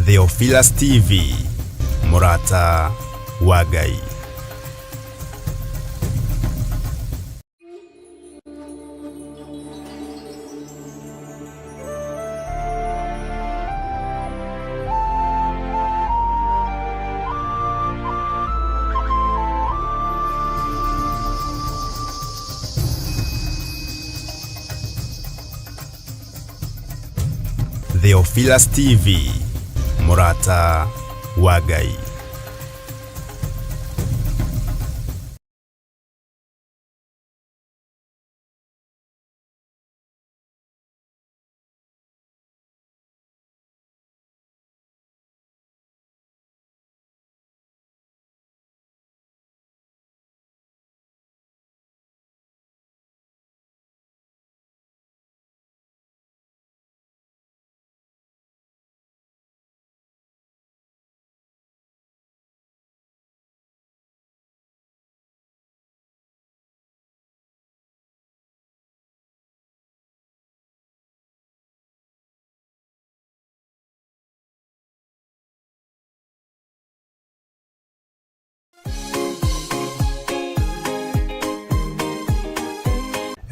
Theophilus TV, Murata wa Ngai. Theophilus TV, Murata wa Ngai.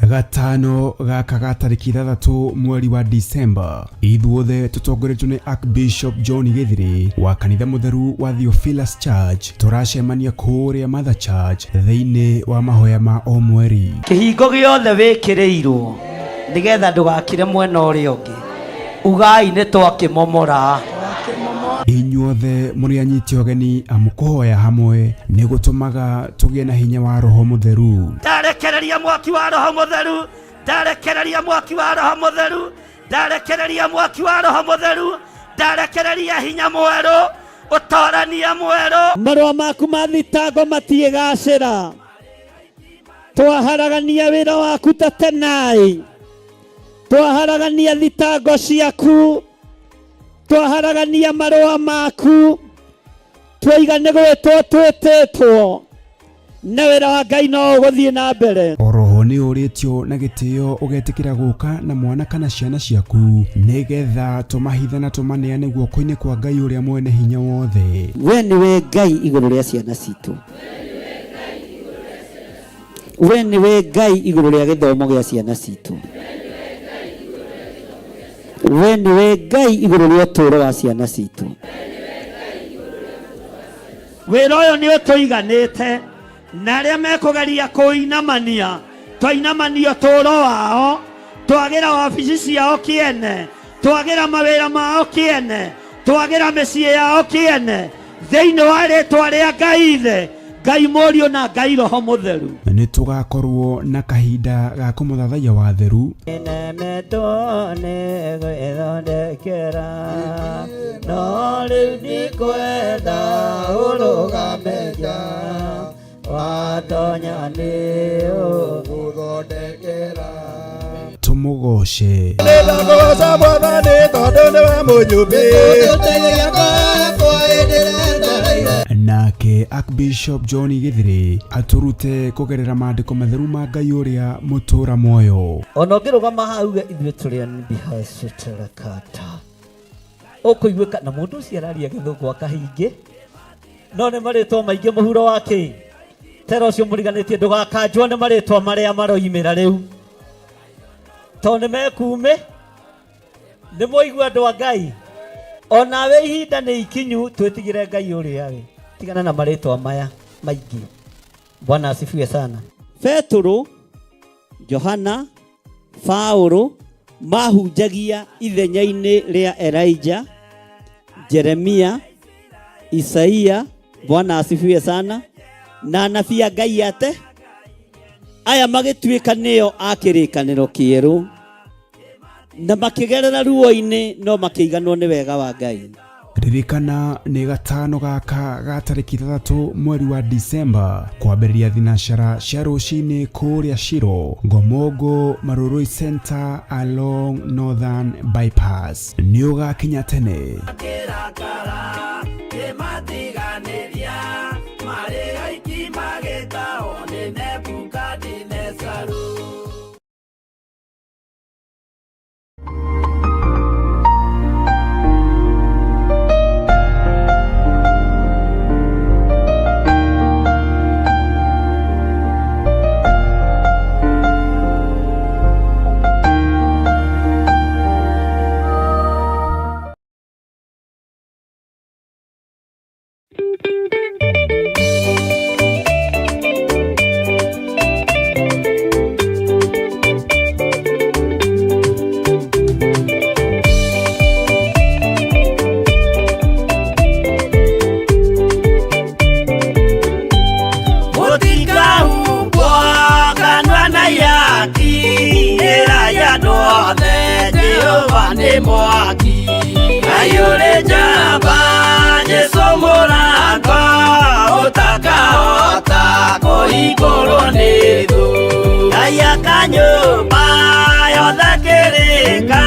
Gatano gaka gatariki 3 mweri wa Disemba, ithuothe tutongoretio ni Archbishop John Githiri wa kanitha mutheru wa Theophilus Church. Turacemania kuria Mother Church thiini wa mahoya ma o mweri. Kihingo giothe wikireirwo nigetha ndugakire mwena uria ungi, ugai ni twakimomora. Inyuothe muri anyiti ogeni amukuhoya hamwe ni gutumaga tugie na hinya wa Roho Mutheru. Ndarekereria mwaki wa Roho Mutheru, ndarekereria mwaki wa Roho Mutheru, ndarekereria mwaki wa Roho Mutheru, ndarekereria hinya mweru, utorania mweru. Marua maku ma thitango matiegacira, twaharagania wira waku ta tenai, twaharagania thitango ciaku, twaharagania marua maku, twaigane gwitwo twititwo na wira wa Ngai no guthie na mbere. Oroho ni uritio na gitio ugetikira guka na mwana kana ciana ciaku nigetha tumahitha na tumaneane guoko-ini kwa Ngai uria mwene hinya wothe. We niwe Ngai iguru ria ciana citu, we niwe Ngai iguru ria githomo gia ciana citu, we niwe Ngai iguru ria uturo wa ciana citu. Wira uyu ni utuiganite na aria mekugeria kuinamania twainamanio turo wao, twagira wabici ciao kiene, twagira mawira mao kiene, twagira micii yao kiene thiini wa ritwa ria Ngai ithe, Ngai Murio na Ngai Roho Mutheru. Ni tugakorwo na kahinda ga kumuthathaiya wa theru nemetone gwithondekera no riu ndikwenda urugameja watonya ni uguthondekera. Tumugoshe nake Archbishop John Githiri aturute kugerera maandiko matheru ma Ngai uria mutura moyo. Ona ngirugama hau ithuĩ tũrĩ bihaciterekata ũkũiguĩka na mũndũ ũcio araria gĩthũngũ akahingi no nĩ marĩtwa maingĩ mũhuro wake tera ũcio mũriganĩtie ndũgakanjwo nĩ marĩtwa marĩa maroimĩra rĩu tondũ nĩ mekume nĩ mũigua andũ a Ngai. Ona we ihinda nĩ ikinyu twĩtigĩre Ngai ũrĩa we tigana na marĩtwa maya maingĩ. Bwana asifiwe sana. Petro, Johana, Paulo mahunjagia ithenya-inĩ rĩa Elijah, Jeremia, Isaia. Bwana asifiwe sana. Na anabii a Ngai ate aya magĩtuĩka nĩo a kĩrĩkanĩro kĩerũ na makĩgerera ruo-inĩ no makĩiganwo nĩ wega wa Ngai. Ririkana ni gatano gaka gatariki 3 mweri wa Disemba kwambĩrĩria thinacara cia rũcinĩ kũrĩa Shiro, Ngomongo Marurui Center along Northern Bypass. Nĩ ũgakinya tene. nĩ mwaki ayũrĩ njamba Jesũ mũrango ũtakahota kũhingũrwo nĩ thũ ayaka nyũmba yothe kĩrĩka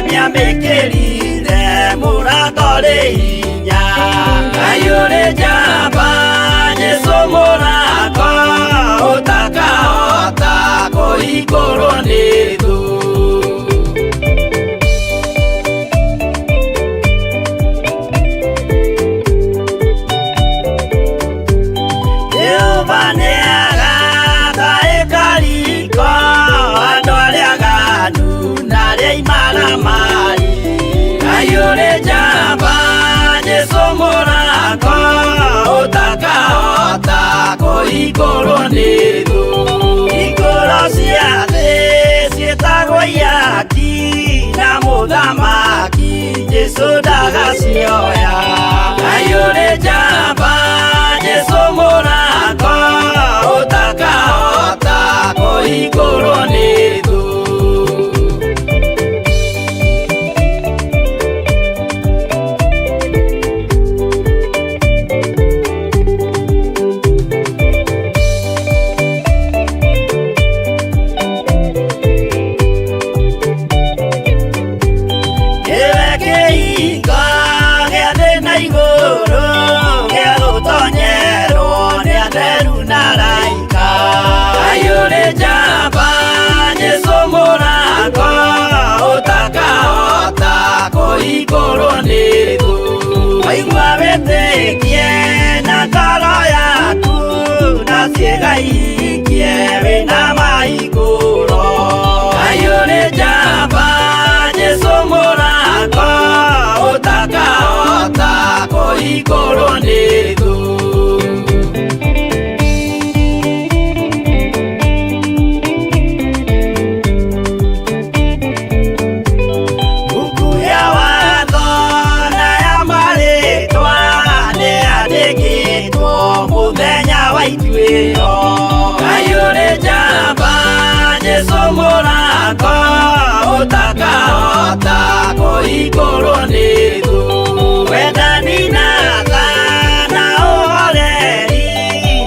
nĩamĩkĩrire mũrango rĩ hinya ayũrĩ njamba Jesũ mũrango ũtakahota kũhingũrwo nĩ thũ ayũrĩ njamba Jesũ mũrango ũtakahota kũhingũrwo nĩ thũ hingũro cia thĩ ciĩtagwo ihaki na mũthamaki Jesũ ndagacioya ayũrĩ njamba Jesũ mũrango ũtakahota kũhingũrwo nĩ thũ kũhingũrwo nĩ thũ waigua wĩtĩkie na ngoro yaku na ciĩga ihikie wĩna mahingũro ayũrĩ njamba Jesũ mũrango ũtakahota kũhingũrwo nĩ thũ ayũrĩ njamba Jesũ mũrango ũtakahota kũhingũrwo nĩ thũ wendani na tha na ũhoreri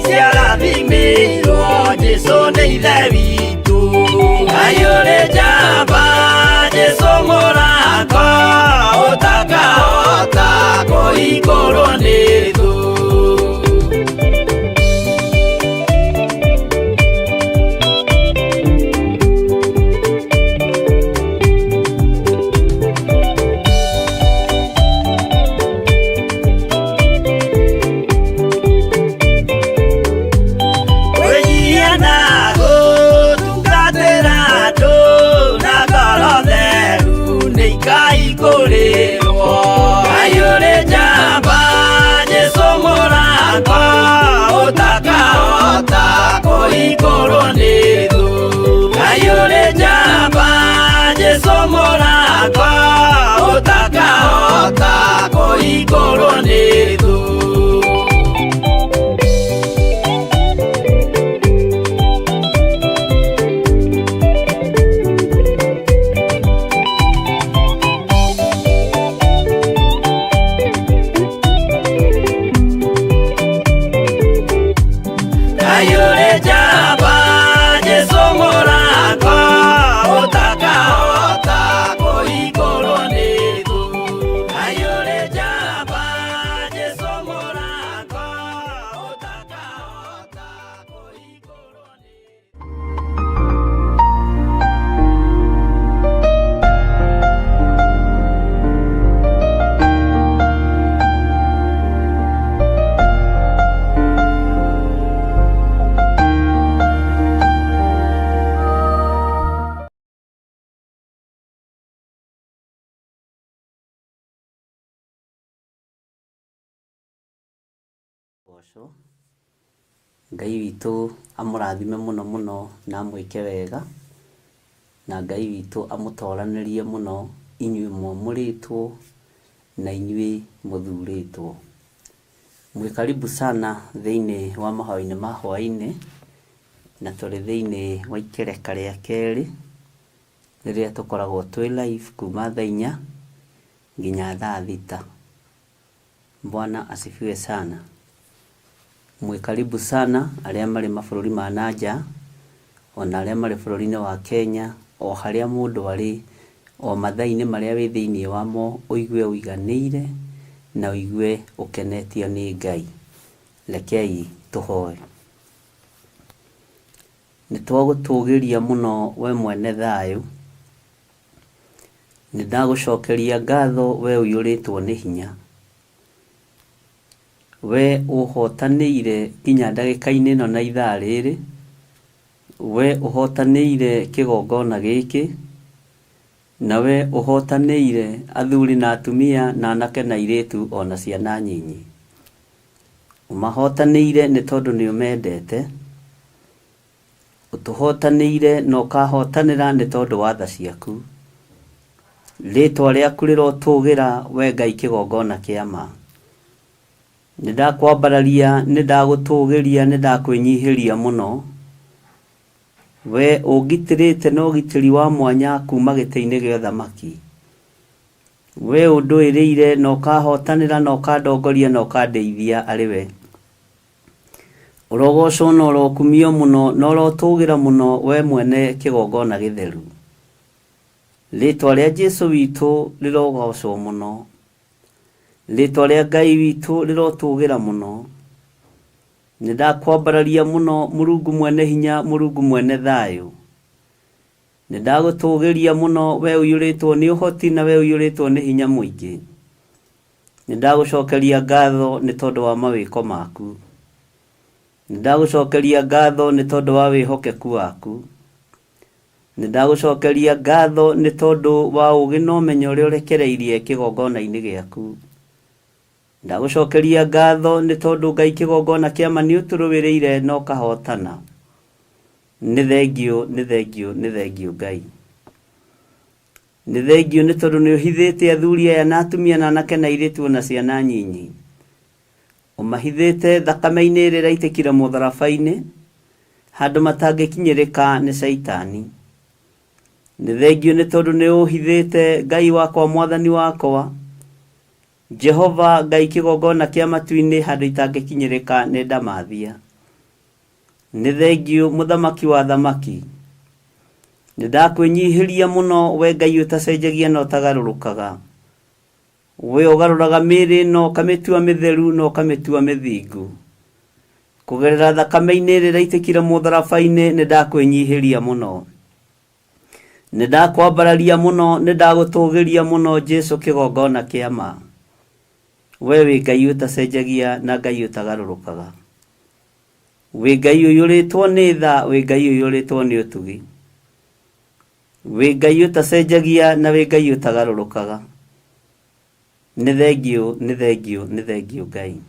ciarathimĩirwo Jesũ nĩ ithe witũ ayũrĩ njamba Jesũ mũrango ũtakahota kũhingũrwo nĩ thũ ayũrĩ njamba Jesũ mũrango ũtakahota kũhingũrwo nĩ thũ ayũrĩ njamba Jesũ mũrango ũtakahota kũhingũrwo nĩ thũ ayũrĩ njamba Jesũ mũrango ũtakahota kũhingũrwo nĩ thũ ayũrĩ njamba Jesũ mũrango ũtakahota kũhingũrwo nĩ Ngai witũ amũrathime mũno mũno na amwĩke wega na Ngai witũ amũtoranĩrie mũno inyuĩ mwamũrĩtwo na inyuĩ mũthurĩtwo. Mwĩkaribu sana thĩinĩ wa mahoya-inĩ ma hwaĩ-inĩ na tũrĩ thĩinĩ wa ikereka rĩa kerĩ riria tukoragwo twi live kuma thaa 4 nginya thaa 6. Bwana asifiwe sana. Mwe karibu sana aria mari mabũrũri ma nanja, ona aria mari bũrũri-inĩ wa Kenya, o haria mũndũ ari, o mathaa-inĩ maria wĩ thĩinĩ wamo, ũigue ũiganĩire na ũigue ũkenetio nĩ Ngai. Rekei tũhoe. Nĩtwagũtũgĩria mũno we mwene thayũ. Nĩndagũcokeria ngatho we ũiyũrĩtwo nĩ hinya. We ũhotanĩire nginya ndagĩka-inĩ ĩno na ithaa rĩrĩ. We ũhotanĩire kĩgongona gĩkĩ. Na we ũhotanĩire athuri na atumia na anake na airĩtu ona ciana nyinyi. Ũmahotanĩire nĩ tondũ nĩ ũmendete. Ũtũhotanĩire na ũkahotanĩra nĩ tondũ wa tha ciaku. Rĩtwa rĩaku rĩrotũgĩra we Ngai kĩgongona kĩa ma. Nĩndakwambararia, nĩndagũtũgĩria, nĩndakwĩnyihĩria mũno. We ũngitĩrĩte na ũgitĩri wa mwanya kuma gĩtĩ-inĩ gĩa ũthamaki. We ũndũĩrĩire na ũkahotanĩra na ũkandongoria na ũkandeithia arĩ we. Ũrogocwo na ũrokumio mũno na ũrotũgĩra mũno we mwene kĩgongona gĩtheru. Rĩtwa rĩa Jesũ witũ rĩrogocwo mũno. Rĩtwa rĩa Ngai witũ rĩrotũgĩra mũno. Nĩndakwambararia mũno Mũrungu mwene hinya, Mũrungu mwene thayũ. Nĩndagũtũgĩria mũno we ũiyũrĩtwo nĩ ũhoti na we ũiyũrĩtwo nĩ hinya mũingĩ. Nĩndagũcokeria ngatho nĩ tondũ wa mawĩko maku. Nĩndagũcokeria ngatho nĩ tondũ wa wĩhokeku waku. Nĩndagũcokeria ngatho nĩ tondũ wa ũũgĩ na ũmenyo ũrĩa ũrekereirie kĩgongona-inĩ gĩaku. Ndagũcokeria ngatho nĩ tondũ Ngai kĩgongona kĩa ma nĩũtũrũĩrĩire na ũkahotana. Nĩ thengio, nĩ thengio, nĩ thengio Ngai. Nĩ thengio nĩ tondũ nĩũhithĩte athuri aya na atumia na anake na airĩtu na ciana nyinyi. Ũmahithĩte thakame-inĩ ĩrĩa ĩraitĩkire mũtharaba-inĩ, handũ matangĩkinyĩrĩka nĩ Saitani. Nĩ thengio nĩ tondũ nĩũhithĩte Ngai wakwa, Mwathani wakwa, Jehova Ngai kĩgongona kĩa matu-inĩ handũ itangĩkinyĩrĩka nĩ ndamathia. Nĩ thengio mũthamaki wa thamaki. Nĩndakwĩnyihĩria mũno we Ngai ũtacenjagia na ũtagarũrũkaga. We ũgarũraga mĩĩrĩ na ũkamĩtua mĩtheru na ũkamĩtua mĩthingu. Kũgerera thakame-inĩ ĩrĩa ĩraitĩkire mũtharaba-inĩ nĩndakwĩnyihĩria mũno. Nĩndakwambararia mũno, nĩndagũtũgĩria mũno Jesũ kĩgongona kĩa ma. We wĩ Ngai ũtacenjagia na Ngai ũtagarũrũkaga. Wĩ Ngai ũiyũrĩtwo nĩ tha, wĩ Ngai ũiyũrĩtwo nĩ ũtugi. Wĩ Ngai ũtacenjagia na wĩ Ngai ũtagarũrũkaga. Nĩ thengio, nĩ thengio, nĩ thengio Ngai.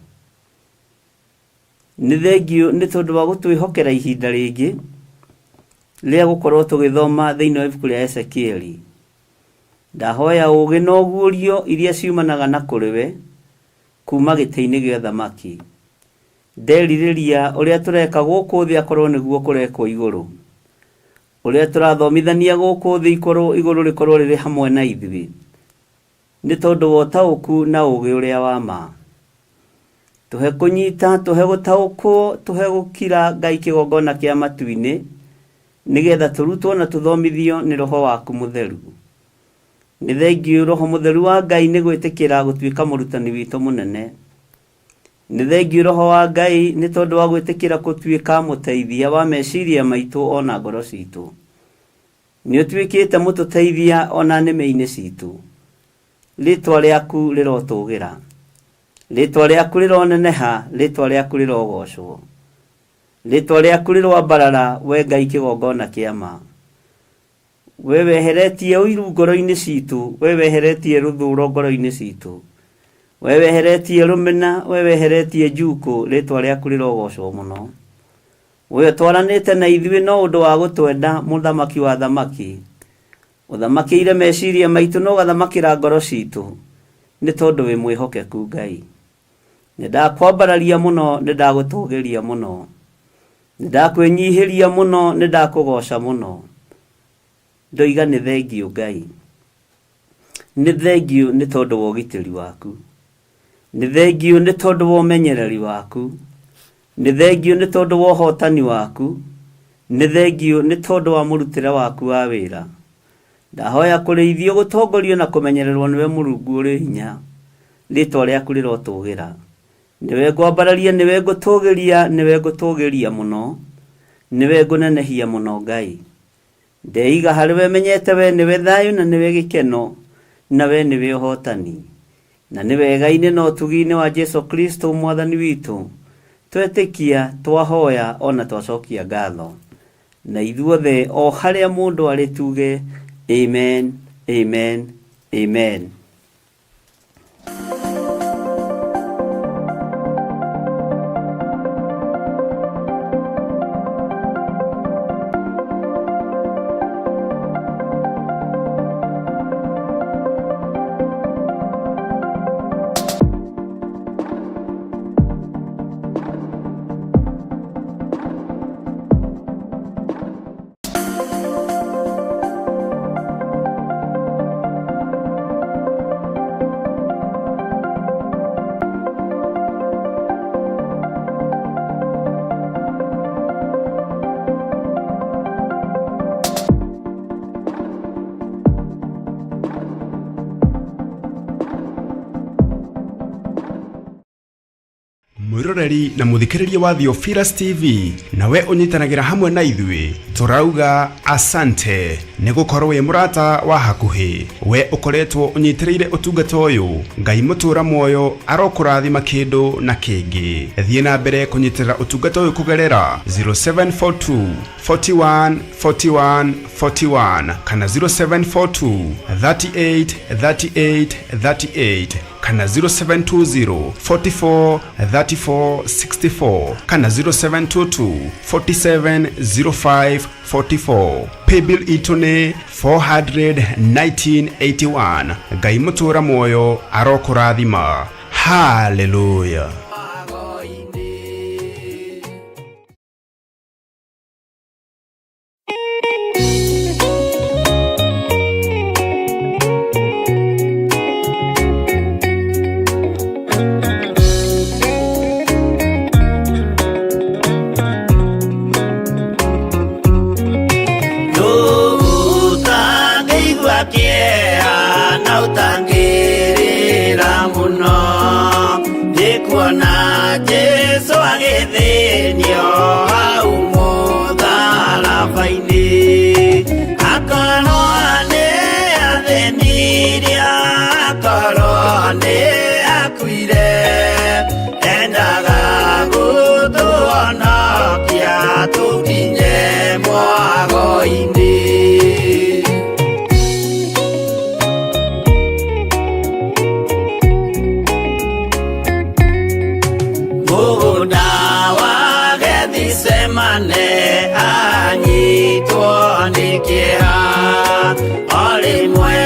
Nĩ thengio nĩ tondũ wa gũtwĩhokera ihinda rĩngĩ rĩa gũkorwo tũgĩthoma thĩinĩ wa ibuku rĩa Ezekieli. Ndahoya ũũgĩ na ũguũrio iria ciumanaga na kũrĩ we kuma gĩtĩ-inĩ gĩa ũthamaki. Nderirĩria ũrĩa tũreka gũkũ thĩ akorwo nĩguo kũrekwo igũrũ. Ũrĩa tũrathomithania gũkũ thĩ igũrũ rĩkorwo rĩrĩ hamwe na ithuĩ. Nĩ tondũ wa ũtaũku na ũũgĩ ũrĩa wa ma. Tũhe kũnyita, tũhe gũtaũkwo, tũhe gũkira Ngai kĩgongona kĩa matu-inĩ, nĩgetha tũrutwo na tũthomithio nĩ Roho waku mũtheru. Nĩ thengio Roho mũtheru wa Ngai nĩ gwĩtĩkĩra gũtuĩka mũrutani witũ mũnene. Nĩ thengio Roho wa Ngai nĩ tondũ wa gwĩtĩkĩra gũtuĩka mũteithia wa meciria maitũ ona ngoro citũ. Nĩ ũtuĩkĩte mũtũteithia ona nĩmĩ-inĩ citũ. Rĩtwa rĩaku rĩrotũgĩra. Rĩtwa rĩaku rĩroneneha, rĩtwa rĩaku rĩrogocwo. Rĩtwa rĩaku rĩroambarara we Ngai kĩgongona kĩa ma. We weheretie ũiru ngoro-inĩ citũ, we weheretie rũthũro ngoro-inĩ citũ. We weheretie rũmena, we weheretie njuko, rĩtwa rĩaku rĩrogocwo mũno. We twaranĩte na ithuĩ no ũndũ wa gũtwenda mũthamaki wa thamaki. Ũthamakĩire meciria maitũ no ũgathamakĩra ngoro citũ. Nĩ tondũ wĩ mwĩhokeku Ngai. Nĩndakwambararia mũno, nĩndagũtũgĩria mũno. Nĩndakwĩnyihĩria mũno, nĩndakũgoca mũno. ndoiga nĩ thengiũ Ngai, nĩ thengiũ nĩ tondũ wa ũgitĩri waku, nĩ thengiũ nĩ tondũ wa ũmenyereri waku, nĩ thengiũ nĩ tondũ wa ũhotani waku, nĩ thengiũ nĩ tondũ wa mũrutĩre waku wa wĩra. Ndahoya kũrĩithio, gũtongorio na kũmenyererwo nĩwe Mũrungu ũrĩ hinya, rĩtwa rĩaku rĩrotũgĩra, nĩwe ngwambararia, nĩwe ngũtũgĩria, nĩwe ngũtũgĩria mũno, nĩwe ngũnenehia mũno Ngai. Ndeiga harĩ we, menyete we nĩwe thayũ na nĩwe gĩkeno, na we nĩwe ũhotani, na nĩ wega-inĩ na ũtugi-inĩ wa Jesu Kristo mwathani witũ twetĩkia, twahoya ona twacokia ngatho, na ithuothe o harĩa mũndũ arĩ tuge amen, amen, amen. Mwiroreri na muthikiriria wa Theophilus TV, nawe unyitanagira hamwe na ithui, turauga asante ni gukorwo wi murata wa hakuhi. We ukoretwo unyitireire utungata uyu, Ngai mutura muoyo arokurathima kindu na kingi. Thie na mbere kunyitirira utungata uyu kugerera 0742 41 41 41 kana 0742 38 38 38 kana 0720 44 34 64 kana 0722 47 05 44. Paybill itune 41981. Ngai mutura muoyo arokurathima. Hallelujah. Kuona Jesu agithinio hau mũtharaba-inĩ, akorwo nĩ athĩnirie, akorwo nĩ akuire, endaga gũtũhonokia tũkinye mwago-inĩ. Semane anyitwo nĩ kĩeha, o rĩmwe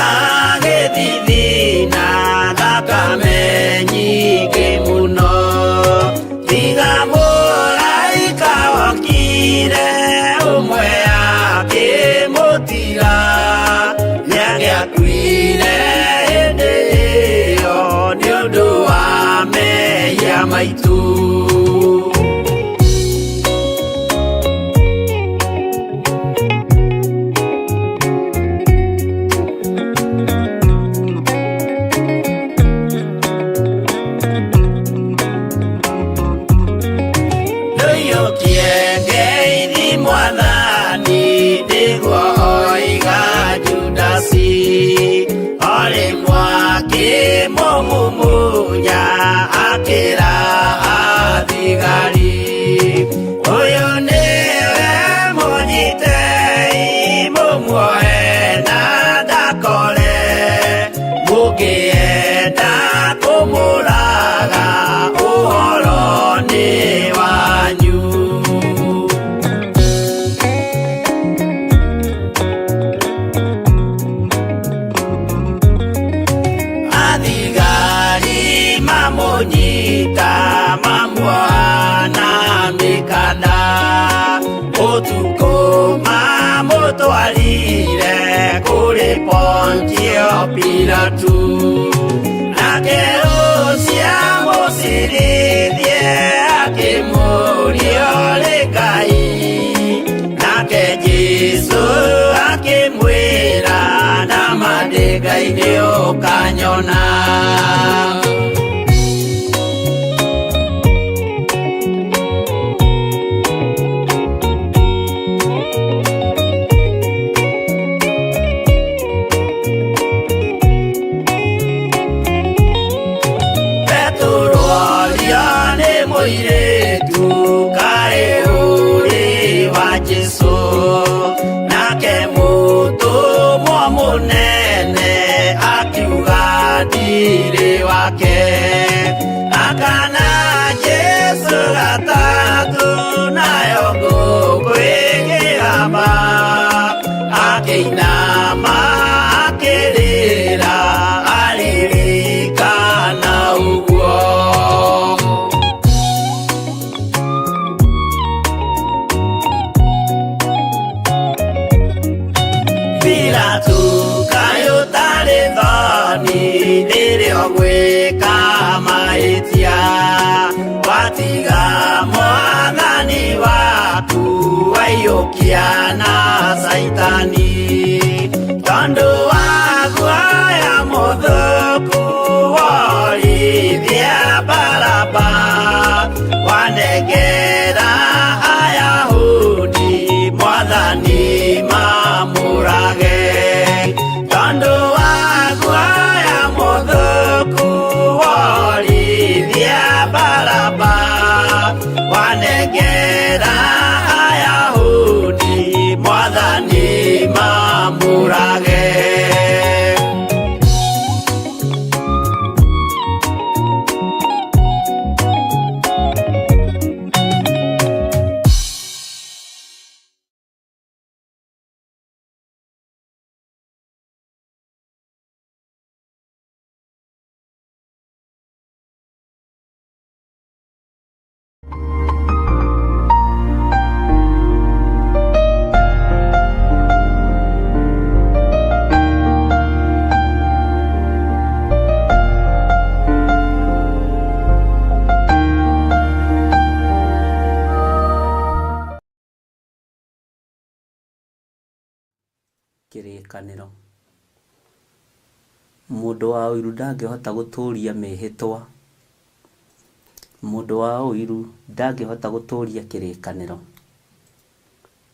agĩthithina thakame nyingĩ mũno, tiga mũraika wokire ũmwe akĩmũtiga, nĩagĩakuire hĩndĩ ĩyo nĩ ũndũ wa mehia maitũ. Mumunya akira athigari, uyu niwe munyitei mumuoe na ndakore, mũngĩenda kũmũraga ũhoro nĩ wanyu. Mamonyita mamwana mikanda, utuko mamotwarire Pilatu nake Rucia mũcirithie akĩmũria ũrĩ Ngai nake Jesũ akĩmwĩra nama ndĩ Ngai nĩ ũkanyona. Akana Jesu gatatu nayo ngũkwĩgĩrama akĩinama akĩrĩra aririkana ũguo. Pilatu kaĩ ũtarĩ thoni rĩrĩa ũgwĩka mahĩtia watiga mwathani waku waiyũkia na Saitani tondũ wa guoya mũthũku worithia Baraba wanengera Ayahudi mwathani mamũrage tondũ wa guoya mũthũku worithia Baraba wanengera Ayahudi mwathani mamũrage. Kĩrĩkanĩro. Mũndũ wa ũiru ndangĩhota gũtũũria mĩhĩtwa. Mũndũ wa ũiru ndangĩhota gũtũũria kĩrĩkanĩro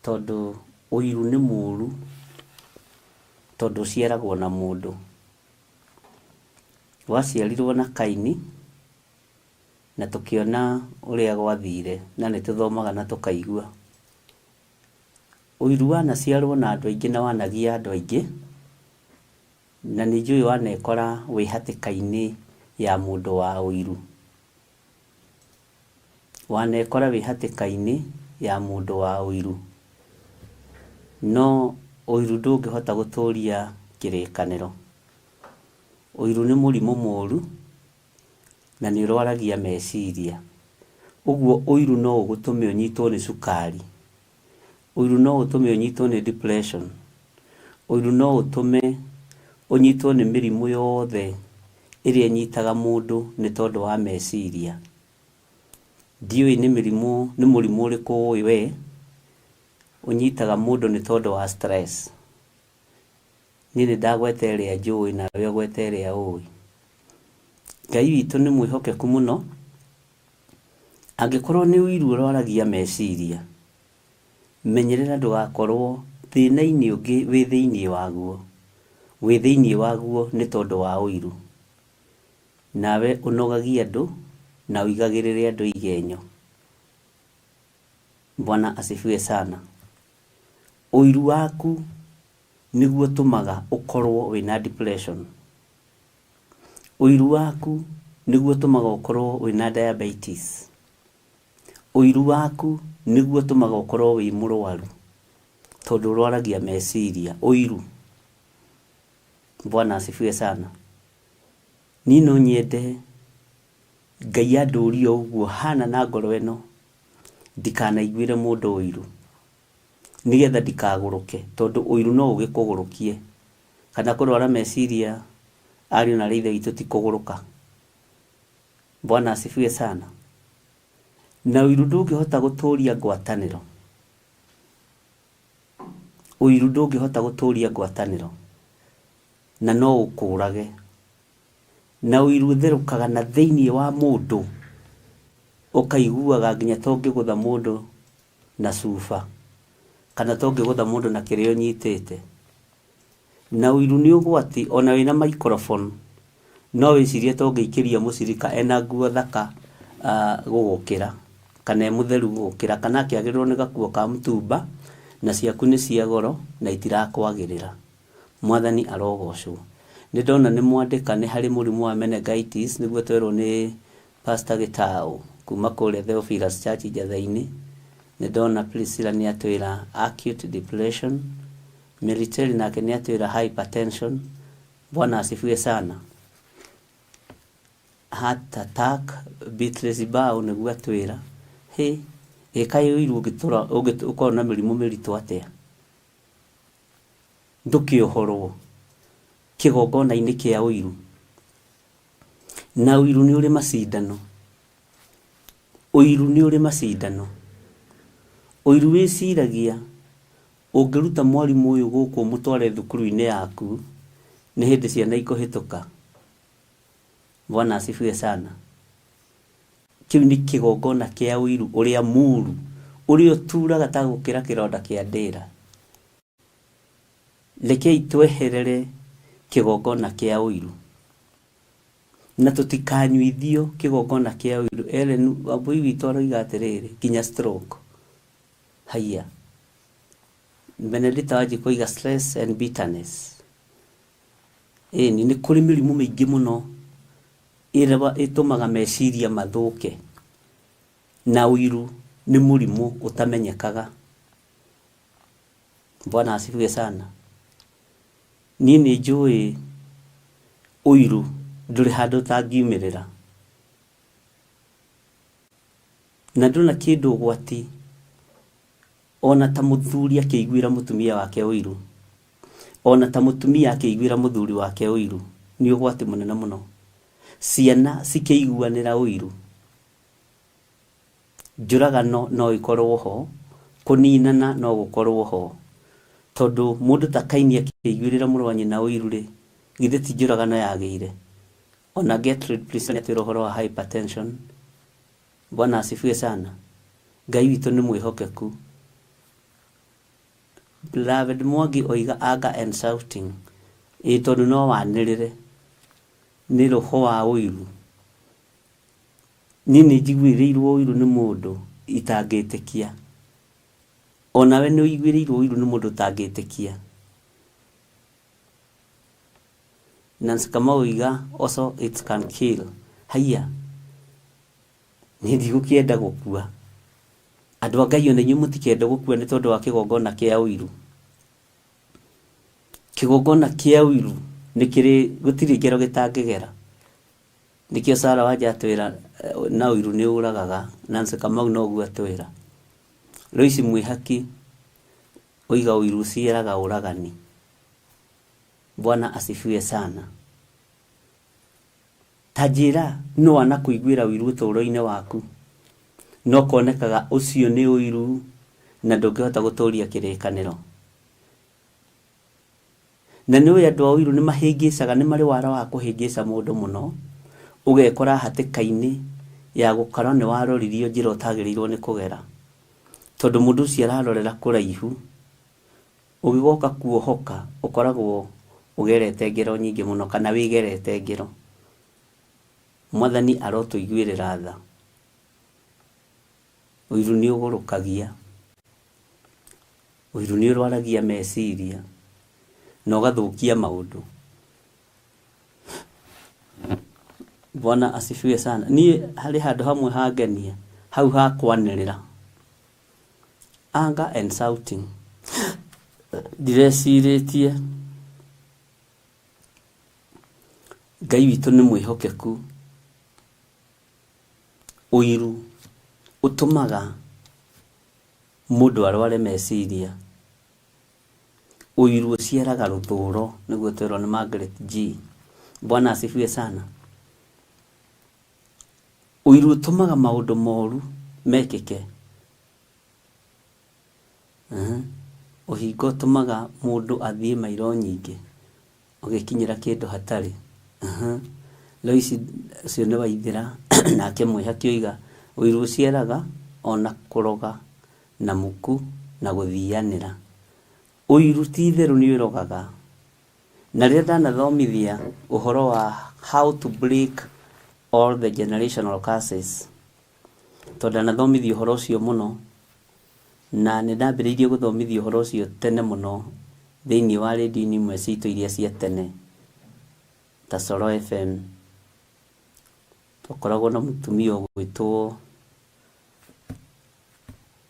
tondũ ũiru nĩ mũũru tondũ ũciaragwo na mũndũ. Waciarirwo na Kaini na tũkĩona ũrĩa gwathire na nĩtũthomaga na tũkaigua. Ũiru wanaciarwo na andũ aingĩ na wanagia andũ aingĩ na nĩnjũĩ wanekora wĩ hatĩka-inĩ ya mũndũ wa ũiru. Wanekora wĩ hatĩka-inĩ ya mũndũ wa ũiru. No ũiru ndũngĩhota gũtũũria kĩrĩkanĩro. Ũiru nĩ mũrimũ mũũru na nĩ ũrwaragia meciria. Ũguo ũiru no ũgũtũme ũnyitwo nĩ cukari. Ũiru no ũtũme ũnyitwo nĩ depression. Ũiru no ũtũme ũnyitwo nĩ mĩrimũ yothe ĩrĩa ĩnyitaga mũndũ nĩ tondũ wa meciria. Ndiũĩ nĩ mũrimũ ũrĩkũ ũĩ we ũnyitaga mũndũ nĩ tondũ wa stress. Niĩ nĩndagweta ĩrĩa njũĩ na we ũgweta ĩrĩa ũĩ. Ngai witũ nĩ mwĩhokeku mũno. Angĩkorwo nĩ ũiru ũrwaragia meciria, menyerera ndũgakorwo thĩna-inĩ ũngĩ wĩ thĩinĩ waguo. Wĩ thĩinĩ waguo nĩ tondũ wa ũiru. Nawe ũnogagia andũ na ũigagĩrĩre andũ igenyo. Bwana asifiwe sana. Ũiru waku nĩguo ũtũmaga ũkorwo wĩna depression. Ũiru waku nĩguo ũtũmaga ũkorwo wĩna diabetes. Ũiru waku nĩguo ũtũmaga ũkorwo wĩ mũrwaru tondũ ũrwaragia meciria. Ũiru. Bwana asifiwe sana. Niĩ no nyende Ngai andũũrie ũguo hana na ngoro ĩno ndikanaiguĩre mũndũ ũiru nĩgetha ndikagũrũke tondũ ũiru no ũgĩkũgũrũkie kana kũrwara meciria Ariũ na ithe witũ ti kũgũrũka. Bwana asifiwe sana. Na ũiru ndũngĩhota gũtũũria ngwatanĩro. Ũiru ndũngĩhota gũtũũria ngwatanĩro. Na no ũkũrage. Na ũiru ũtherũkaga na thĩinĩ wa mũndũ. Ũkaiguaga nginya to ũngĩgũtha mũndũ na cuba. Kana to ũngĩgũtha mũndũ na kĩrĩa ũnyitĩte. Na ũiru nĩ ũgwati ona wĩna microphone. No wĩcirie to ũngĩikĩria mũcirika ena nguo thaka gũgũkĩra. Kana mũtheru gũgũkĩra. Kana akĩagĩrĩrwo nĩ gakuo ka mũtumba. Na ciaku nĩ cia goro na itirakwagĩrĩra. Mwathani arogocwo. Nĩ ndona nĩ mwandĩka nĩ harĩ mũrimũ wa meningitis nĩguo twerwo nĩ Pastor Gitau kuma kũrĩa Theophilus Church Njatha-inĩ. Nĩ ndona Priscilla nĩ atwĩra acute depression. Military nake nĩ atwĩra hypertension. Bwana asifiwe sana. Heart attack. Beatrice Bao nĩguo atwĩra kaĩ ũiru ũngĩkorwo na mĩrimũ mĩritũ atĩa. Ndũkĩohorwo kĩgongona-inĩ kĩa ũiru. Na ũiru nĩ ũrĩ macindano. Ũiru nĩ ũrĩ macindano. Ũiru wĩciragia ũngĩruta mwarimũ ũyũ gũkũ mũtware thukuru-inĩ yaku nĩ hĩndĩ ciana ikũhĩtũka. Bwana asifiwe sana. Kĩu nĩ kĩgongona kĩa ũiru ũrĩa mũũru ũrĩa ũturaga ta gũkĩra kĩronda kĩa ndĩra. Rekei tweherere kĩgongona kĩa ũiru. Na tũtikanyuithio kĩgongona kĩa ũiru. Ellen Wambui witũ aroiga atĩrĩrĩ nginya stroke. Haiya. Benedicta Wanjiku oiga stress and bitterness. Nĩ kũrĩ mĩrimũ mĩingĩ mũno ĩrĩa ĩtũmaga meciria mathũke. Na ũiru nĩ mũrimũ ũtamenyekaga. Bwana asifiwe sana. Niĩ nĩ njũĩ ũiru ndũrĩ handũ ũtangiumĩrĩra. Na ndona kĩndũ ũgwati ona ta mũthuri akĩiguĩra mũtumia wake ũiru. Ona ta mũtumia akĩiguĩra mũthuri wake ũiru. Nĩ ũgwati mũnene mũno. Ciana cikĩiguanĩra ũiru. Njũragano no ikorwo ho. Kũninana no gũkorwo ho. Tondũ mũndũ ta Kaini akĩiguĩrĩra mũrũ wa nyina ũiru rĩ, githĩ ti njũragano yagĩire. Ona Gertrude Priscilla atwĩra ũhoro wa hypertension. Bwana asifiwe sana. Ngai witũ nĩ mwĩhokeku. Beloved Mwangi oiga anger and shouting. Tondũ no wanĩrĩre nĩ roho wa ũiru. Niĩ nĩ njiguĩrĩirwo ũiru nĩ mũndũ itangĩtĩkia. Onawe nĩ ũiguĩrĩirwo ũiru nĩ mũndũ ũtangĩtĩkia. Nancy Kamau oiga also it can kill. Haiya. Nĩ ndigũkĩenda gũkua. Andũ a Ngai ona inyuĩ mũtikenda gũkua nĩ tondũ wa kĩgongona kĩa ũiru. Kĩgongona kĩa ũiru nĩ kĩrĩ gũtirĩ ngero gĩtangĩgera. Nĩkĩo Sarah Wanja atwĩra na ũiru nĩ ũragaga. Nancy Kamau no guo atwĩra. Loisi Mwĩhaki oiga ũiru ciaraga ũragani. Bwana asifiwe sana. Tajira no anakũiguĩra ũiru ũtũũro-inĩ waku. No konekaga ũcio nĩ ũiru na ndũngĩhota gũtũũria kĩrĩkanĩro. Na nĩ ũĩ andũ a ũiru nĩ mahĩngĩcaga, nĩ marĩ wara wa kũhĩngĩca mũndũ mũno. Ũgekora hatĩka-inĩ ya gũkara nĩ waroririo njĩra ũtagĩrĩirwo nĩ kũgera. Tondũ mũndũ ũcio ararorera kũraihu. Ũgĩgoka kuohoka ũkoragwo ũgerete ngero nyingĩ mũno kana wĩgerete ngero. Mwathani arotũiguĩrĩra tha. Ũiru nĩ ũgũrũkagia. Ũiru nĩ ũrwaragia meciria na ũgathũkia maũndũ. Bwana asifiwe sana. Niĩ harĩ handũ hamwe hangenia hau ha kwanĩrĩra. Anger and shouting. Ndirecirĩtie Ngai witũ nĩ mwĩhokeku. Ũiru ũtũmaga mũndũ arware meciria. Ũiru ũciaraga rũthũũro nĩguo twerwo nĩ Margaret G. Bwana asifiwe sana. Ũiru ũtũmaga maũndũ moru mekĩke. Ũhinga ũtũmaga mũndũ athiĩ mairo nyingĩ ũgĩkinyĩra kĩndũ hatarĩ. Rĩu ici ũcio nĩ Waithĩra nake Mwĩhaki oiga ũiru ũciaraga ona kũroga na muku na gũthianĩra. Ũiru ti itherũ nĩ ũrogaga. Na rĩrĩa ndanathomithia ũhoro wa how to break all the generational curses, tondũ ndanathomithia ũhoro ũcio mũno, na nĩ ndambĩrĩirie gũthomithia ũhoro ũcio tene mũno thĩinĩ wa redio-inĩ imwe citũ iria cia tene ta Solo FM. Twakoragwo na mũtumia ũgwĩtwo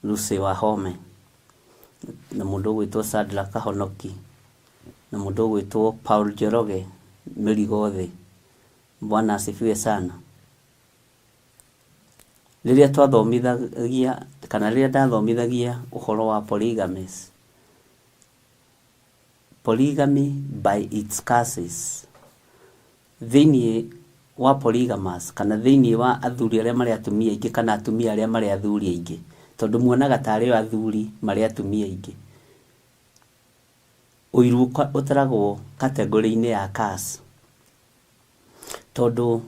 Lucy Wahome, na mũndũ ũgwĩtwo Sadla Kahonoki, na mũndũ ũgwĩtwo Paul Njoroge Mĩrigothĩ. Bwana asifiwe sana. Rĩrĩa twathomithagia kana rĩrĩa ndathomithagia ũhoro wa polygamy by its curses, thĩinĩ wa polygamous kana thĩinĩ wa athuri arĩa marĩ atumia aingĩ kana atumia arĩa marĩ athuri aingĩ, tondũ muonaga tarĩ athuri marĩ atumia aingĩ, ũiru ũtaragwo kategori-inĩ ya curse. Tondũ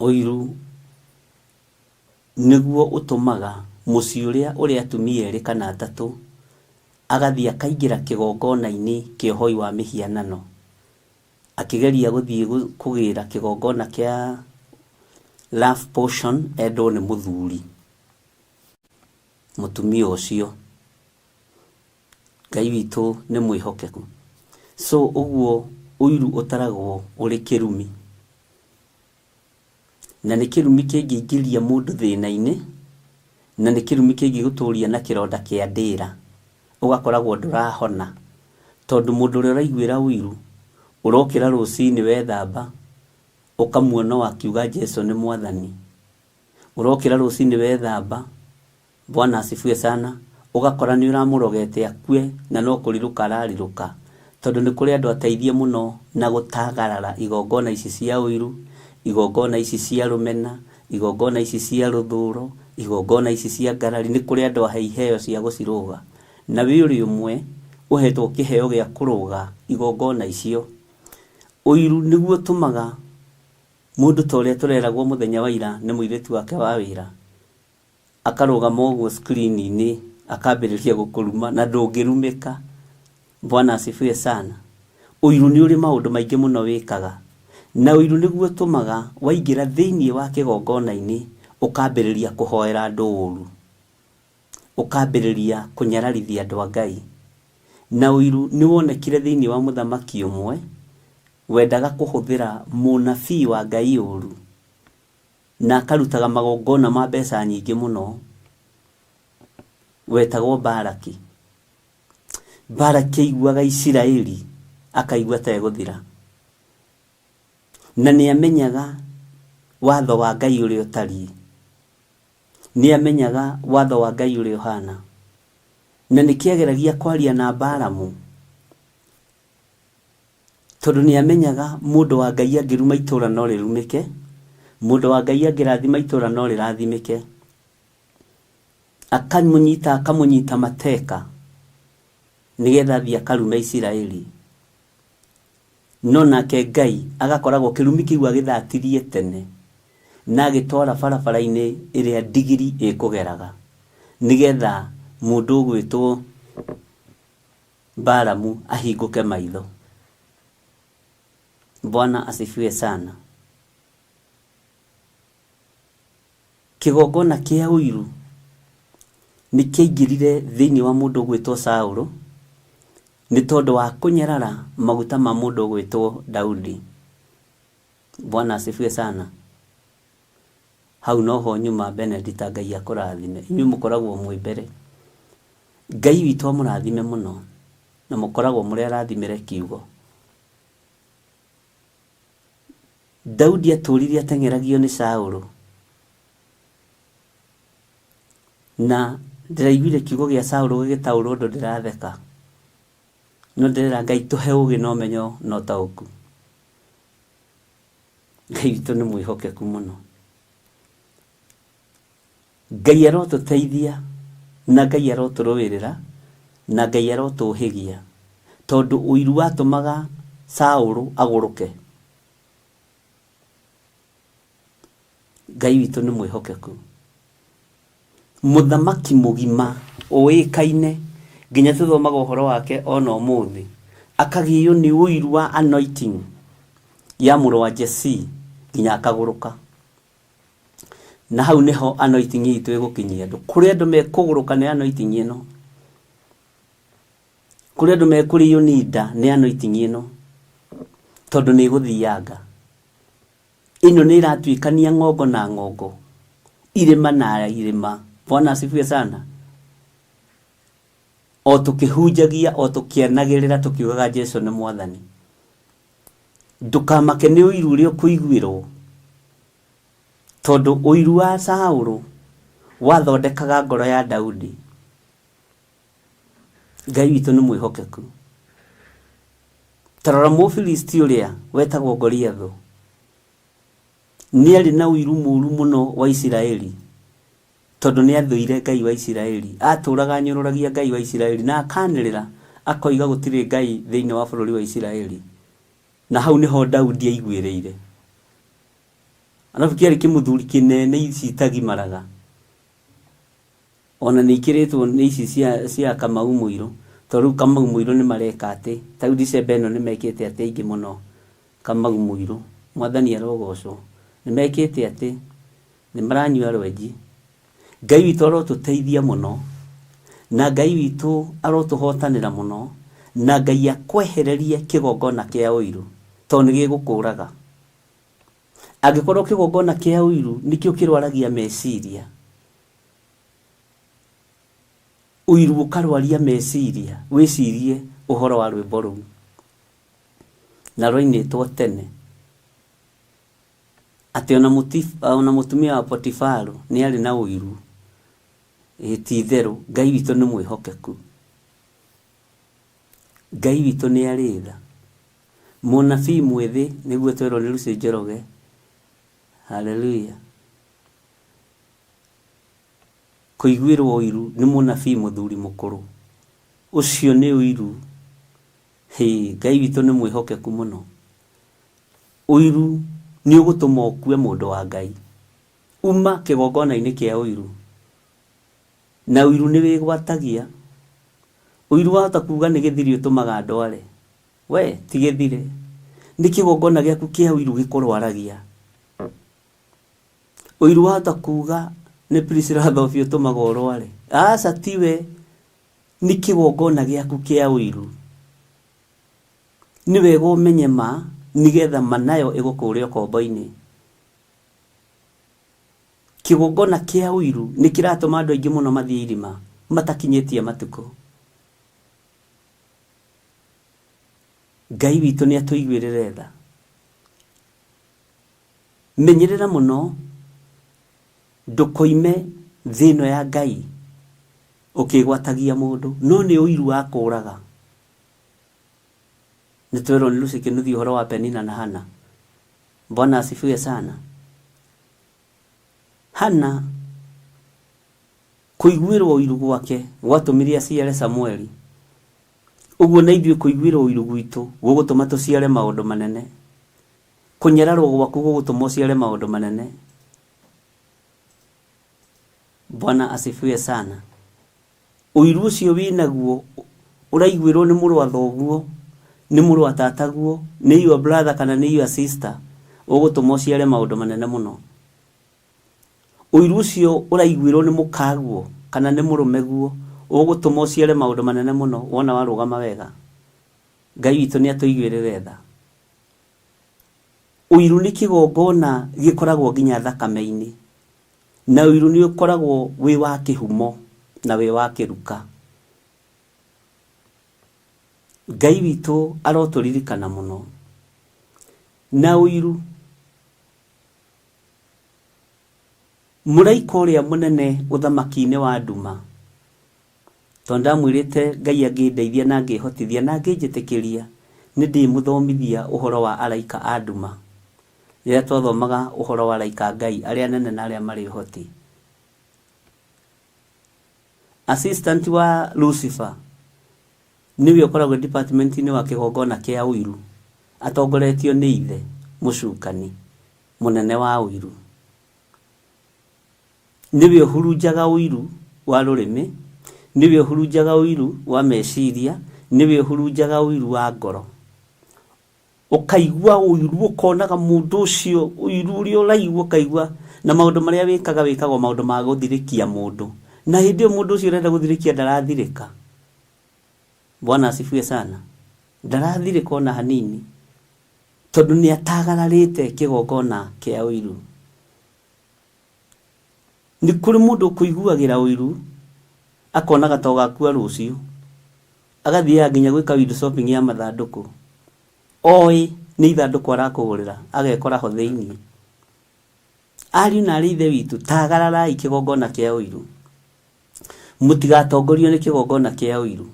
ũiru nĩguo ũtũmaga mũciĩ ũrĩa ũrĩ atumia erĩ kana atatũ agathiĩ akaingĩra kĩgongona-inĩ kĩa ũhoi wa mĩhianano, akĩgeria gũthiĩ kũgĩra kĩgongona kĩa love portion endwo nĩ mũthuri mũtumia ũcio. Ngai witũ nĩ mwĩhokeku. So ũguo ũiru ũtaragwo ũrĩ kĩrumi, na nĩ kĩrumi kĩngĩingĩria mũndũ thĩna-inĩ, na nĩ kĩrumi kĩngĩgũtũria na kĩronda kĩa ndĩra ũgakoragwo ndũrahona. Tondũ mũndũ ũrĩa ũraiguĩra ũiru ũrokĩra rũcinĩ wethamba ũkamuona wakiuga Jesũ nĩ Mwathani, ũrokĩra rũcinĩ wethamba, Bwana asifiwe sana, ũgakora nĩ ũramũrogete akue na no kũrirũka ararirũka. Tondũ nĩ kũrĩ andũ ateithie mũno na gũtagarara igongona ici cia ũiru, igongona ici cia rũmena, igongona ici cia rũthũro, igongona ici cia ngarari. Nĩ kũrĩ andũ ahe iheo cia gũcirũga, na wĩ ũrĩ ũmwe ũhetwo kĩheo gĩa kũrũga igongona icio. Ũiru nĩguo ũtũmaga mũndũ ta ũrĩa tũreragwo mũthenya wa ira nĩ mũirĩtu wake wa wĩra akarũgama ũguo screen-inĩ akambĩrĩria gũkũruma na ndũngĩrumĩka. Bwana asifiwe sana. Ũiru nĩ ũrĩ maũndũ maingĩ mũno wĩkaga, na ũiru nĩguo ũtũmaga waingĩra thĩinĩ wa kĩgongona-inĩ ũkambĩrĩria kũhoera andũ ũũru, ũkambĩrĩria kũnyararithia andũ a Ngai. Na ũiru nĩ wonekire thĩinĩ wa mũthamaki ũmwe wendaga kũhũthĩra mũnabii wa Ngai ũũru, na akarutaga magongona ma mbeca nyingĩ mũno, wetagwo Baraki. Baraki aiguaga Isiraeli akaigua ta egũthira, na nĩ amenyaga watho wa Ngai ũrĩa ũtariĩ, nĩ amenyaga watho wa Ngai ũrĩa ũhana, na nĩ kĩageragia kwaria na Balamu, tondũ nĩ amenyaga mũndũ wa Ngai angĩruma itũũra no rĩrumĩke, mũndũ wa Ngai angĩrathima itũũra no rĩrathimĩke. Akamũnyita mateka nĩgetha athiĩ akarume Isiraeli. No nake Ngai agakoragwo kĩrumi kĩu agĩthatirie tene na agĩtwara barabara-inĩ ĩrĩa ndigiri ĩkũgeraga, nĩgetha mũndũ ũgwĩtwo Balamu ahingũke maitho. Bwana asifiwe sana. Kĩgongona kĩa ũiru nĩ kĩaingĩrire thĩinĩ wa mũndũ ũgwĩtwo Saũlũ nĩ tondũ wa kũnyarara maguta ma mũndũ ũgwĩtwo Daudi. Bwana asifiwe sana. Hau noho nyuma Benedict Ngai akũrathime. Inyuĩ mũkoragwo mwĩ mbere. Ngai witũ amũrathime mũno na mũkoragwo mũrĩ arathimĩre kiugo. Daudi atũrire ateng'eragio nĩ Saũlũ, na ndĩraiguire kiugo gĩa Saũlũ gĩgĩtaũrwo ũndũ ndĩratheka, no ndĩrera Ngai tũhe ũũgĩ na ũmenyo na ũtaũku. Ngai witũ nĩ mwĩhokeku mũno. Ngai arotũteithia na Ngai arotũrũĩrĩra na Ngai arotũhĩgia, tondũ ũiru watũmaga Saũlũ agũrũke. Ngai witũ nĩ mwĩhokeku. Mũthamaki mũgima ũĩkaine nginya tũthomaga ũhoro wake ona ũmũthĩ, akagĩo nĩ ũiru wa anointing ya mũrũ wa Jesse nginya akagũrũka. Na hau nĩho anointing itũ ĩgũkinyia andũ. Kũrĩ andũ mekũgũrũka nĩ anointing ĩno. Kũrĩ andũ mekũrĩo nĩ nda nĩ anointing ĩno, tondũ nĩ ĩgũthianga. Ĩno nĩ ĩratuĩkania ng'ongo na ng'ongo, irĩma na irĩma. Bwana asifiwe sana. O tũkĩhunjagia, o tũkĩanagĩrĩra, tũkiugaga Jesũ nĩ Mwathani. Ndũkamake nĩ ũiru ũrĩa ũkũiguĩrwo, tondũ ũiru wa Saũlũ wathondekaga ngoro ya Daudi. Ngai witũ nĩ mwĩhokeku. Tarora Mũfilisti ũrĩa wetagwo Goliathũ, nĩ arĩ na ũiru mũru mũno wa Isiraeli, tondũ nĩ athũire Ngai wa Isiraeli. Atũraga anyũrũragia Ngai wa Isiraeli na akanĩrĩra, akoiga gũtirĩ Ngai thĩinĩ wa bũrũri wa Isiraeli. Na hau nĩho Daudi aiguĩrĩire. Arabu kĩarĩ kĩmũthuri kĩnene ici itagimaraga, ona nĩ ikĩrĩtwo nĩ ici cia Kamau Mũirũ, tondũ Kamau Mũirũ nĩ mareka atĩ tarĩu December ĩno nĩ mekĩte atĩ aingĩ mũno. Kamau Mũirũ, Mwathani arogocwo, nĩ mekĩte atĩ nĩ maranyua rwenji. Ngai witũ arotũteithia mũno, na Ngai witũ arotũhotanĩra mũno, na Ngai akwehererie kĩgongona kĩa ũiru, tondũ nĩ gĩgũkũraga. Angĩkorwo kĩgongona kĩa ũiru nĩkĩo kĩrwaragia meciria, ũiru ũkarwaria meciria, wĩcirie ũhoro wa rwĩmbo rũu na rwainĩtwo tene, atĩ ona mũtumia wa Potifaru nĩ arĩ na ũiru. Ti itherũ, Ngai witũ nĩ mwĩhokeku. Ngai witũ nĩ arĩ tha. Mũnabii mwĩthĩ nĩguo twerwo nĩ Lucy Njoroge. Haleluya. Kũiguĩrwo ũiru nĩ mũnabii mũthuri mũkũrũ, ũcio nĩ ũiru. Ngai witũ nĩ mwĩhokeku mũno. Ũiru nĩ ũgũtũma ũkue mũndũ wa Ngai. Uma kĩgongona-inĩ kĩa ũiru, na ũiru nĩ wĩgwatagia. Ũiru wahota kuuga nĩ gĩthiri ũtũmaga ndware, we ti gĩthire, nĩ kĩgongona gĩaku kĩa ũiru gĩkũrwaragia. Ũiru wahota kuuga nĩ Priscilla Thobi ũtũmaga ũrware, aca tiwe, nĩ kĩgongona gĩaku kĩa ũiru. Nĩ wega ũmenye ma nĩgetha manayo ĩgũkũũre ũkombo-inĩ. Kĩgongona kĩa ũiru nĩ kĩratũma andũ aingĩ mũno mathiĩ irima matakinyĩtie matukũ. Ngai witũ nĩ atũiguĩrĩre tha. Menyerera mũno ndũkoime thĩ ĩno ya Ngai ũkĩgwatagia mũndũ, no nĩ ũiru wa kũũraga. Nĩ twerwo nĩ Lucy Kĩnuthia ũhoro wa Penina na Hana. Bwana asifiwe sana. Hana kũiguĩrwo ũiru gwake gwatũmire aciare Samueli. Ũguo na ithuĩ kũiguĩrwo ũiru gwitũ gũgũtũma tũciare maũndũ manene. Kũnyararwo gwaku gũgũtũma ũciare maũndũ manene. Bwana asifiwe sana. Ũiru ũcio wĩnaguo ũraiguĩrwo nĩ mũrũ wa thoguo, nĩ mũrũ wa tataguo, nĩ your brother kana nĩ your sister, ũgũtũma ũciare maũndũ manene mũno. Ũiru ũcio ũraiguĩrwo nĩ mũkaguo kana nĩ mũrũmeguo, ũgũtũma ũciare maũndũ manene mũno wona warũgama wega. Ngai witũ nĩ atũiguĩrĩre tha. Ũiru nĩ kĩgongona gĩkoragwo nginya thakame-inĩ, na ũiru nĩ ũkoragwo wĩ wa kĩhumo na wĩ wa kĩruka. Ngai witũ arotũririkana mũno. Na ũiru, mũraika ũrĩa mũnene ũthamaki-inĩ wa nduma, tondũ ndamwĩrĩte Ngai angĩndeithia na angĩhotithia na angĩnjĩtĩkĩria nĩ ndĩmũthomithia ũhoro wa araika a nduma, rĩrĩa twathomaga ũhoro wa araika Ngai arĩa nene na arĩa marĩ ũhoti. Assistant wa Lucifer niwe ũkoragwo department-inĩ wa kĩgongona kĩa ũiru, atongoretio nĩ ithe mũcukani mũnene wa ũiru. Niwe ũhurunjaga ũiru wa rũrĩmĩ, niwe ũhurunjaga ũiru wa meciria, niwe ũhurunjaga ũiru wa ngoro. Ũkaigua ũiru, ũkonaga mũndũ ũcio ũiru ũrĩa ũraigua, ũkaigua na maũndũ marĩa wĩkagwo maũndũ ma gũthirĩkia mũndũ, na hĩndĩ ĩyo mũndũ ũcio ũrenda gũthirĩkia ndarathirĩka. Bwana asifiwe sana. Ndarathirĩka ona hanini, tondũ nĩ atagararĩte kĩgongona kĩa ũiru. Nĩ kũrĩ mũndũ kũiguagĩra ũiru akonaga to gakua rũciũ, agathiaga nginya gwĩka window shopping ya mathandũkũ, oĩ nĩ ithandũkũ arakũgũrĩra, agekora ho thĩinĩ. Ariũ na arĩ ithe witũ, tagararai kĩgongona kĩa ũiru, mũtigatongorio nĩ kĩgongona kĩa ũiru,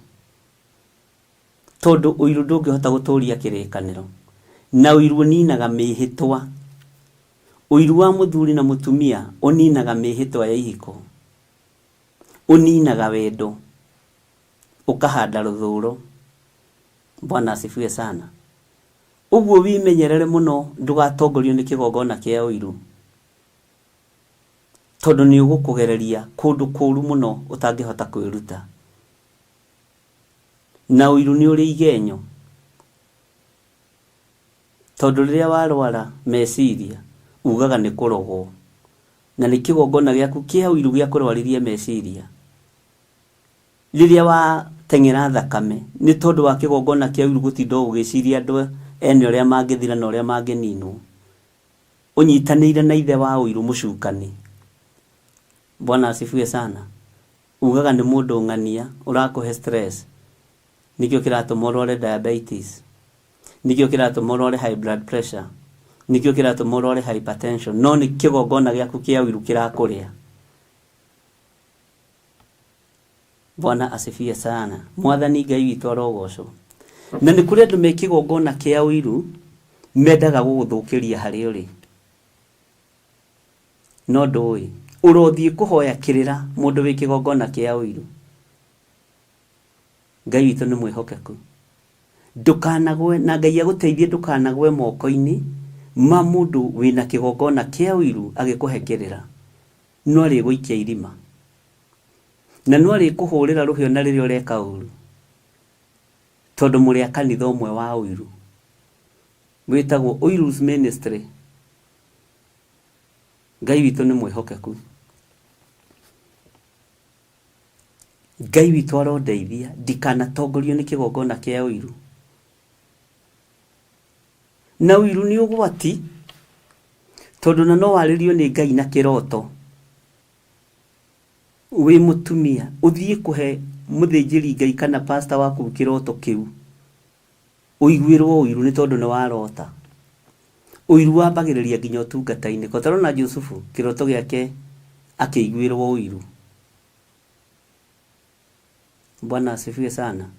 tondũ ũiru ndũngĩhota gũtũũria kĩrĩkanĩro, na ũiru ũninaga mĩhĩtwa. Ũiru wa mũthuri na mũtumia ũninaga mĩhĩtwa ya ihiko, ũninaga wendo, ũkahanda rũthũũro. Bwana asifiwe sana. Ũguo wimenyerere mũno ndũgatongorio nĩ kĩgongona kĩa ũiru, tondũ nĩ ũgũkũgereria kũndũ kũũru mũno ũtangĩhota kwĩruta. Na ũiru nĩ ũrĩ igenyo, tondũ rĩrĩa warwara meciria ugaga nĩ kũrogwo, na nĩ kĩgongona gĩaku kĩa ũiru gĩa kũrwarithia meciria. Rĩrĩa wateng'era thakame nĩ tondũ wa kĩgongona kĩa ũiru gũtinda ũgĩciria andũ ene ũrĩa mangĩthira na ũrĩa mangĩninwo, ũnyitanĩire na ithe wa ũiru mũcukani. Bwana asifiwe sana. Ugaga nĩ mũndũ ng'ania ũrakũhe stress, nikĩo kĩratũma ũrware diabetes, nikĩo kĩratũma ũrware high blood pressure, nikĩo kĩratũma ũrware hypertension, no nĩ kĩgongona gĩaku kĩa ũiru kĩrakũrĩa. Bwana asifiwe sana. Mwathani Ngai witũ arogocwo. Na nĩ kũrĩ andũ me kĩgongona kĩa ũiru mendaga gũgũthũkĩria harĩa ũrĩ, no ndũĩ ũrothiĩ kũhoya kĩrĩra mũndũ wĩ kĩgongona kĩa ũiru. Ngai witũ nĩ mwĩhokeku, ndũkanagwe, na Ngai agũteithie ndũkanagwe moko-inĩ ma mũndũ wĩna kĩgongona kĩa ũiru agĩkũhe kĩrĩra, no arĩgũikia irima, na no arĩkũhũrĩra rũhĩa na rĩrĩa ũreka ũru, tondũ mũrĩ a kanitha ũmwe wa ũiru wĩtagwo Ũiru's Ministry. Ngai witũ nĩ mwĩhokeku, Ngai witũ arondeithia ndikanatongorio nĩ kĩgongona kĩa ũiru. Na ũiru nĩ ũgwati, tondũ na no warĩrio nĩ Ngai na kĩroto wĩ mũtumia, ũthiĩ kũhe mũthĩnjĩri Ngai kana pastor waku kĩroto kĩu, ũiguĩrwo ũiru nĩ tondũ nĩ warota. Ũiru wambagĩrĩria nginya ũtungata-inĩ. Kotarona Jusufu kĩroto gĩake akĩiguĩrwo ũiru. Bwana asifiwe sana.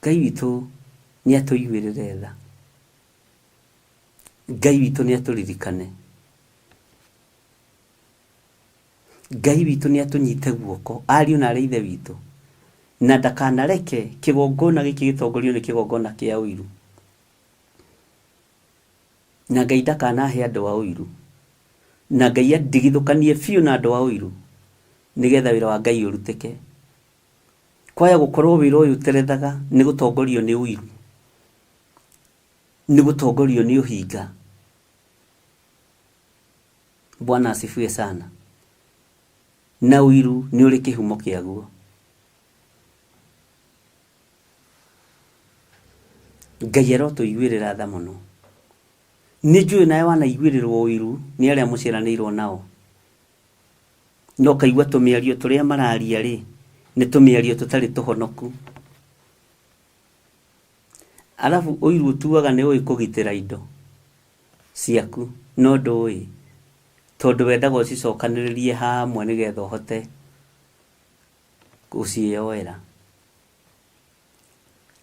Ngai witũ nĩ atũiguĩrĩre tha, Ngai witũ nĩ atũririkane, Ngai witũ nĩ atũnyite guoko, ariũ na arĩ ithe witũ, na ndakanareke kĩgongona gĩkĩ gĩtongorio nĩ kĩgongona kĩa ũiru, na Ngai ndakanahe andũ a ũiru, na Ngai andigithũkanie biũ na andũ a ũiru, nĩgetha wĩra wa Ngai ũrutĩke. Kwaya gũkorwo wĩra ũyũ ũterethaga nĩ gũtongorio nĩ ũiru, nĩ gũtongorio nĩ ũhinga. Bwana asifiwe sana. Na ũiru nĩ ũrĩ kĩhumo kĩaguo. Ngai arotũiguĩrĩra tha mũno. Nĩ njũĩ nawe wanaiguĩrĩrwo ũiru nĩ arĩa mũciaranĩirwo nao, no kaigua tũmĩario tũrĩa mararia rĩ, nĩ tũmĩario tũtarĩ tũhonoku. Alafu ũiru ũtuaga nĩ ũĩ kũgitĩra indo ciaku, no ndũĩ, tondũ wendaga ũcicokanĩrĩrie hamwe nĩgetha ũhote gũcioera.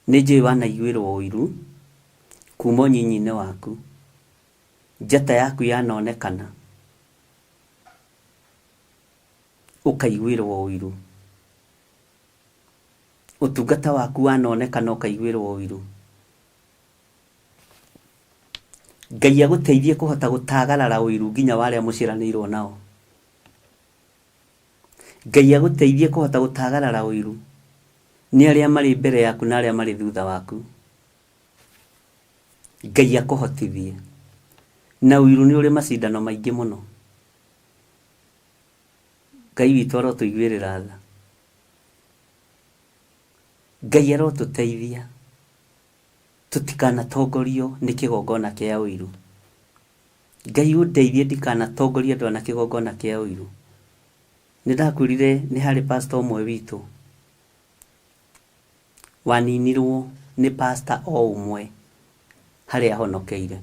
Nĩ njũĩ wanaiguĩrwo ũiru kuma ũnyinyi-inĩ waku, njata yaku yanonekana ukaiguĩrwo ũiru, ũtungata waku wanonekana ukaiguĩrwo ũiru, Ngai agũteithie kũhota gũtagarara ũiru nginya warĩa mũciranĩirwo nao. Ngai agũteithie kũhota gũtagarara ũiru nĩ arĩa marĩ mbere yaku na arĩa marĩ thutha waku. Ngai akũhotithie. Na ũiru nĩ ũrĩ macindano maingĩ mũno. Ngai witũ arotũiguĩrĩra tha. Ngai arotũteithia tũtikanatongorio nĩ kĩgongona kĩa ũiru. Ngai ũndeithie ndikanatongorio andũ na kĩgongona kĩa ũiru. Nĩndakwĩrire nĩ harĩ pastor ũmwe witũ waninirwo nĩ pastor o ũmwe harĩa ahonokeire.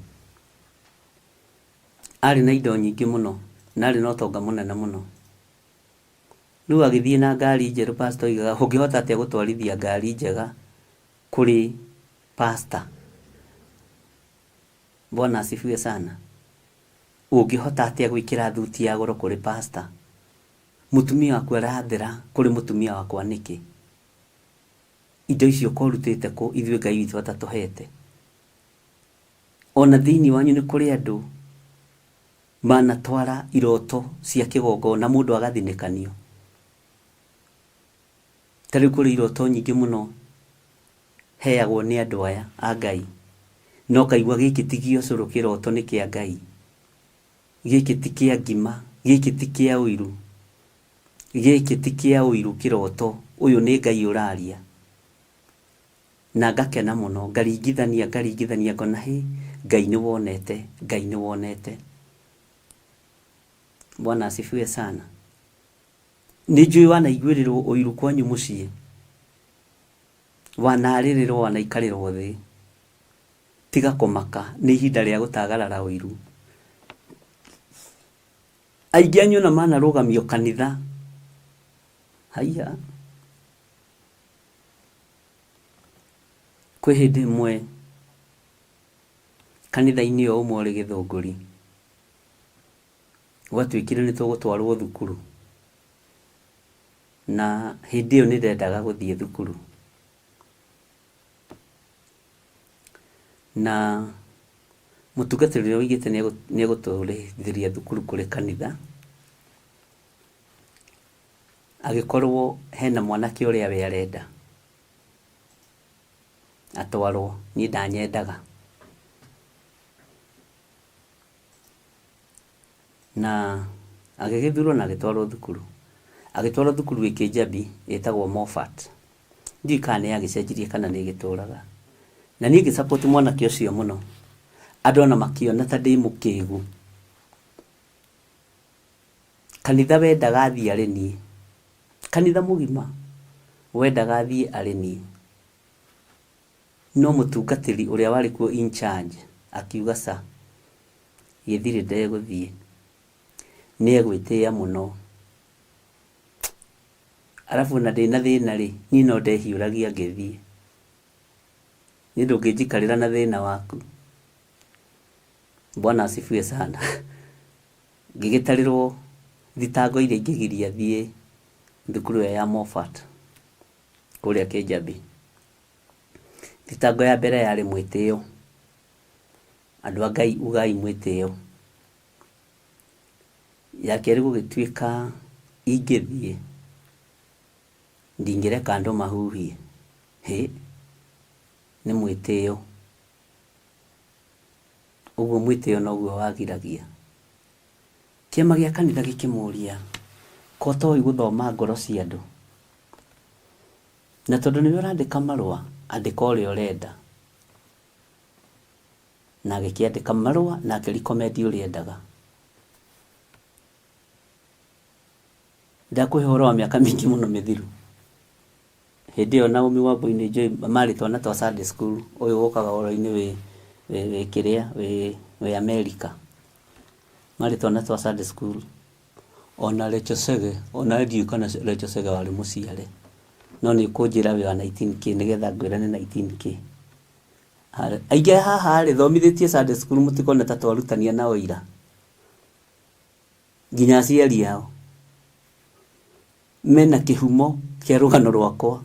Arĩ na indo nyingĩ mũno na arĩ na ũtonga mũnene mũno. Rĩu agĩthiĩ na ngari njerũ, pastor oigaga ũngĩhota atĩa gũtwarithia ngari njega kũrĩ pastor? Bwana asifiwe sana. Ũngĩhota atĩa gwĩkĩra thuti ya goro kũrĩ pastor? Mũtumia waku arathera kũrĩ mũtumia wakwa nĩkĩ? Indo icio kũrutĩte kũ? Ithuĩ Ngai witũ atatũhete. Ona thĩinĩ wanyu nĩ kũrĩ andũ manatwara iroto cia kĩgongona mũndũ agathinĩkanio. Tarĩu kũrĩ iroto nyingĩ mũno heagwo nĩ andũ aya a Ngai, no kaigua gĩkĩ ti gĩa ũcũrũ kĩroto nĩ kĩa Ngai, gĩkĩ ti kĩa ngima, gĩkĩ ti kĩa ũiru, gĩkĩ ti kĩa ũiru kĩroto, ũyũ nĩ Ngai ũraria. Na ngakena mũno, ngaringithania ngona hĩ, Ngai nĩ wonete, Ngai nĩ wonete. Bwana asifiwe sana. Nĩ njũĩ wanaiguĩrĩrwo ũiru kwanyu mũciĩ, wanarĩrĩrwo, wanaikarĩrwo thĩ, tiga kũmaka, nĩ ihinda rĩa gũtagarara ũiru. Aingĩ anyu ona manarũgamio kanitha, haiya, kwĩ hĩndĩ ĩmwe kanitha-inĩ o ũmwe ũrĩ Gĩthũngũri, gwatuĩkire nĩ tũgũtwarwo thukuru, na hĩndĩ ĩyo nĩ ndendaga gũthiĩ thukuru, na mũtungatĩri ũrĩa oigĩte nĩ egũtũrĩhithĩria thukuru kũrĩ kanitha, agĩkorwo hena mwanake ũrĩa we arenda atwarwo, niĩ ndanyendaga. Na agĩgĩthurwo na agĩtwarwo thukuru. Agĩtwarwo thukuru ĩkĩ Njambi ĩtagwo Moffat. Ndiũĩ kana nĩ agĩcenjirie kana nĩ ĩgĩtũraga. Na niĩ ngĩ-support mwanake ũcio mũno. Andũ ona makĩona ta ndĩ mũkĩgu. Kanitha wendaga athiĩ arĩ niĩ. Kanitha mũgima wendaga athiĩ arĩ niĩ. No mũtungatĩri ũrĩa warĩ kuo in charge akiuga sa gĩthirĩ ndegũthiĩ, nĩ egwĩtĩĩa mũno. Arabu na ndĩna thĩna rĩ, niĩ no ndehiũragia ngĩthiĩ. Niĩ ndũngĩnjikarĩra na thĩna waku. Bwana asifiwe sana. Ngĩgĩtarĩrwo thitango iria ingĩgiria thiĩ thukuru ya Moffat kũrĩa Kĩnjambi. Thitango ya mbere yarĩ mwĩtĩo. Andũ a Ngai ugai mwĩtĩo. Ya kerĩ gũgĩtuĩka ingĩthiĩ ndingĩreka andũ mahuhie. Hĩ, nĩ mwĩtĩo. Ũguo mwĩtĩo noguo wagiragia. Kĩama gĩa kanitha gĩkĩmũria, ko toĩ gũthoma ngoro cia andũ? Na tondũ nĩwe ũrandĩka marũa, andĩka ũrĩa ũrenda. Na agĩkĩandĩka marũa na akĩrikomendi ũrĩa endaga. Ndakũhe ũhoro wa mĩaka mĩingĩ mũno mĩthiru. Hĩndĩ ĩyo Naomi Wambui nĩ njũĩ marĩ twana twa Sunday school, ũyũ ũkaga ũhoro-inĩ wĩ kĩrĩa, wĩ Amerika. Marĩ twana twa Sunday school. Ona Rachel Chege, ona ndiũĩ kana Rachel Chege warĩ mũciare. No nĩ kũnjĩra wĩ wa 19K nĩgetha ngwĩrane 19K. aige haha rĩ thomithitie Sunday school mutikona ta twarutania na oira nginya aciari ao mena kihumo kia rugano rwakwa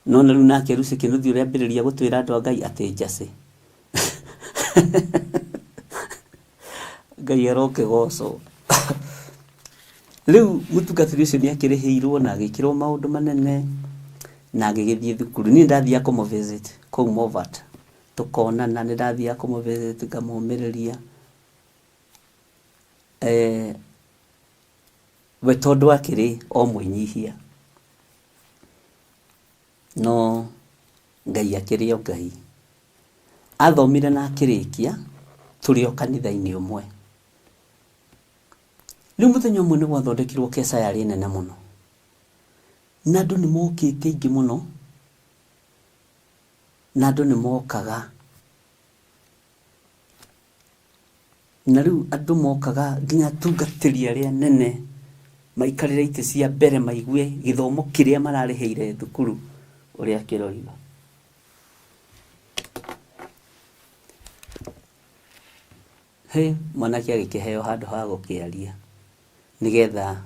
no na rĩu nake Lucy Kinuthia ũrĩa ambĩrĩria gũtwĩra andũ a Ngai atĩ njacĩ Ngai arokĩgocwo rĩu mũtungatĩri ũcio nĩakĩrĩhĩirwo na agĩkĩrwo maũndũ manene na agĩgĩthiĩ thukuru niĩ ndathiaga kũmũ-visit kũu Movat tũkonana nĩ ndathiaga kũmũ-visit ngamũmĩrĩria we tondũ akĩrĩ o mwĩnyihia no Ngai akĩrĩ o Ngai athomire na akĩrĩkia tũrĩ o kanitha-inĩ ũmwe rĩu mũthenya ũmwe nĩ gwathondekirwo kesa yarĩ nene mũno na andũ nĩ mokĩte aingĩ mũno na andũ nĩ mokaga na rĩu andũ mokaga nginya tungatĩri arĩa nene maikarĩre itĩ cia mbere maigue gĩthomo kĩrĩa mararĩhĩire thukuru ũrĩa kĩroiga mwanake agĩkĩheo handũ ha gũkĩaria nĩgetha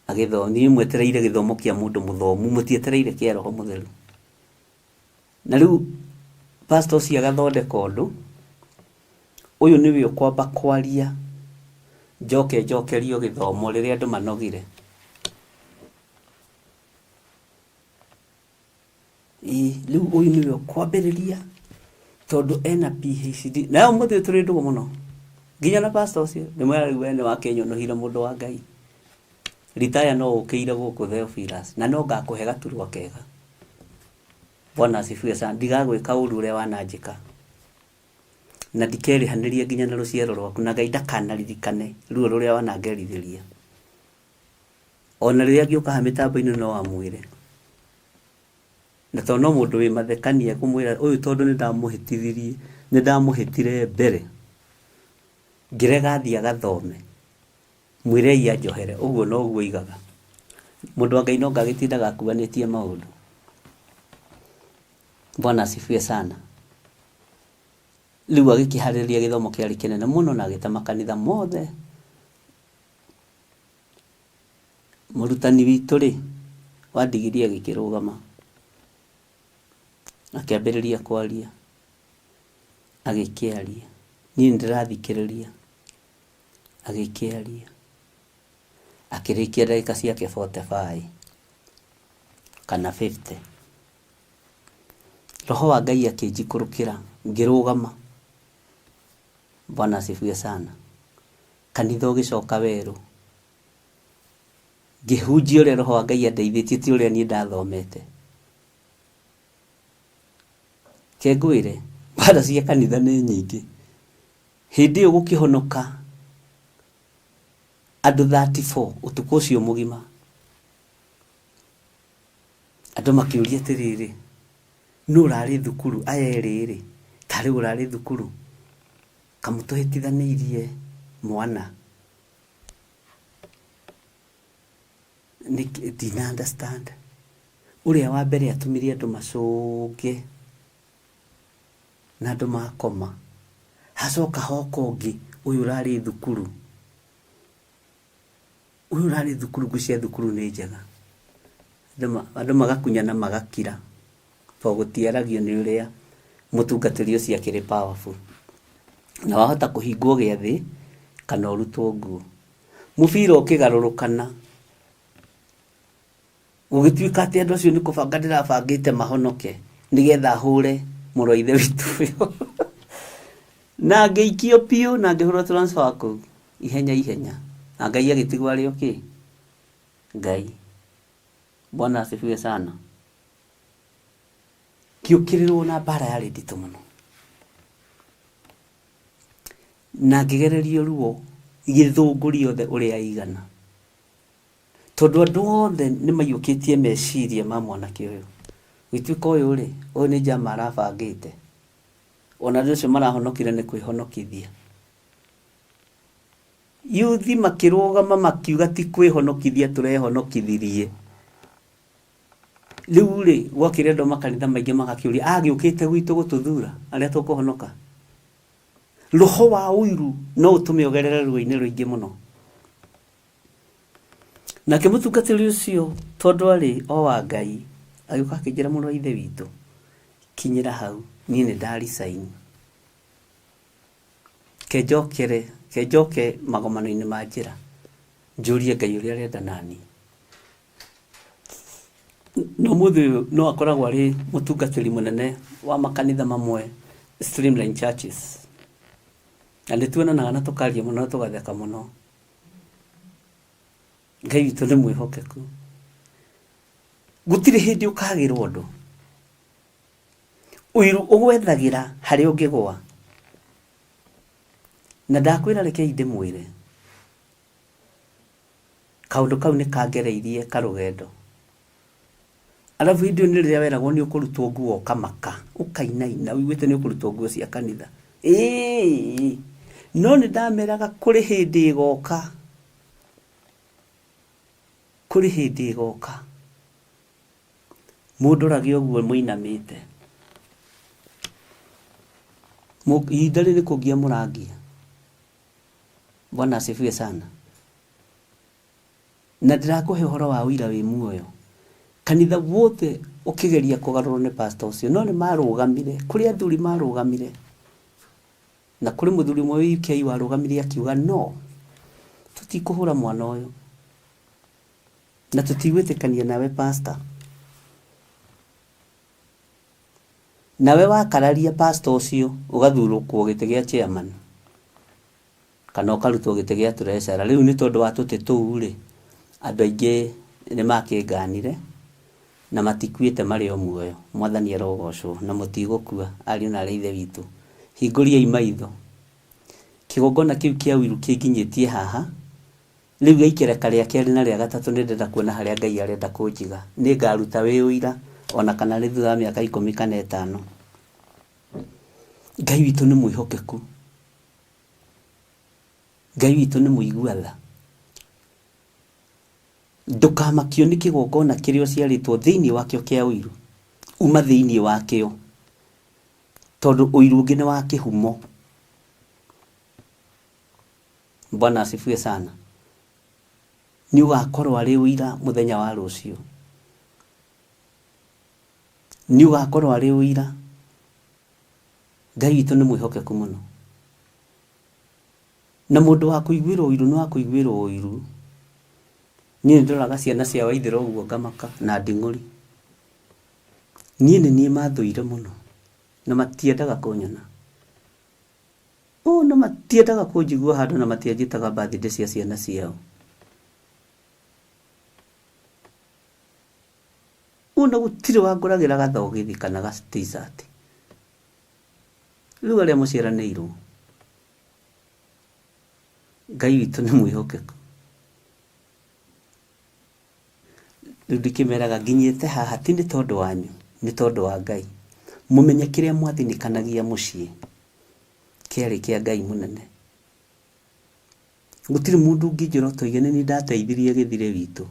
agĩthomithie mwetereire gĩthomo kĩa mũndũ mũthomu mũtietereire kĩa Roho Mũtheru na rĩu pastor ũcio agathondeka ũndũ ũyũ nĩwe ũkwamba kwaria njokerio gĩthomo rĩrĩa andũ manogire rĩu ũyũ nĩwe ũkwambĩrĩria tondũ ena PhD na mũthĩ tũrĩ ndũgũ mũno nginya na pastor ũcio nĩmwĩragwo nĩ wakenyonohire mũndũ wa Ngai retire no ũkĩire gũkũ Theophilus na no ngakũhe gaturwa kega Bwana asifiwe sana ndigagwĩka ũru ũrĩa wananjĩka na ndikerĩhanĩrie nginya na rũciaro rwaku na Ngai ndakanaririkane ruo rũrĩa wanangerithirie ona rĩrĩa ngĩũka mĩtambo-inĩ no amwĩre na tondũ no mũndũ wĩ mathekania kũmwĩra ũyũ tondũ nĩ ndamũhĩtire mbere ngĩrega athiĩ agathome mwĩre ia njohere ũguo no guo igaga mũndũ wa Ngai no ngagĩtindaga akuanĩtie maũndũ Bwana asifiwe sana rĩu agĩkĩharĩrĩria gĩthomo kĩarĩ kĩnene mũno na agĩta makanitha mothe mũrutani witũ rĩ wa ndigiri agĩkĩrũgama akĩambĩrĩria kwaria agĩkĩaria niĩ ndĩrathikĩrĩria agĩkĩaria akĩrĩkia ndagĩka ciake 45 kana 50 Roho wa Ngai akĩnjikũrũkĩra ngĩrũgama Bwana asifiwe sana kanitha ũgĩcoka werũ ngĩhunjia ũrĩa Roho wa Ngai andeithĩtie ti ũrĩa niĩ ndathomete kengwĩre mbara cia kanitha nĩ nyingĩ hĩndĩ ĩyo gũkĩhonoka andũ 34 ũtukũ ũcio mũgima andũ makĩũria atĩrĩrĩ nũ ũrarĩ thukuru aya erĩ tarĩ ũrarĩ thukuru kamũtũhĩtithanĩirie mwana didn't understand ũrĩa wa mbere atumire andũ macũnge na andũ makoma hacoka hoka ũngĩ ũyũ ũrarĩ thukuru ngũcia thukuru nĩ njega andũ magakunyana magakira to gũtiaragio nĩ ũrĩa mũtungatĩri ũcio akĩrĩ powerful na wahota kũhingwo gĩathĩ kana ũrutwo nguo mũbira ũkĩgarũrũkana gũgĩtuĩka atĩ andũ acio nĩ kũbanga ndĩrabangĩte mahonoke nĩgetha hũre mũrũ wa ithe witũ ũyũ na ngĩikio piũ na ngĩhũrwo transfer kũu ihenya na Ngai agĩtigwo arĩ okay Ngai Bwana asifiwe sana kĩũkĩrĩrwo na mbara yarĩ nditũ mũno na ngĩgererio ruo gĩthũngũri othe ũrĩa aigana tondũ andũ othe nĩ maiyũkĩtie meciria ma mwanake ũyũ gĩtuĩka ũyũ nĩ njama arabangĩte ona andũ acio marahonokire nĩ kwĩhonokithia yuthi makĩrũgama makiuga ti kwĩhonokithia tũrehonokithirie riu ri gwakire ndo makanitha maingi magakiuria agiukite gwitu gututhura aria tukuhonoka roho wa uiru no utume ogerere ruini ruingi muno na kimutungatiri ucio tondu ari o wa Ngai agiuka akijira muno ithe witu kinyira hau ni ndari saini kejoke magomano-ini ma njira njurie Ngai uria arenda nani no muthu no akoragwo ari mutungatiri munene wa makanitha mamwe Streamline Churches na nituonanaga na tukaria muno tugatheka muno Ngai witu ni mwihokeku gutire hindi ukagirwo ndu uiru ugwethagira hari ungigwa na ndakwira reke inde mwire kaundu kau ni kagereirie karugendo alafu video ni riria weragwo ni ukurutwo nguo kamaka ukainaina wigwite ni ukurutwo nguo cia kanitha no ni ndameraga kuri hindi igoka mundu ragi oguo muinamite idari ni kugia murangia Bwana asifiwe sana na ndirakuhe uhoro wa wira wi muoyo kanitha wote ukigeria kugarurwo ni pastor ucio no ni marugamire kuri athuri marugamire na kuri muthuri mwe wiki warugamire akiuga no tutikuhura mwana uyu na tutigwitikania nawe pastor nawe wakararia pastor ucio ugathurukwo gite gia chairman kana ukarutwo gite gia treasurer riu ni tondu wa tuti tuu ri andu aingi ni makinganire na matikuite mari o muoyo mwathani arogocwo na mutigukua ari na ithe witu hinguria imaitho kigongona kiu kia wiru kinginyitie haha riu gaikira karia keri na ria gatatu ni ndenda kuona haria Ngai arenda kunjiga ni ngaruta wi uira ona kana ri thutha miaka 10 kana 5 Ngai witu ni mwihokeku Ngai witu ni muiguatha ndukamakio ni kigongona kirio ciaritwo thiini wakio kia uiru uma thiini wakio tondu uiru ungi ni wa kihumo Bwana asifiwe sana ni ugakorwo ari uira muthenya wa rucio ni ugakorwo ari uira Ngai witu ni mwihokeku muno na mundu wa kuiguirwo uiru no akuiguirwo uiru ni ndoraga ciana cia waithiro uguo ngamaka na nding'uri ni mathuire muno na matiendaga kunyona na matiendaga kunjigua handu na matianjitaga birthday cia ciana ciao na gutire wanguragira gathogithi kana ga t-shirt riu aria muciaranirwo Ngai witu ni mwihokeku ndikimeraga nginyite haha ti ni tondu wanyu ni tondu wa Ngai mumenye kiria mwathinikanagia mucii kiari kia Ngai munene gutire mundu ngijiro toigene ni ndateithirie githire witu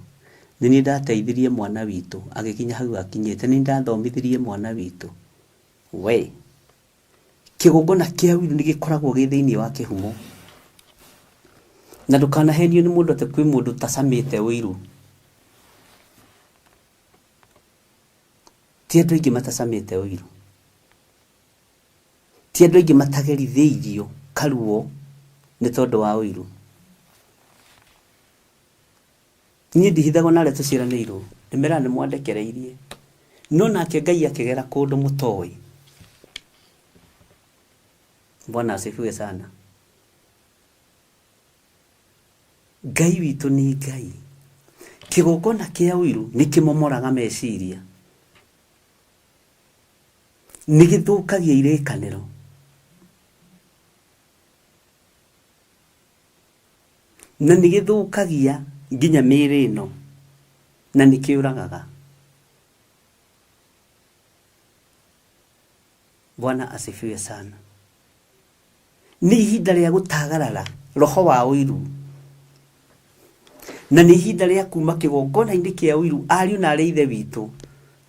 ni ndateithirie mwana witu agikinya hau akinyite ni ndathomithirie mwana witu we kigongona kia wiru ni gikoragwo githiini wa kihumo na ndukanahenio ni mundu atakwi mundu tasamite wiru ti andu aingi matasamite wiru ti andu aingi matagerithiirio karuo ni tondu wa wiru ni ndihithagwo na aria tuciaranirwo ndimera ni mwandekereirie no nake Ngai akigera kundu mutoi Bwana asifiwe sana Ngai witu ni Ngai kigongona kia wiru ni kimomoraga meciria ni githukagia irikaniro na ni githukagia nginya miri ino na ni kiuragaga Bwana asifiwe sana ni ihinda ria gutagarara roho wa wiru na ni ihinda ria kuma kigongona-ini kia wiru ariu na aria ithe witu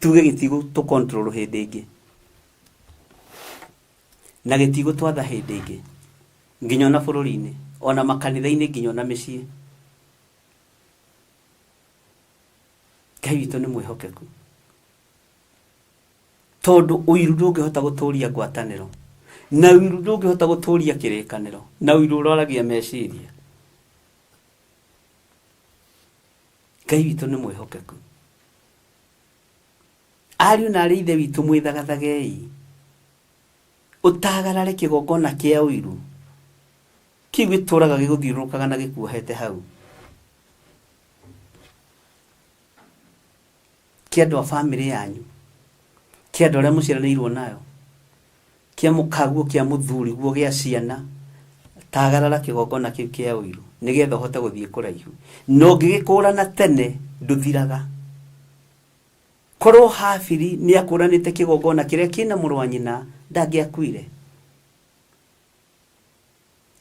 tuge gĩtigũ tũ control hĩndĩ ĩngĩ na gĩtigũ twatha hĩndĩ ĩngĩ nginya ona bũrũri-inĩ ona makanitha-inĩ nginya ona mĩciĩ. Ngai witũ nĩ mwĩhokeku tondũ ũiru ndũngĩhota gũtũũria ngwatanĩro na ũiru ndũngĩhota gũtũũria kĩrĩkanĩro na ũiru ũroragia meciria. Ngai witũ nĩ mwĩhokeku. Ariũ na aarĩ ithe witũ mwĩthagathagei ũtagarare kĩgongona kĩa ũiru kĩu gĩtũũraga gĩgũthiũrũrũkaga na gĩkuohete hau kĩa andũ a bamĩrĩ yanyu, kĩa andũ arĩa mũciaranĩirwo nayo, kĩa mũkaguo, kĩa mũthuriguo, gĩa ciana. Tagarara kĩgongona kĩu kĩa ũiru nĩgetha ũhote gũthiĩ kũraihu. No ngĩgĩkũũrana tene ndũthiraga. Korwo Habili nĩ akũranĩte kĩgongona kĩrĩa kĩna mũrũ wa nyina ndangĩakuire,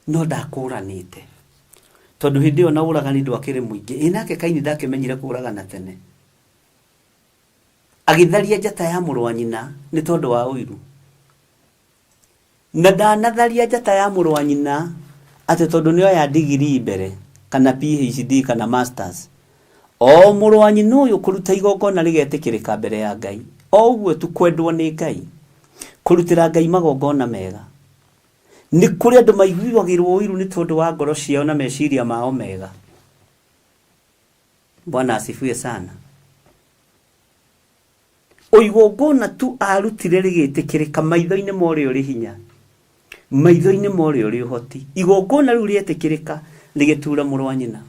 no ndakũranĩte tondũ hĩndĩ ĩyo na ũragani ndwakĩrĩ mũingĩ. Nake Kaini ndakĩmenyire kũragana tene, agĩtharia njata ya mũrũ wa nyina nĩ tondũ wa ũiru. Na ndanatharia njata ya mũrũ wa nyina atĩ tondũ nĩyo ya degree mbere kana PhD kana masters. O mũrũ wa nyina ũyũ kũruta igongona rĩgetĩkĩrĩka mbere ya Ngai, o ũguo tu kwendwo nĩ Ngai, kũrutĩra Ngai magongona mega. Nĩ kũrĩ andũ maiguagĩrwo ũiru nĩ tondũ wa ngoro ciao na meciria mao mega. Bwana asifiwe sana. Igongona tu arutire rĩgĩtĩkĩrĩka maitho-inĩ ma ũrĩa ũrĩ hinya, maitho-inĩ ma ũrĩa ũrĩ ũhoti. Igongona rĩu rĩetĩkĩrĩka rĩgĩtura mũrũ wa nyina.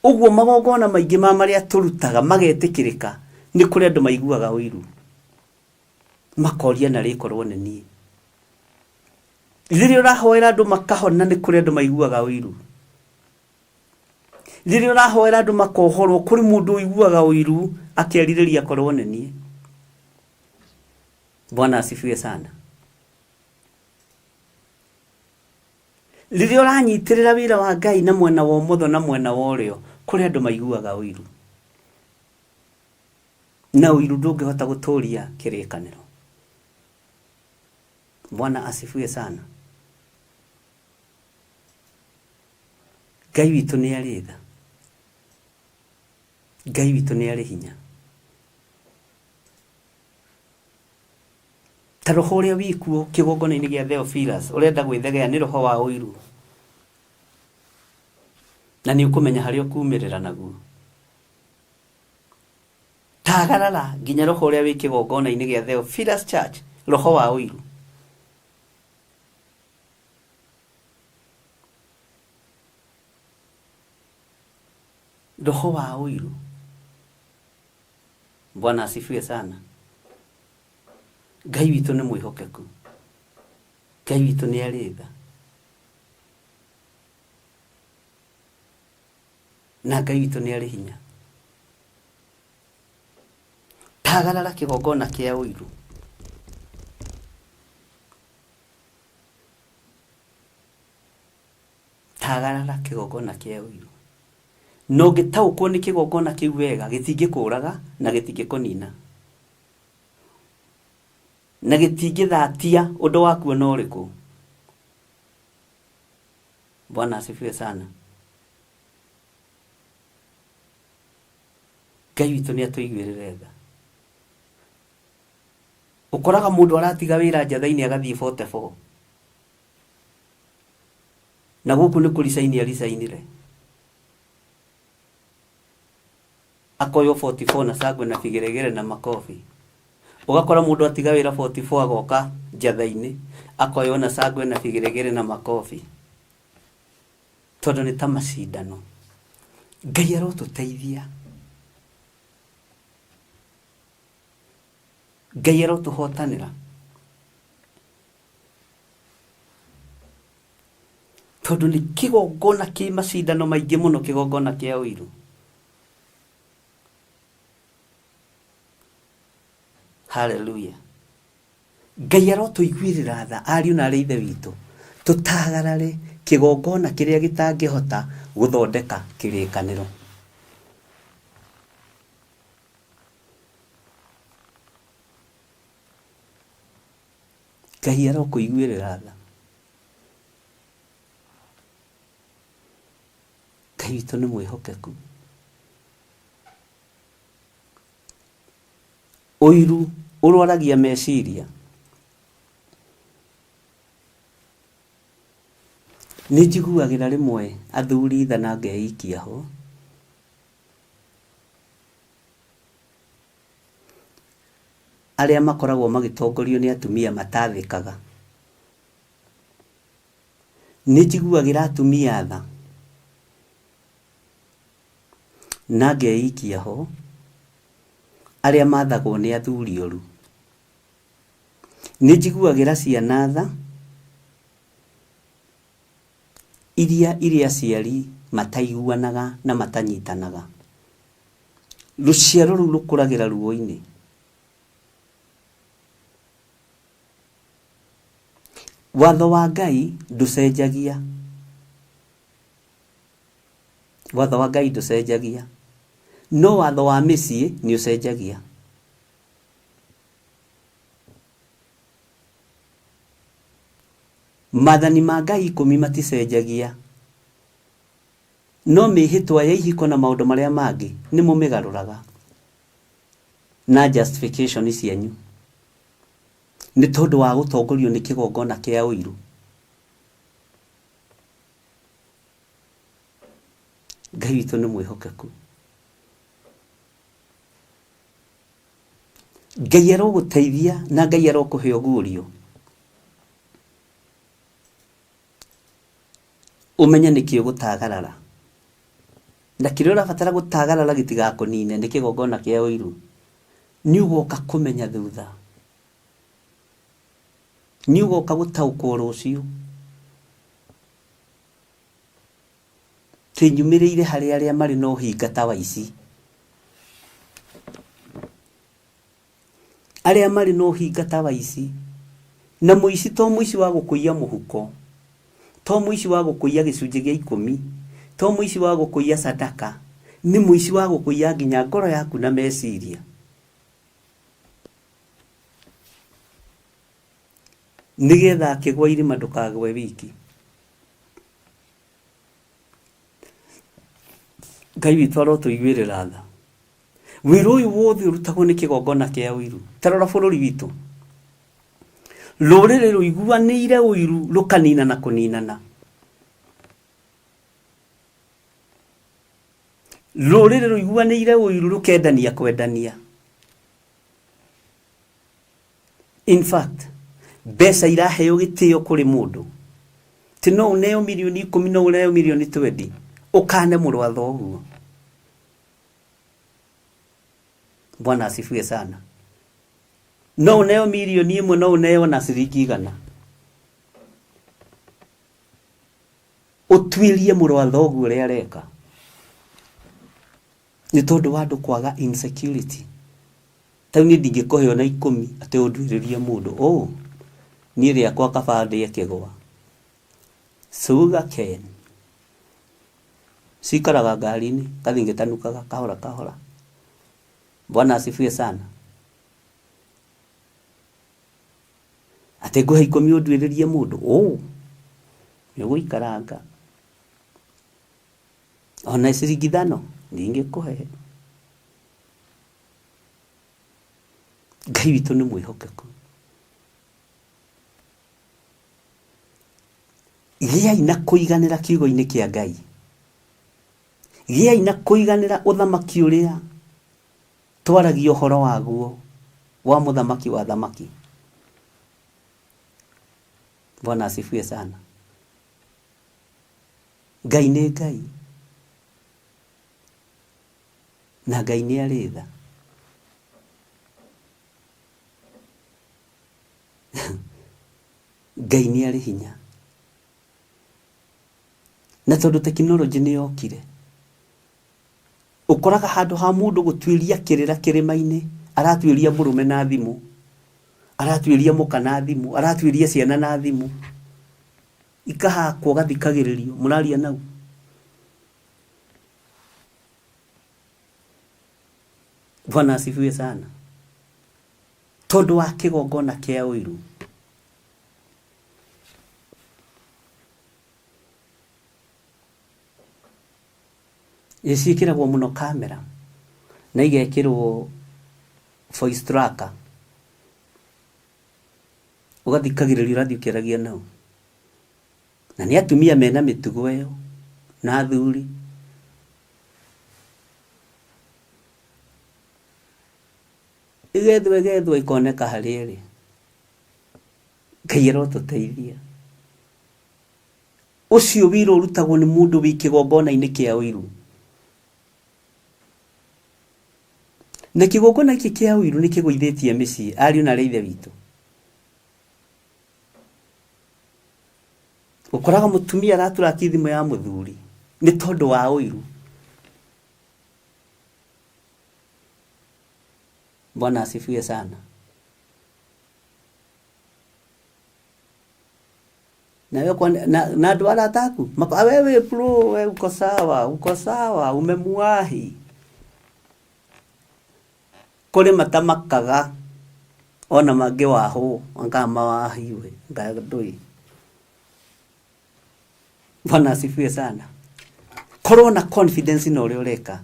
Ũguo magongona maingĩ ma marĩa tũrutaga magetĩkĩrĩka nĩ kũrĩ andũ maiguaga ũiru, makoria na rĩkorwo nĩ niĩ. Rĩrĩa ũrahoera andũ makahona nĩ kũrĩ andũ maiguaga ũiru. Rĩrĩa ũrahoera andũ makohorwo kũrĩ mũndũ ũiguaga ũiru akĩarirĩria korwo nĩ niĩ. Bwana asifiwe sana. Rĩrĩa ũranyitĩrĩra wĩra wa Ngai na mwena wa ũmotho na mwena wa ũrĩo kũrĩ andũ maiguaga ũiru, na ũiru ndũngĩhota gũtũũria kĩrĩkanĩro. Bwana asifiwe sana. Ngai witũ nĩ arĩ tha, Ngai witũ nĩ arĩ hinya. Ta roho ũrĩa wikuo kĩgongona-inĩ gĩa Theophilus ũrenda gwĩthegea nĩ roho wa ũiru, na nĩ ũkũmenya harĩa ũkumĩrĩra naguo. Tagarara nginya roho ũrĩa wĩ kĩgongona-inĩ gĩa Theophilus Church, roho wa ũiru. Roho wa ũiru. Bwana asifiwe sana. Ngai witũ nĩ mwĩhokeku, Ngai witũ nĩ arĩ tha, na Ngai witũ nĩ arĩ hinya. Tagarara kĩgongona kĩa ũiru. Tagarara kĩgongona kĩa ũiru. No gĩtaũkwo nĩ kĩgongona kĩu wega gĩtingĩkũraga na gĩtingĩkũnina, na gĩtingĩthatia ũndũ wakuo na ũrĩkũ. Bwana asifiwe sana. Ngai witũ nĩ atũiguĩrĩre tha. Ũkoraga mũndũ aratiga wĩra njatha-inĩ agathiĩ 44, na gũkũ nĩ kũricaini aricainire, akoywo 44 na cangwe na bigeregere na makobi. Ugakora mũndũ atiga wĩra 44 agoka njatha-inĩ akoywo na cangwe na bigeregere na makobi, tondũ nĩ ta macindano. Ngai arotũteithia, Ngai arotũhotanĩra, tondũ nĩ kĩgongona kĩ macindano maingĩ mũno, kĩgongona kĩa ũiru. Hallelujah. Ngai arotũiguĩrĩra tha, ariũ na aarĩ ithe witũ, tũtagarare kĩgongona kĩrĩa gĩtangĩhota gũthondeka kĩrĩkanĩro. Ngai arokũiguĩrĩra tha. Ngai witũ nĩ mwĩhokeku. Ũiru ũrwaragia meciria. Nĩ njiguagĩra rĩmwe athuri tha na ngeikia ho. Arĩa makoragwo magĩtongorio nĩ atumia matathĩkaga. Nĩ njiguagĩra atumia tha na ngeikia ho arĩa mathagwo nĩ athuri oru. Nĩ njiguagĩra ciana tha iria aciari mataiguanaga na matanyitanaga. Rũciaro rũu rũkũragĩra ruo-inĩ. Watho wa Ngai ndũcenjagia. Watho wa Ngai ndũcenjagia. No watho wa mĩciĩ nĩ ũcenjagia. Maathani ma Ngai 10 maticenjagia. No mĩhĩtwa ya ihiko na maũndũ marĩa mangĩ nĩ mũmĩgarũraga na justification cianyu. Nĩ tondũ wa gũtongorio nĩ kĩgongona kĩa ũiru. Ngai witũ nĩ mwĩhokeku. Ngai arogũteithia na Ngai arokũhe ũguũrio. Ũmenye nĩkĩ ũgũtagarara. Na kĩrĩa ũrabatara gũtagarara gĩtigakũnine nĩ kĩgongona kĩa ũiru. Nĩ ũgoka kũmenya thutha. Nĩ ũgoka gũtaũkwo rũciũ. Tĩnyumĩrĩire harĩ arĩa marĩ na ũhinga ta wa ici. Arĩa marĩ na ũhinga ta wa ici. Na mũici to mũici wa gũkũiya mũhuko. To mũici wa gũkũiya gĩcunjĩ gĩa 10. To mũici wa gũkũiya sadaka. Nĩ mũici wa gũkũiya nginya ngoro yaku na meciria. Nĩgetha akĩgwa irima ndũkagwe wiki. Ngai witũ arotũiguĩrĩra tha. Wĩra ũyũ wothe ũrutagwo nĩ kĩgongona kĩa ũiru. Tarora bũrũri witũ. Rũrĩrĩ rũiguanĩire ũiru rũkanina na kũninana. Rũrĩrĩ rũiguanĩire ũiru rũkendania kwendania. In fact, mbeca iraheo gĩtĩo kũrĩ mũndũ. Ti no ũneo milioni 10 no ũneo milioni 20. Ũkane mũrwatha ũguo. Bwana asifiwe sana. No ũneo milioni 1 no ũneo na ciringi 100. Ũtuĩrie mũrwatha ũguo ũrĩa areka. Nĩ tondũ wa andũ kwaga insecurity. Tau nĩ ndingĩkũhe ona 10 atĩ ũnduĩrĩrie mũndũ. Oh, niĩ rĩakwa kabandĩ kĩgwa. Sugar cane. Cikaraga ngari-inĩ, kathingĩtanukaga kahora kahora. Bwana asifiwe sana. Atĩ ngũhe 10 ũnduĩrĩrie mũndũ. Oh, nĩũgũikaranga. Ona ciringi 5 ndingĩkũhe. Ngai witũ nĩ mwĩhokeku. Gĩai na kũiganĩra kiugo-inĩ kĩa Ngai. Gĩai na kũiganĩra ũthamaki ũrĩa twaragia ũhoro waguo wa mũthamaki wa thamaki. Bwana asifiwe sana. Ngai nĩ Ngai. Na Ngai nĩ arĩ tha. Ngai nĩ arĩ hinya. Na tondũ tekinoronjĩ nĩ yokire. Ũkoraga handũ ha mũndũ gũtuĩria kĩrĩra kĩrĩma-inĩ, aratuĩria mũrũme na thimũ, aratuĩria mũka na thimũ, aratuĩria ciana na thimũ. Ikahakwo gathikagĩrĩrio, mũraria nau. Bwana asifiwe sana. Tondũ wa kĩgongona kĩa ũiru. Ciĩkĩragwo mũno kamera na igekĩrwo voice tracker, ũgathikagĩrĩria ũrathiĩ ũkĩaragia nao, na nĩ atumia mena mĩtugo ĩyo na athuri. Igethwo ikoneka harĩa ĩrĩ. Ngai arotũteithia. Ũcio wĩra ũrutagwo nĩ mũndũ wĩ kĩgongona-inĩ kĩa ũiru. Na kĩgongona gĩkĩ kĩa ũiru nĩ kĩgũithĩtie mĩciĩ, ariũ na ithe witũ. Ũkoraga mũtumia araturaki thimũ ya mũthuri nĩ tondũ wa ũiru. Bwana asifiwe sana. Na andũ arata aku wewe bro, wewe uko sawa, umemuahi. Kũrĩ matamakaga ona mangĩ wahũ angama wahiwe ngandũi. Bwana asifiwe sana. Korwo na confidence na ũrĩa ũreka.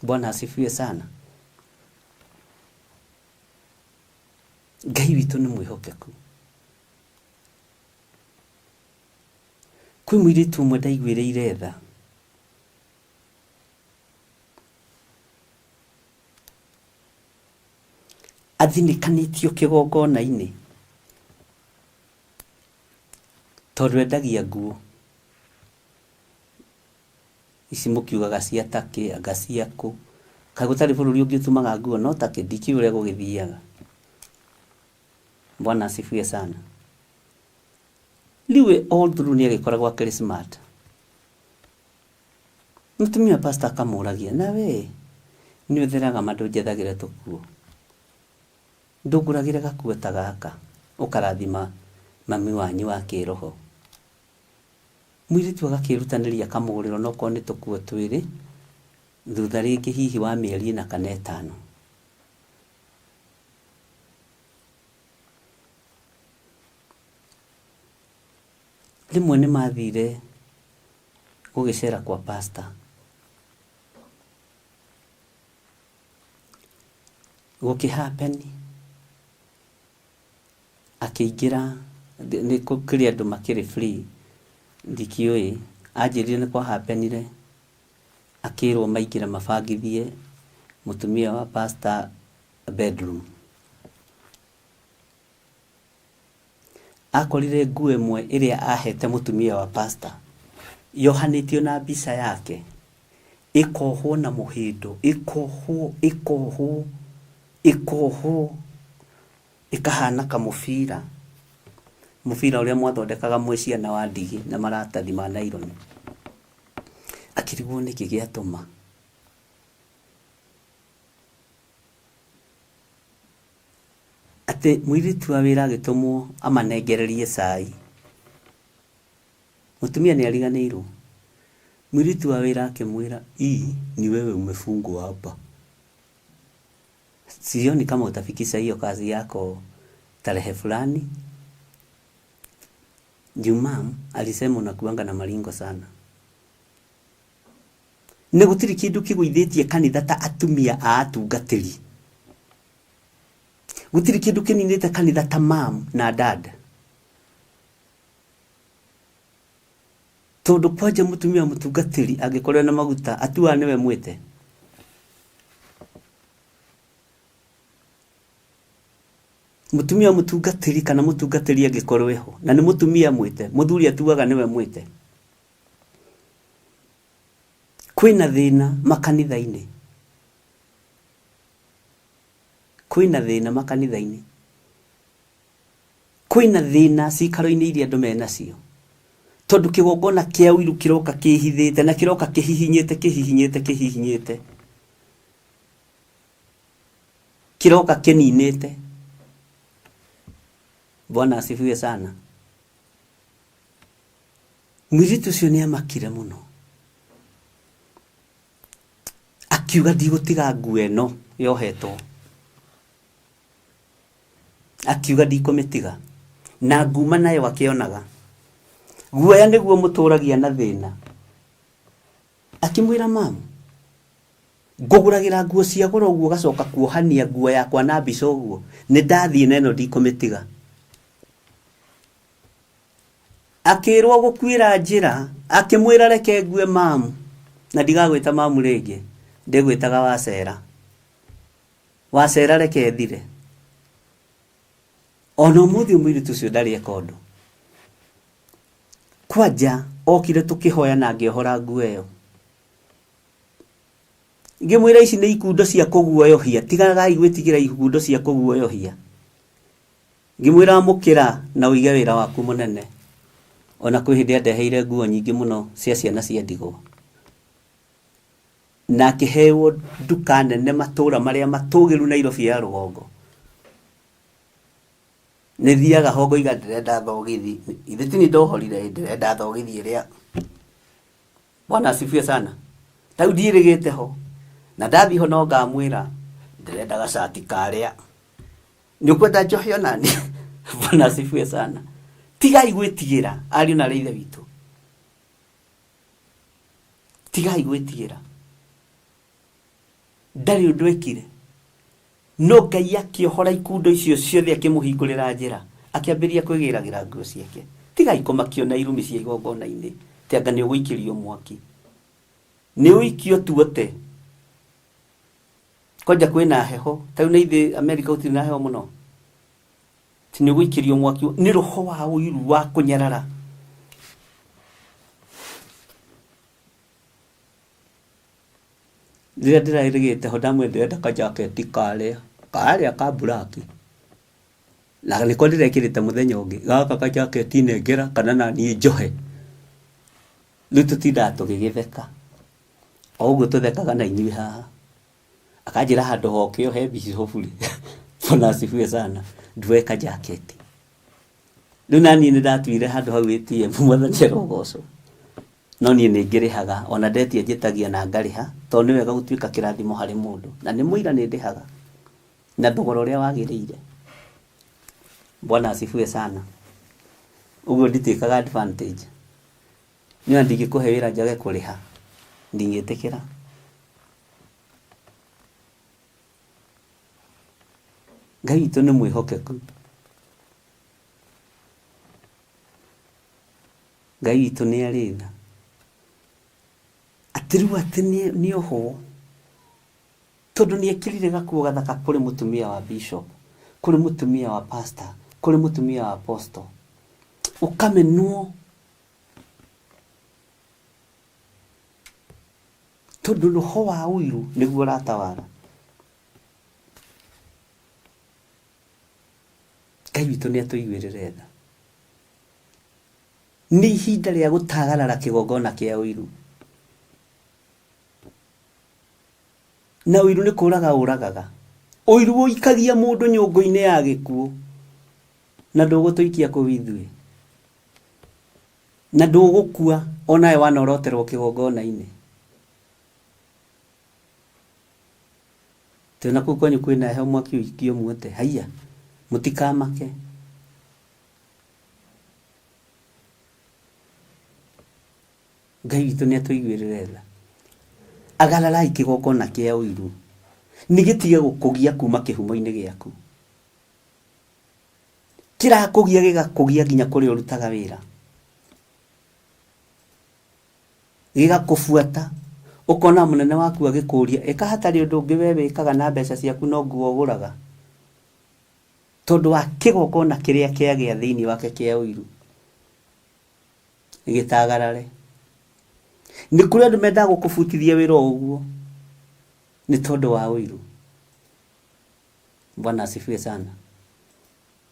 Bwana asifiwe sana. Ngai witũ nĩ mwĩhokeku. Kwĩ mũirĩtu ũmwe ndaiguĩrĩire tha. Athinĩkanĩtio kĩgongona-inĩ tondũ endagia nguo. Ici mũkiugaga cia Turkey, anga cia kũ. Kaĩ gũtarĩ bũrũri ũngĩ ũtumaga nguo no Turkey, ndikiũĩ ũrĩa gũgĩthiaga. Bwana asifiwe sana. Liwe all through nĩ agĩkoragwo akĩrĩ smart. Mũtumia pastor akamũragia, na we nĩ ũtheraga mandũ njethagĩre tũkuo. Ndũngũragĩre gakuo ta gaka, ũkarathima mami wanyu wa kĩroho. Mũirĩtu agakĩrutanĩria akamũgũrĩra onokorwo nĩ tũkuo twĩrĩ, thutha rĩngĩ hihi wa mĩeri 4 kana 5. Rĩmwe nĩ mathire gũgĩcera kwa pastor. Gũkĩhappen akĩingĩra nĩ kũrĩ andũ makĩrĩ free, ndikiũĩ, anjĩrire nĩ kwa happenire, akĩrwo maingĩra mabangithie mũtumia wa pastor bedroom. Akorire nguo ĩmwe ĩrĩa ahete mũtumia wa pastor yohanĩtio na mbica yake, ĩkohwo na mũhĩndo, ĩkohwo ĩkahana kamũbira, mũbira ũrĩa mwathondekaga mwĩ ciana wa ndigi na maratathi ma naironi. Akĩrigwo nĩkĩ gĩatũma. Atĩ mũirĩtu wa wĩra agĩtũmwo amanengererie cai. Mũtumia nĩ ariganĩirwo. Mũirĩtu wa wĩra akĩmwĩra, ni wewe umefungwa hapa. Sioni kama utafikisha hiyo kazi yako tarehe fulani. Jumam alisema unakuanga na maringo sana. Nĩ gũtirĩ kĩndũ kĩgũithĩtie kanitha ta atumia a atungatĩri. Gũtirĩ kĩndũ kĩninĩte kanitha ta mam na dad. Tondũ kwanja mũtumia mũtungatĩri angĩkorwo na maguta atuaga nĩwe mwĩte. Mũtumia mũtungatĩri kana mũtungatĩri angĩkorwo eho na nĩ mũtumia mwĩte, mũthuri atuaga nĩwe mwĩte. Kwĩna thĩna makanitha-inĩ. Kwĩna thĩna makanitha-inĩ. Kwĩna thĩna cikaro-inĩ iria andũ menacio. Tondũ kĩgongona kĩa ũiru kĩroka kĩhithĩte na kĩroka kĩhihinyĩte. Kĩroka kĩninĩte. Bwana asifiwe sana. Mũirĩtu ũcio nĩ amakire mũno. Akiuga ndigũtiga nguo ĩno yohetwo. Akiuga ndikũmĩtiga. na nguma nayo akĩonaga guoya nĩguo mũtũragia na thĩna. Akĩmwĩra mamu, ngũgũragĩra nguo cia goro ũguo gacoka kuohania nguo yakwa na mbica ũguo, nĩ ndathiĩ na ĩno ndikũmĩtiga. Akĩrwo gũkuĩra njĩra, akĩmwĩra reke ngue mamu, na ndigagwĩta mamu rĩngĩ, ndĩgwĩtaga Wacera. Wacera reke thire. Ona ũmũthĩ mũirĩtu ũcio ndarĩ eka ũndũ. Kwanja okire tũkĩhoya na ngĩohora nguo ĩyo. Ngĩmwĩra ici nĩ ikundo cia kũguoyohia, tigagai gwĩtigĩra ikundo cia kũguoyohia. Ngĩmwĩra mũkĩra na ũige wĩra waku mũnene. Ona kwĩ hĩndĩ andeheire nguo nyingĩ mũno cia ciana cia ndigwa. Na akĩheo nduka nene matũra marĩa matũgĩru Nairobi ya rũgongo. Nĩ thiaga ho ngoiga ndĩrenda thogithi, ithe ti nĩ ndohorire, ndĩrenda thogithi ĩrĩa. Bwana asifiwe sana. Tau ndirĩgĩte ho. Na ndathiĩ ho no ngamwĩra ndĩrenda gacati karĩa. Nĩ ũkwenda njohe ona niĩ. Bwana asifiwe sana. Tigai gwĩtigĩra ariũ na ithe witũ. Tigai gwĩtigĩra. Ndarĩ ũndũ ekire. No Ngai akĩohora ikundo icio ciothe akĩmũhingũrĩra njĩra, akĩambĩrĩria kwĩgĩragĩra nguo ciake. Tigai kũmakio na irumi cia igongona-inĩ, tianga nĩ ũgũikĩrio mwaki. Nĩ ũikio tuote. Kwanja kwĩna heho, tau nĩ ithe Amerika gũtirĩ na heho mũno. Ti nĩ ũgũikĩrio mwaki, nĩ roho wa ũiru wa kũnyarara. Rĩrĩa ndĩrarĩgĩte ho ndamwendera kajaketi karĩa ka buraki. Na nĩko ndĩrekĩrĩte mũthenya ũngĩ, gaka kajaketi nengera kana na niĩ njohe. Rĩu tũtindaga tũgĩgĩtheka. O ũguo tũthekaga na inyuĩ haha. Akanjĩra handũ hokĩo he bicibũ-rĩ. Bwana asifiwe sana. Nduoe kajaketi. Rĩu naniĩ nĩndatuire handũ hau ATM mwathani arogocwo. No niĩ nĩngĩrĩhaga, ona ndetia njĩtagia na ngarĩha, tondũ nĩ wega gũtuĩka kĩrathimo harĩ mũndũ. Na nĩ mũira nĩndĩhaga. Na thogora ũrĩa wagĩrĩire. Bwana asifiwe sana. Ũguo ndituĩkaga advantage. Niĩ ndingĩkũhe wĩra njage kũrĩha. Ndingĩtĩkĩra. Ngai witũ nĩ mwĩhokeku. Ngai witũ nĩ arĩ tha. Atĩ rĩu atĩ nĩ oho. Tondũ nĩ ekĩrire gakuo gathaka kũrĩ mũtumia wa bishop, kũrĩ mũtumia wa pastor, kũrĩ mũtumia wa apostle. Ũkamenwo. Tondũ roho wa ũiru nĩguo ũratawara. Ngai witũ nĩ atũiguĩrĩre tha. Nĩ ihinda rĩa gũtagarara kĩgongona kĩa ũiru. Na ũiru nĩ kũraga ũragaga. Ũiru ũikagia mũndũ nyũngũ-inĩ ya gĩkuũ. Na ndũgũtũikia kũu ithuĩ. Na ndũgũkua onawe wanoroterwo kĩgongona-inĩ. Tena kũu kwanyu kwĩna heho mwaki ũikio muote. Haiya, mũtikamake. Ngai witũ nĩ atũiguĩrĩre tha. Agararai kĩgongona kĩa ũiru. Nĩgĩtige gũkũgia kuma kĩhumo-inĩ gĩaku. Kĩrakũgia gĩgakũgia nginya kũrĩa ũrutaga wĩra. Gĩgakũbuata. Ũkona mũnene waku agĩkũria, ĩka hatarĩ ũndũ ũngĩ we wĩkaga na mbeca ciaku no nguo ũgũraga. Tondũ wa kĩgongona kĩrĩa kĩagĩa thĩinĩ wake kĩa ũiru. Gĩtagarare. Nĩ kũrĩ andũ mendaga gũkũbutithia wĩra ũguo. Nĩ tondũ wa ũiru. Bwana asifiwe sana.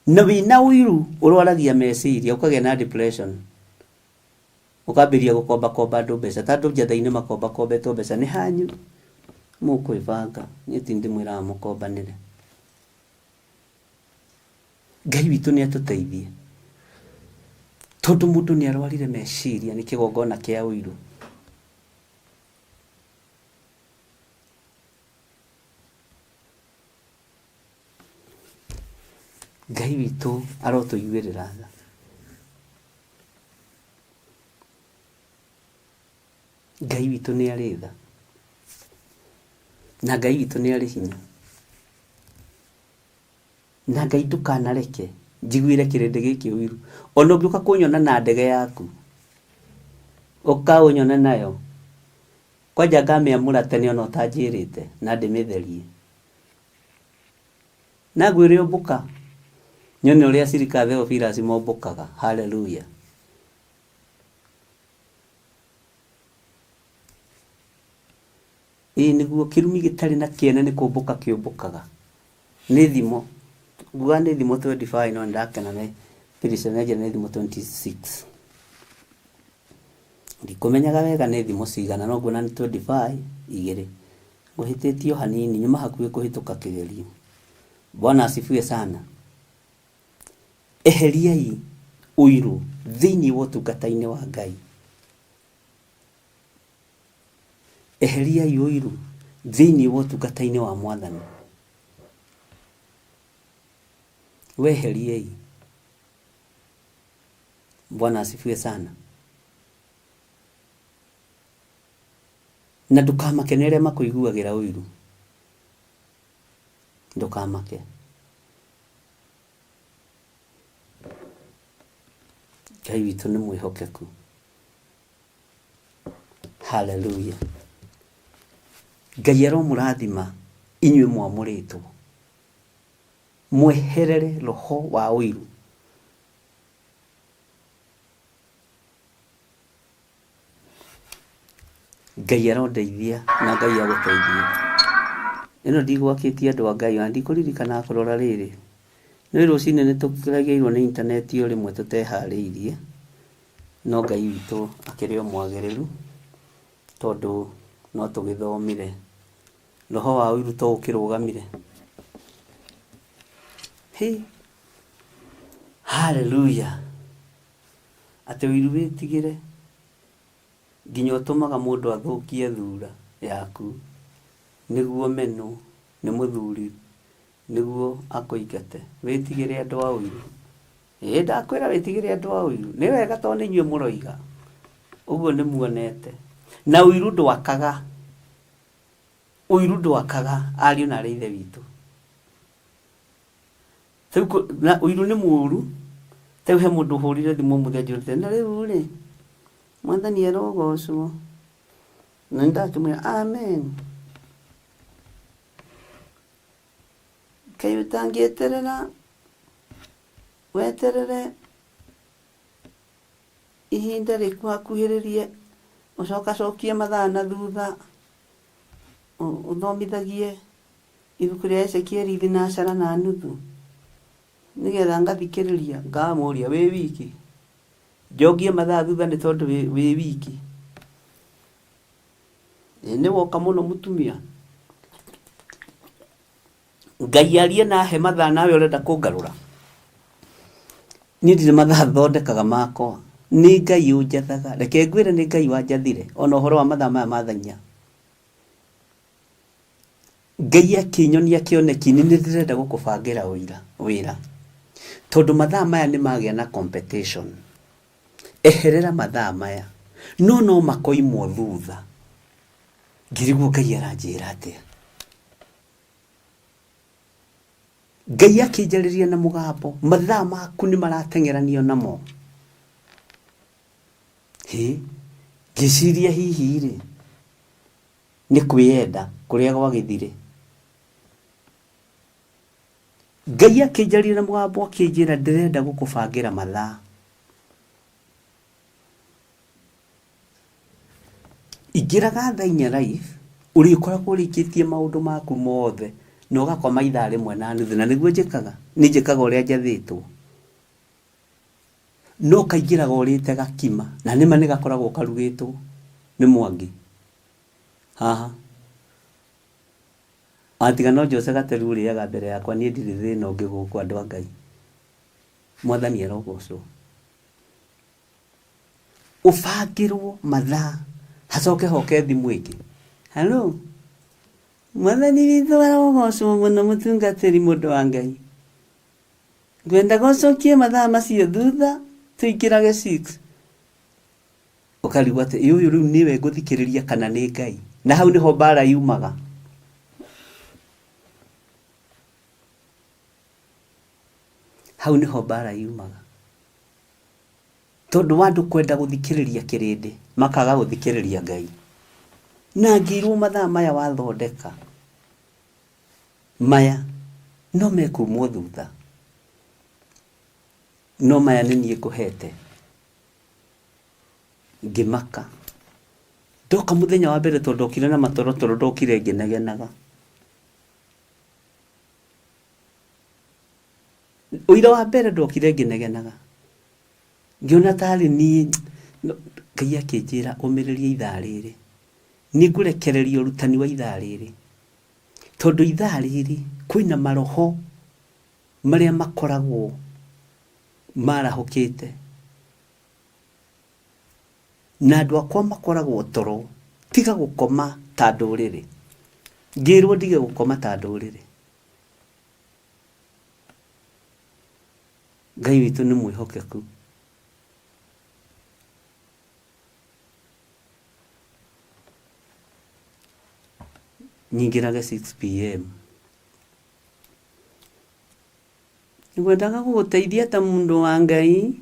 Na wĩna ũiru ũrwaragia meciria, ũkagĩa na depression. Ũkambĩrĩria gũkomba andũ mbeca. Ta andũ njatha-inĩ makombetwo mbeca nĩ hanyu. Mũkwĩbanga. Niĩ ti ndĩmwĩraga mũkombanĩre. Ngai witũ nĩ atũteithie. Tondũ mũndũ nĩ arwarire meciria nĩ kĩgongona kĩa ũiru. Ngai witũ arotũiguĩrĩra tha. Ngai witũ nĩ arĩ tha, na Ngai witũ nĩ arĩ hinya, na Ngai ndũkanareke njiguĩre kĩrĩndĩ gĩkĩ ũiru. Ona ũngĩũka kũnyona na ndege yaku, ũkaũnyone nayo, kwanja ngamĩamũra tene ona ũtanjĩrĩte na ndĩmĩtherie, na ngwĩre ũmbũka nyone ũrĩa Sirika Theophilus mombũkaga. Hallelujah. Nĩguo kĩrumi gĩtarĩ na kĩene nĩ kũmbũka kĩũmbũkaga. Nĩ thimo, nguga nĩ thimo 25 no ndakena nĩ Piriseneja nĩ thimo 26. Ndikũmenyaga wega nĩ thimo cigana, no nguona nĩ 25 igĩrĩ. Ngũhĩtĩtio hanini, nyuma hakuhĩ kũhĩtũka kĩgerio. Bwana asifiwe sana. Eheriai ũiru thĩinĩ wa ũtungata-inĩ wa Ngai. Eheriai ũiru thĩinĩ wa ũtungata-inĩ wa Mwathani. Weheriei. Bwana asifiwe sana. Na ndũkamake nĩ arĩa makũiguagĩra ũiru. Ndũkamake. Ngai witũ nĩ mwĩhokeku. Hallelujah. Ngai aromũrathima inyuĩ mwamũrĩtwo. Mweherere roho wa ũiru. Ngai arondeithia na Ngai agũteithia. Ĩno ndigwakĩtie andũ a Ngai, na ndikũririkana kũrora rĩrĩ. Nĩ rũcinĩ nĩ tũkĩragĩirwo nĩ intaneti o rĩmwe tũteharĩirie, no Ngai witũ akĩrĩ o mwagĩrĩru, tondũ no tũgĩthomire. Roho wa ũiru to ũkĩrũgamire. Hallelujah. Atĩ ũiru wĩtigĩre nginya ũtũmaga mũndũ athũkie thura yaku, nĩguo menwo nĩ mũthuri, nĩguo akũingate. Wĩtigĩre andũ a ũiru. Ndakwĩra wĩtigĩre andũ a ũiru. Nĩ wega tondũ nĩ inyuĩ mũroiga. Ũguo nĩ muonete. Na ũiru ndwakaga. Ũiru ndwakaga, ariũ na arĩ ithe witũ. Na ũiru nĩ mũũru. Rĩu he mũndũ hũrire thimũ mũthenya njũrĩte, na rĩu rĩ, Mwathani arogocwo. Na nĩndakĩmwĩra amen. Kaĩ ũtangĩeterera, weterere ihinda rĩkuhakuhĩrĩrie, ũcokacokie mathaa na thutha, ũthomithagie ibuku rĩa Ezekieli thinacara na nuthu, nĩgetha ngathikĩrĩria, ngamũria wĩ wiki, njogie mathaa thutha nĩ tondũ wĩ wiki. Nĩ woka mũno mũtumia. Ngai arie nahe mathaa nawe ũrenda kũngarũra. Niĩ ndirĩ mathaa thondekaga makwa. Nĩ Ngai ũnjathaga. Reke ngwĩre nĩ Ngai wanjathire. Ona ũhoro wa mathaa maya ma thaa inya. Ngai akĩnyonia kĩoneki nĩ ndĩrenda gũkũbangĩra wĩra. Tondũ mathaa maya nĩ magĩa na competition. Eherera mathaa maya. No makoimwo thutha. Ngĩriguo Ngai aranjĩra atĩa. Ngai akĩnjarĩria na mũgambo, mathaa maku nĩ marateng'eranio namo. Ngĩciria hihi rĩ, nĩ kwĩenda kũrĩa gwagĩthire. Ngai akĩnjarĩria na mũgambo akĩnjĩra ndĩrenda gũkũbangĩra mathaa. Ingĩraga thaa inya live, ũrĩkoragwo ũrĩkĩtie maũndũ maku mothe. Na ũgakoma ithaa rĩmwe na nuthu, na nĩguo njĩkaga. Nĩ njĩkaga ũrĩa njathĩtwo. No kaingĩraga ũrĩte gakima, na nĩma nĩ gakoragwo karugĩtwo nĩ Mwangi. Haha. Atiga no Jose Gateru ũrĩaga mbere yakwa, niĩ ndirĩ thĩna ũngĩ gũkũ andũ a Ngai. Mwathani arogocwo. Ũbangĩrwo mathaa, hacoke hoke thimũ ĩngĩ. Hello. Mwathani witũ arogocwo mũno mũtungatĩri mũndũ wa Ngai. Ngwenda gocokie mathaa macio thutha tuikirage 6 ukarigwa ati uyu riu niwe nguthikiriria kana ni Ngai, na hau niho bara yumaga. Hau niho bara yumaga tondu wandu kwenda guthikiriria kirindi makaga guthikiriria Ngai. Na ngirwo mathaa maya wathondeka maya no mekumwo thutha, no maya ni nie nguhete. Ngimaka ndoka muthenya wa mbere tondu ndokire na matorotoro, ndokire ngenagenaga. Uira wa mbere ndokire ngenagenaga, ngiona tari ni Ngai akinjira umiririe ithaa riri, ni ngurekereria urutani wa ithaa riri, tondu ithaa riri kwina maroho maria makoragwo marahukite, na andu akwa makoragwo toro. Tiga gukoma ta nduriri, ngirwo ndige gukoma ta nduriri. Ngai witu ni mwihokeku. Nyingirage 6 PM ngwendaga guguteithia ta mundu wa Ngai.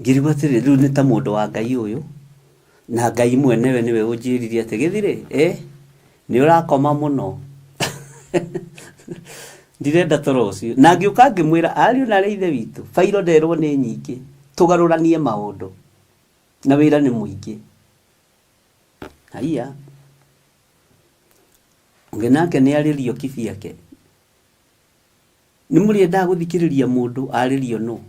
Ngirigwa atiri riu ni ta mundu wa Ngai uyu, na Ngai mwenewe niwe unjiririe ati githire ni urakoma muno. Ndirenda toro ucio, na ngiuka ngimwira ariu na ithe witu fairo nderwo ni nyingi, tugaruranie maundu na wira ni muingi. Haiya ngenake ni aririo kibi yake, ni murienda guthikiriria mundu aririo no.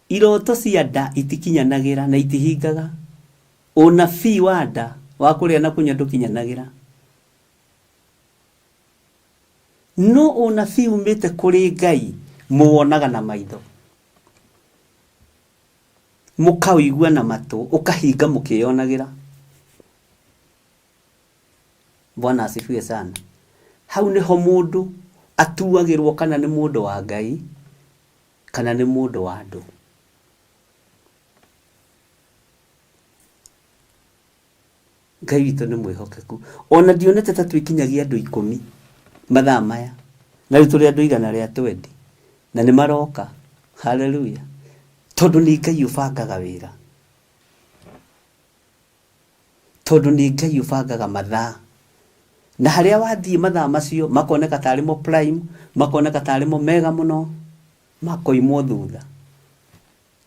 Iroto cia nda itikinyanagira na itihingaga, unabii wa nda wa kuria na kunya ndukinyanagira. No unabii umite kuri Ngai muwonaga na maitho, mukawigua na matu, ukahinga mukionagira. Bwana asifiwe sana. Hau niho mundu atuagirwo kana ni mundu wa Ngai kana ni mundu wa andu. Ngai witu ni mwihokeku. Ona ndionete ta twikinyagia andu 10 mathaa maya, na riu turi andu 120 na ni maroka. Haleluya. Tondu ni Ngai ubangaga wira, tondu ni Ngai ubangaga mathaa, na haria wathii mathaa macio makoneka tari mo prime, makoneka tari mo mega muno, makoimwo thutha.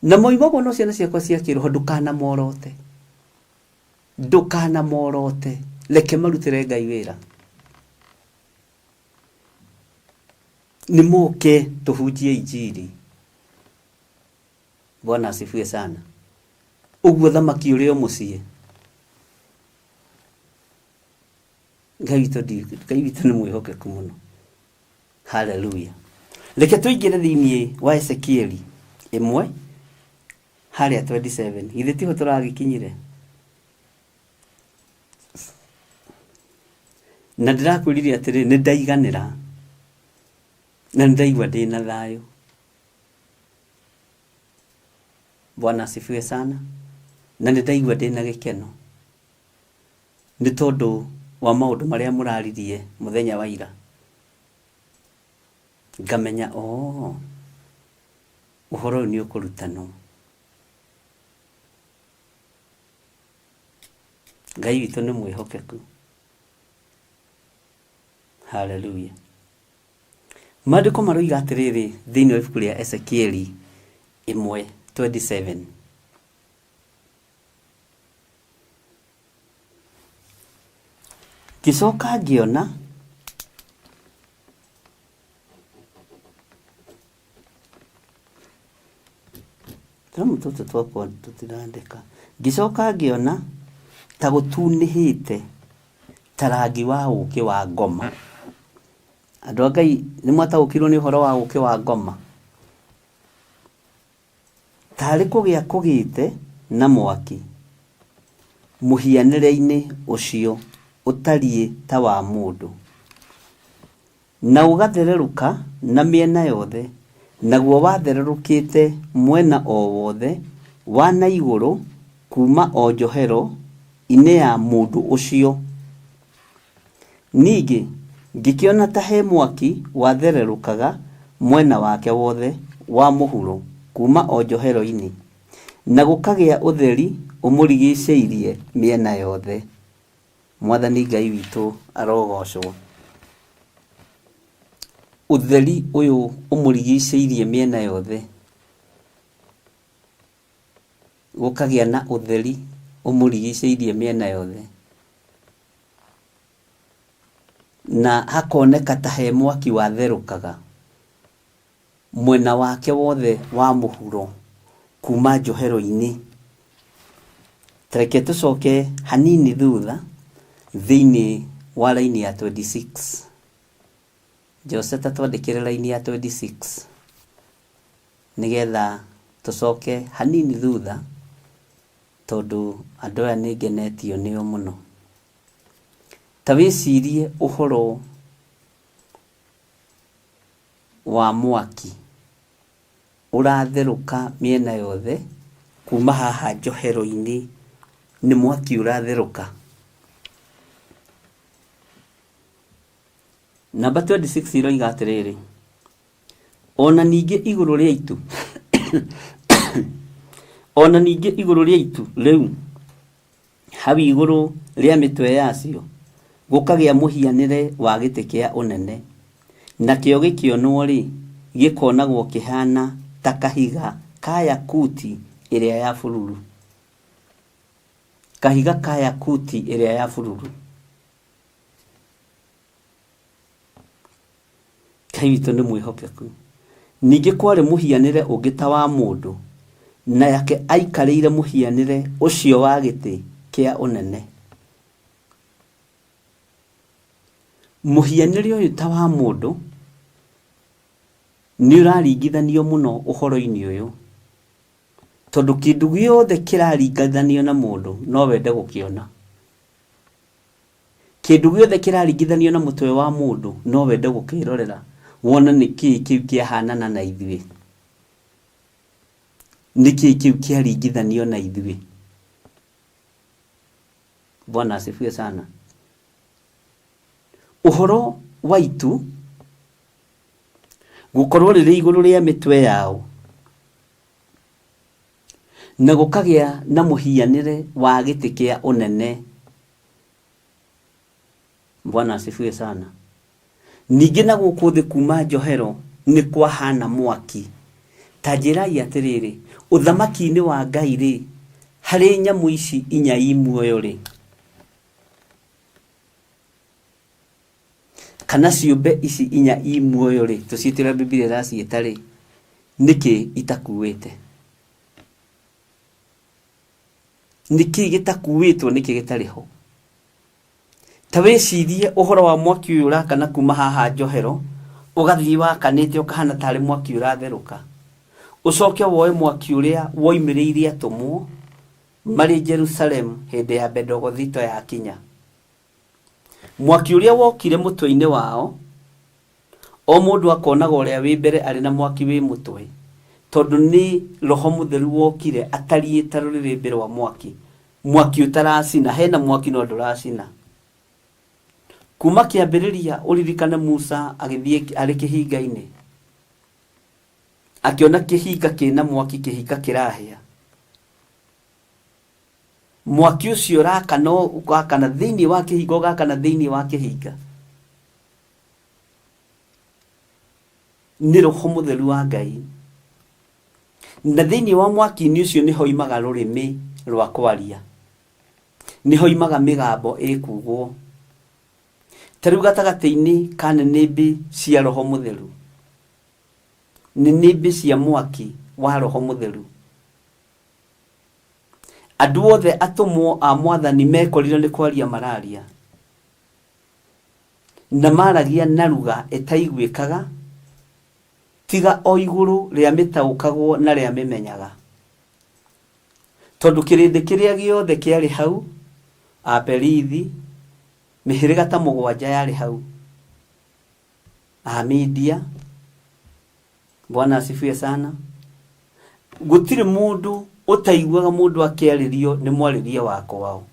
Na moimo bono ciana ciakwa cia kiroho ndukana morote, ndukana morote, leke marutire Ngai wira. Ni moke tuhujie injiri. Bwana asifiwe sana. Uguo thamaki urio mucie, Ngai witu ni mwihokeku muno. Haleluya. Leke tuingire thiini wa Ezekieli 1 haria 27. Ithe tiho turagikinyire. Na ndirakwiriria atiri ni ndaiganira na ndaigua ndina thayo. Bwana asifiwe sana. Na ndaigua ndina gikeno ni tondu wa maundu maria muraririe muthenya wa ira. Ngamenya uhoro ni ukurutano. Ngai witu ni mwihokeku. Haleluya. Maandiko maroiga atiriri thiini wa ibuku ria Ezekieli 1:27. Kisoka ngiona tamu toto twakwa tutirandika. Gicoka ngiona ta gutunihite tarangi wa uki wa ngoma. Andu Ngai ni mwataukirwo ni uhoro wa uki wa ngoma. Tari kugia kugite na mwaki muhianire-ini ucio utarie ta wa mundu. na ũgathererũka na mĩena yothe, naguo wathererũkĩte mwena o wothe wa na igũrũ kuma o njohero inĩ ya mũndũ ũcio. Ningĩ ngĩkĩona ta he mwaki wathererũkaga mwena wake wothe wa mũhuro kuma o njohero-inĩ, na gũkagĩa ũtheri ũmũrigicĩirie mĩena yothe. Mwathani Ngai witũ arogocwo. Ũtheri ũyũ ũmũrigicĩirie mĩena yothe, gũkagĩa na ũtheri ũmũrigicĩirie mĩena yothe, na hakoneka ta he mwaki watherũkaga mwena wake wothe wa mũhuro kuma njohero-inĩ. Tareke tũcoke hanini thutha thĩinĩ wa raini ya 26. Jose tatwandĩkĩre raini ya 26 nĩgetha tũcoke hanini thutha, tondũ andũ aya nĩngenetio nĩo mũno. Ta wĩcirie ũhoro wa mwaki ũratherũka mĩena yothe kuma haha njohero-inĩ, nĩ mwaki ũratherũka. Namba 26 iroiga atĩrĩrĩ, ona ningĩ igũrũ rĩa itu ona ningĩ igũrũ rĩa itu rĩu hau igũrũ rĩa mĩtwe yacio gũkagĩa mũhianĩre wa gĩtĩ kĩa ũnene, nakĩo gĩkĩonwo-rĩ gĩkonagwo kĩhana ta kahiga ka yakuti ĩrĩa ya bururu. Kahiga ka yakuti ĩrĩa ya bururu. Ngai witũ nĩ mwĩhokeku. Ningĩ kwarĩ mũhianĩre ũngĩ ta wa mũndũ, na yake aikarĩire mũhianĩre ũcio wa gĩtĩ kĩa ũnene. Mũhianĩre ũyũ ta wa mũndũ nĩ ũraringithanio mũno ũhoro-inĩ ũyũ, tondũ kĩndũ gĩothe kĩraringithanio na mũndũ no wende gũkĩona. Kĩndũ gĩothe kĩraringithanio na mũtwe wa mũndũ no wende gũkĩrorera, wona nĩkĩĩ kĩu kĩahanana na ithuĩ, nĩkĩĩ kĩu kĩaringithanio na ithuĩ. Bwana asifiwe sana. Ũhoro wa itu gũkorwo rĩrĩ igũrũ rĩa mĩtwe yao, na gũkagĩa na mũhianĩre wa gĩtĩ kĩa ũnene. Bwana asifiwe sana. Ningĩ na gũkũ thĩ kuma njohero nĩ kwahana mwaki. Ta njĩrai atĩrĩrĩ, ũthamaki-inĩ wa Ngai-rĩ, harĩ nyamũ ici inya i muoyo-rĩ, kana ciũmbe ici inya i muoyo-rĩ, tũciĩtĩra Biblia ĩraciĩta-rĩ, nĩkĩ itakuĩte? Nĩkĩ gĩtakuĩtwo? Nĩkĩ gĩtarĩ ho? Ta wĩcirie ũhoro wa mwaki ũyũ ũrakana kuma haha njohero, ũgathiĩ wakanĩte ũkahana tarĩ mwaki ũratherũka. Ũcoke woe mwaki ũrĩa woimĩrĩire atũmwo marĩ Jerusalem hĩndĩ ya Bendegothito yakinya. Mwaki ũrĩa wokire mũtwe-inĩ wao, o mũndũ akonaga ũrĩa wĩ mbere arĩ na mwaki wĩ mũtwe, tondũ nĩ Roho Mũtheru wokire atariĩ ta rũrĩrĩmbĩ rwa mwaki. Mwaki ũtaracina, hena mwaki no ndũracina. Kuma kĩambĩrĩria ũririkane Musa agĩthiĩ arĩ kĩhinga-inĩ, akĩona kĩhinga kĩna mwaki, kĩhinga kĩrahĩa. Mwaki ũcio ũrakana ũgakana thĩinĩ wa kĩhinga, ũgakana thĩinĩ wa kĩhinga. Nĩ Roho Mũtheru wa Ngai. Na thĩinĩ wa mwaki-inĩ ũcio nĩ hoimaga rũrĩmĩ rwa kwaria, nĩ hoimaga mĩgambo ĩkugwo. Ta rĩu gatagatĩ-inĩ ka nĩnĩmbĩ cia Roho Mũtheru, nĩnĩmbĩ cia mwaki wa Roho Mũtheru, andũ othe atũmwo a Mwathani mekorire nĩ kwaria mararia, na maragia na ruga ĩtaiguĩkaga, tiga o igũrũ rĩa mĩtaũkagwo na rĩa mĩmenyaga. Tondũ kĩrĩndĩ kĩrĩa gĩothe kĩarĩ hau, Aperithi, mĩhĩrĩga ta mũgwanja yarĩ hau. media. Bwana asifiwe sana. Gutire mundu utaiguaga mundu akiaririo ni mwariria wako wao.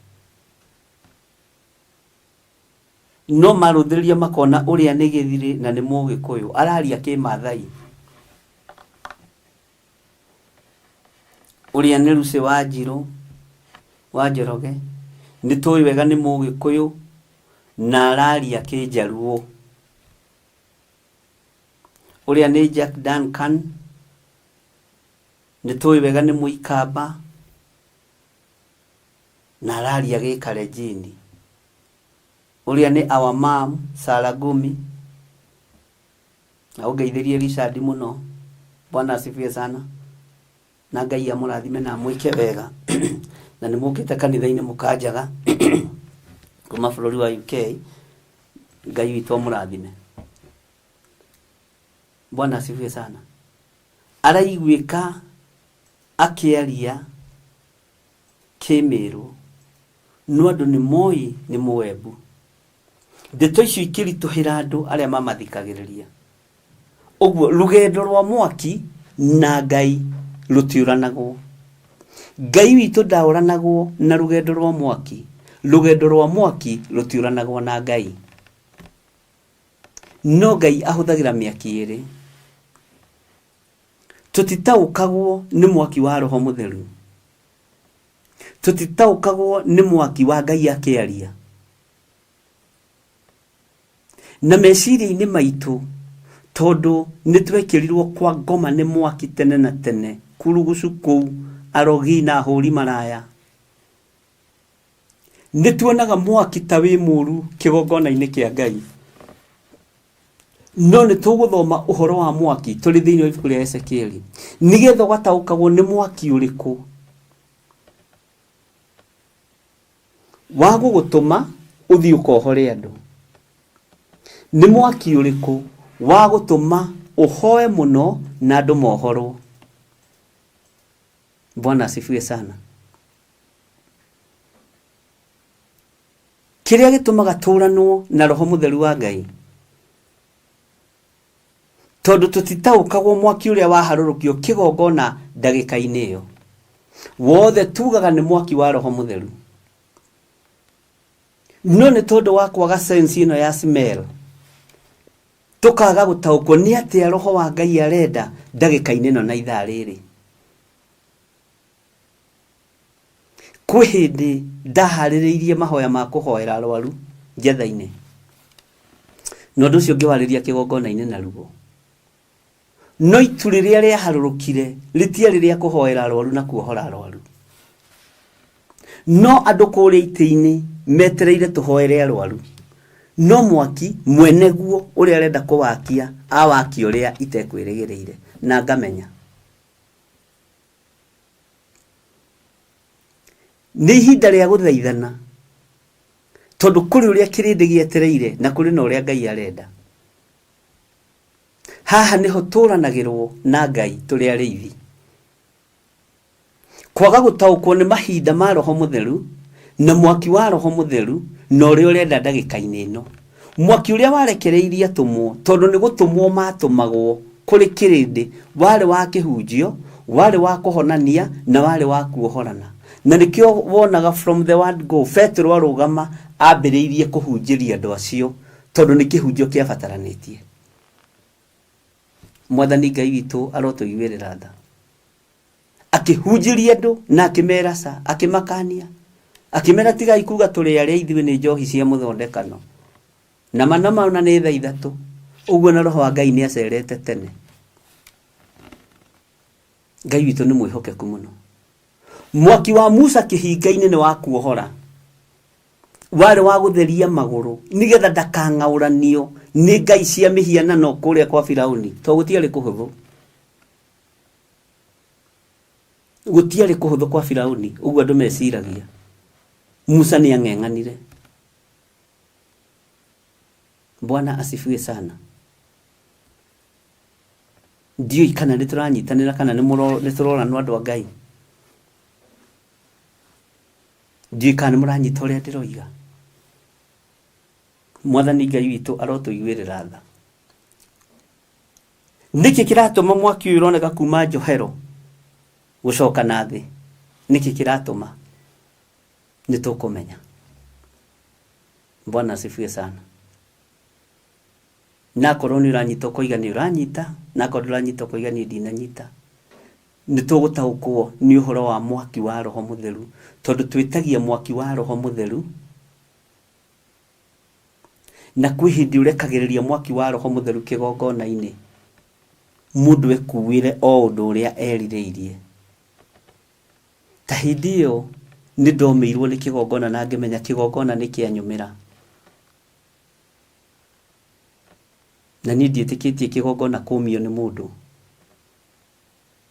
No maruthiria makona uria ni githire na ni Mugikuyu araria Kimathai. Uria ni Lucy Wanjiru wa Njoroge ni tuwi wega ni Mugikuyu na araria Kijaruo. Uria ni Jack Duncan ni tuwi wega ni Muikamba na araria Gikarejini. Uria ni our mom Saragumi na ugeithirie Richard muno. Bwana asifiwe sana. Na Ngai amurathime na mwike wega na nimukite kanitha-ini mukanjaga kuma bururi wa UK. Ngai witu amurathime. Bwana asifiwe sana. Araiguika akiaria Kimiru no andu ni moi ni Muembu. Ndeto icio ikirituhira andu aria mamathikagiriria. Uguo rugendo rwa mwaki na Ngai rutiuranagwo. Ngai witu ndauranagwo na rugendo rwa mwaki. Rugendo rwa mwaki rutiuranagwo na Ngai. No Ngai ahuthagira miaki iri. Tutitaukagwo ni mwaki wa Roho Mutheru. Tutitaukagwo ni mwaki wa Ngai akiaria. Na meciria-ini maitu tondu nitwekirirwo kwa ngoma ni mwaki tene na tene kurugucu kuu arogi na huri maraya. Nituonaga mwaki ta wi muru kigongona-ini kia Ngai. No nituguthoma uhoro wa mwaki turi thiini wa ibuku ria Ezekieli nigetha gataukagwo ni mwaki uriku wa gugutuma uthii ukohore andu. Ni mwaki uriku wa gutuma uhoe muno na andu mohoro. Bwana asifiwe sana. Kiria gitumaga turanwo na Roho Mutheru wa Ngai tondu tutitaukagwo mwaki uria waharurukio kigongona ndagika-ini iyo. Wothe tugaga ni mwaki wa Roho Mutheru. No ni tondu wa kwaga sense ino ya smell tukaga gutaukwo ni atia Roho wa Ngai arenda ndagika-ini ino na ithaa riri. Kwi hindi ndahaririirie mahoya ma kuhoera arwaru njetha-ini. No ndu cio ngiwariria kigongona-ini na rugo. No itu riria riaharurukire ritiari ria kuhoera arwaru na kuohora arwaru. No andu kuria iti-ini metereire tuhoere arwaru. No mwaki mweneguo uria arenda kuwakia awaki uria itekwirigireire na ngamenya. Ni ihinda ria guthaithana tondu kuri uria kirindi gietereire na kuri na uria Ngai arenda. Haha niho turanagirwo na Ngai turi ariithi. Kwaga gutaukwo ni mahinda ma Roho Mutheru na mwaki wa Roho Mutheru no uri urenda ndagika-ini ino. Mwaki uria warekereirie atumwo tondu ni gutumwo matumagwo kuri kirindi wari wa kihunjio, wari wa kuhonania na wari wa kuohorana. Na nikio wonaga from the word go Petro arugama ambiriirie kuhunjiria andu acio tondu ni kihunjio kia bataranitie. Mwathani Ngai witu arotuiguirira tha. Akihunjiria andu na akimera sa akimakania. Akimera tiga ikuga turi aria ithiwe ni njohi cia muthondekano. Na manama ona ni tha ithatu. Uguo na Roho wa Ngai ni acerete tene. Ngai witu ni mwihokeku muno. Mwaki wa Musa kihinga-ini ni wa kuohora. Wari wa gutheria maguru nigetha ndakang'auranio ni ngai cia mihianano kuria kwa Firauni. To gutiari kuhuthu. Gutiari kuhuthu kwa Firauni. Uguo andu meciragia. Musa ni ang'eng'anire. Bwana asifiwe sana. Ndiyo kana nituranyitanira kana ni turora no andu a Ngai. Ndiyo kana muranyita uria ndiroiga. Mwathani Ngai witu arotuiguirira tha. niki kiratuma mwaki uyu uroneka kuma njohero gucoka na thi niki kiratuma nitukumenya. Bwana asifiwe sana. Na koroni uranyita kuigani uranyita, na koroni uranyita kuigani ndinanyita. Nitugutaukwo ni uhoro wa mwaki wa Roho Mutheru, tondu twitagia mwaki wa Roho Mutheru na kwihindi urekagiriria mwaki wa Roho Mutheru kigongona-ini, mundu ekuwire o undu uria erireirie. Ta hindi iyo ni ndomeirwo ni kigongona na ngimenya kigongona ni kianyumira, na ni ndietikitie kigongona kumio ni mundu.